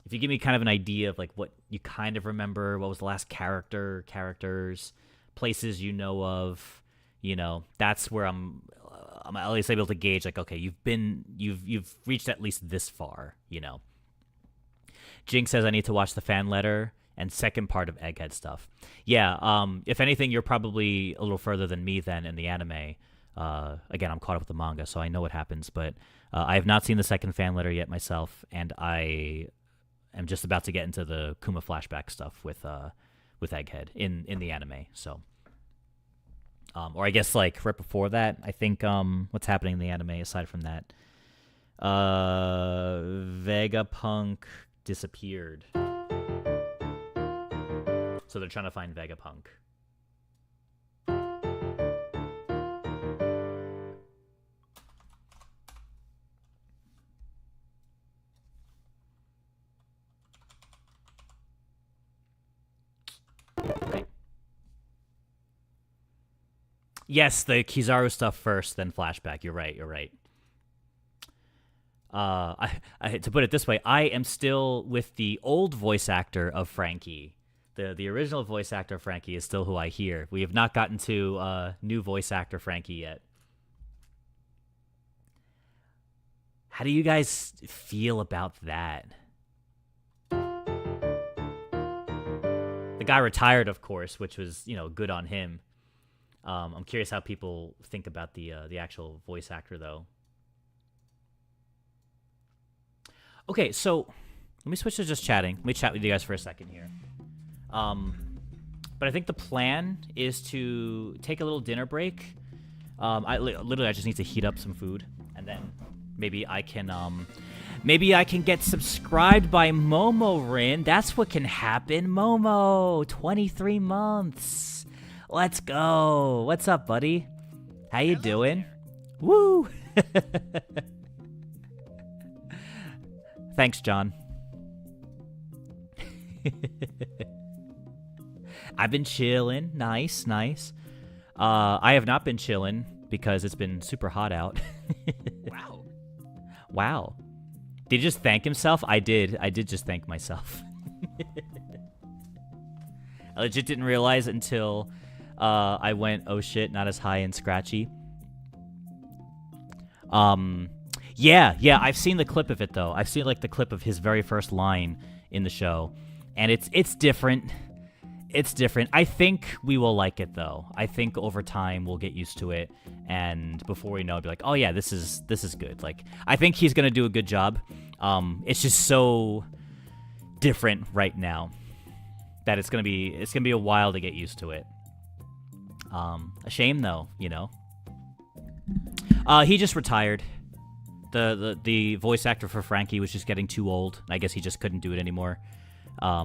If you give me kind of an idea of like what you kind of remember, what was the last characters, places you know of, you know, that's where I'm at least able to gauge like, okay, you've reached at least this far, you know. Jing says I need to watch the fan letter and second part of Egghead stuff. Yeah, if anything, you're probably a little further than me then in the anime. Again, I'm caught up with the manga, so I know what happens, but I have not seen the second fan letter yet myself, and I am just about to get into the Kuma flashback stuff with Egghead in the anime. So, or I guess like right before that, I think what's happening in the anime aside from that, Vegapunk disappeared, so they're trying to find Vegapunk. Right. Yes, the Kizaru stuff first, then flashback. You're right. To put it this way, I am still with the old voice actor of Frankie. The original voice actor of Frankie is still who I hear. We have not gotten to new voice actor Frankie yet. How do you guys feel about that? The guy retired, of course, which was, you know, good on him. I'm curious how people think about the actual voice actor, though. Okay, so let me switch to just chatting. Let me chat with you guys for a second here. But I think the plan is to take a little dinner break. I just need to heat up some food, and then maybe I can get subscribed by Momo Rin. That's what can happen. Momo, 23 months. Let's go. What's up, buddy? How you doing? Woo! Thanks, John. I've been chilling. Nice. I have not been chilling because it's been super hot out. Wow. Did he just thank himself? I did just thank myself. I legit didn't realize until I went, oh shit, not as high and scratchy. Yeah, I've seen the clip of it, though. I've seen, like, the clip of his very first line in the show, and it's different. It's different. I think we will like it, though. I think over time we'll get used to it, and before we know it, be like, oh, yeah, this is good. Like, I think he's going to do a good job. It's just so different right now that it's gonna be a while to get used to it. A shame though, you know. He just retired. The voice actor for Frankie was just getting too old. I guess he just couldn't do it anymore. I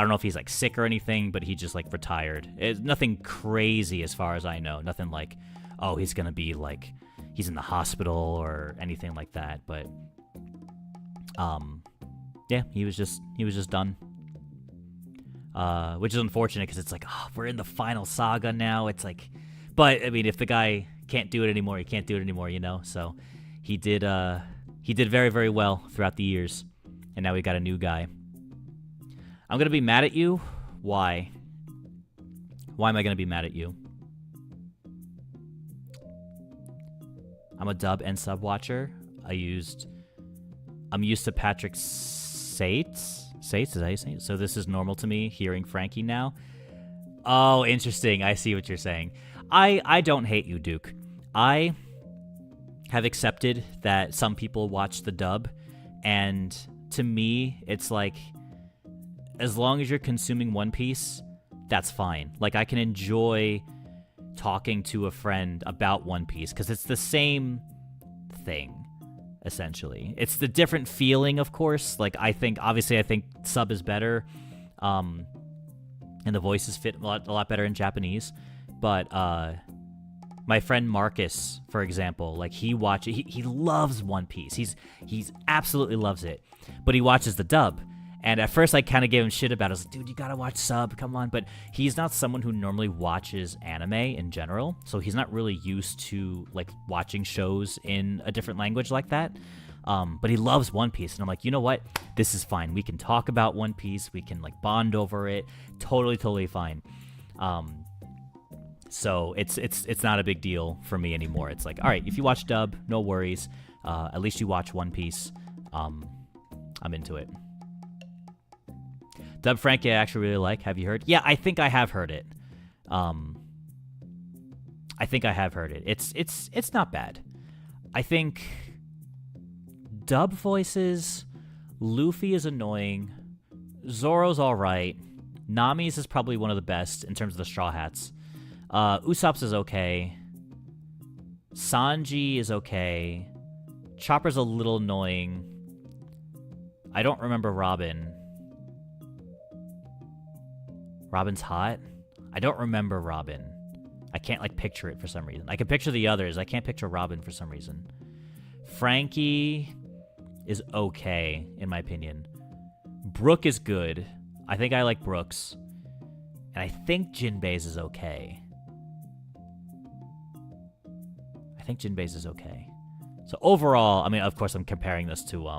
don't know if he's like sick or anything, but he just like retired. It's nothing crazy as far as I know. Nothing like, oh, he's gonna be like, he's in the hospital or anything like that. But yeah, he was just done. Which is unfortunate because it's like, oh, we're in the final saga now. It's like, but I mean, if the guy can't do it anymore, he can't do it anymore, you know. So he did very, very well throughout the years, and now we got a new guy. I'm gonna be mad at you. Why? Why am I gonna be mad at you? I'm a dub and sub watcher. I'm used to Patrick Sates. Sates, is that how you say it? So this is normal to me, hearing Frankie now. Oh, interesting. I see what you're saying. I don't hate you, Duke. I have accepted that some people watch the dub, and to me, it's like, as long as you're consuming One Piece, that's fine. Like, I can enjoy talking to a friend about One Piece, because it's the same thing, essentially. It's the different feeling, of course. Like, I think sub is better, and the voices fit a lot better in Japanese. But my friend Marcus, for example, like, he loves One Piece. He's absolutely loves it, but he watches the dub. And at first I kind of gave him shit about it. I was like, dude, you gotta watch sub, come on. But he's not someone who normally watches anime in general, so he's not really used to, like, watching shows in a different language like that. But he loves One Piece, and I'm like, you know what? This is fine. We can talk about One Piece. We can, like, bond over it. Totally fine. So it's not a big deal for me anymore. It's like, all right, if you watch dub, no worries. At least you watch One Piece. I'm into it. Dub Frankie, I actually really like. Have you heard? Yeah, I think I have heard it. It's not bad. I think dub voices, Luffy is annoying. Zoro's all right. Nami's is probably one of the best in terms of the Straw Hats. Usopp's is okay. Sanji is okay. Chopper's a little annoying. I don't remember Robin. Robin's hot? I don't remember Robin. I can't, like, picture it for some reason. I can picture the others. I can't picture Robin for some reason. Frankie is okay, in my opinion. Brook is good. I think I like Brook's. And I think Jinbei's is okay. So overall, I mean, of course, I'm comparing this to,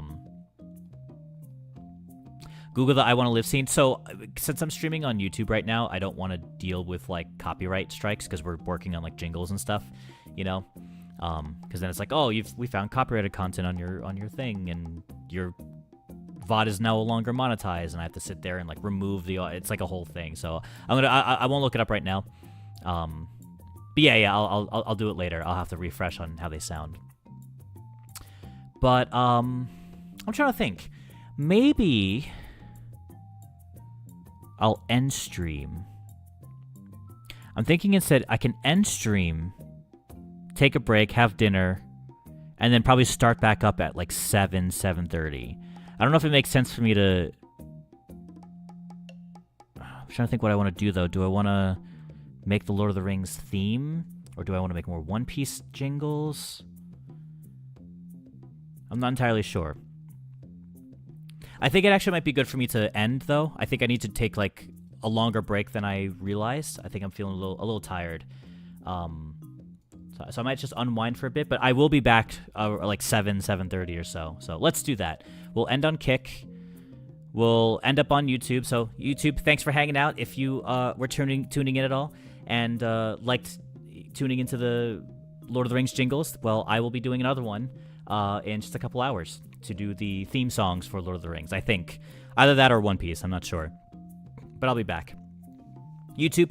Google the I Want to Live scene. So since I'm streaming on YouTube right now, I don't want to deal with, like, copyright strikes because we're working on, like, jingles and stuff, you know? Because then it's like, oh, we found copyrighted content on your thing, and your VOD is no longer monetized, and I have to sit there and, like, remove the. It's like a whole thing. So I won't look it up right now. But yeah, I'll do it later. I'll have to refresh on how they sound. But I'm trying to think. Maybe I'll end stream. I'm thinking instead I can end stream, take a break, have dinner, and then probably start back up at like 7:30. I don't know if it makes sense for me to. I'm trying to think what I want to do though. Do I want to make the Lord of the Rings theme, or do I want to make more One Piece jingles? I'm not entirely sure. I think it actually might be good for me to end, though. I think I need to take, like, a longer break than I realized. I think I'm feeling a little tired. So I might just unwind for a bit, but I will be back like 7:30 or so. So let's do that. We'll end on Kick. We'll end up on YouTube. So YouTube, thanks for hanging out. If you were tuning in at all and liked tuning into the Lord of the Rings jingles, well, I will be doing another one in just a couple hours to do the theme songs for Lord of the Rings. I think either that or One Piece. I'm not sure, but I'll be back. YouTube.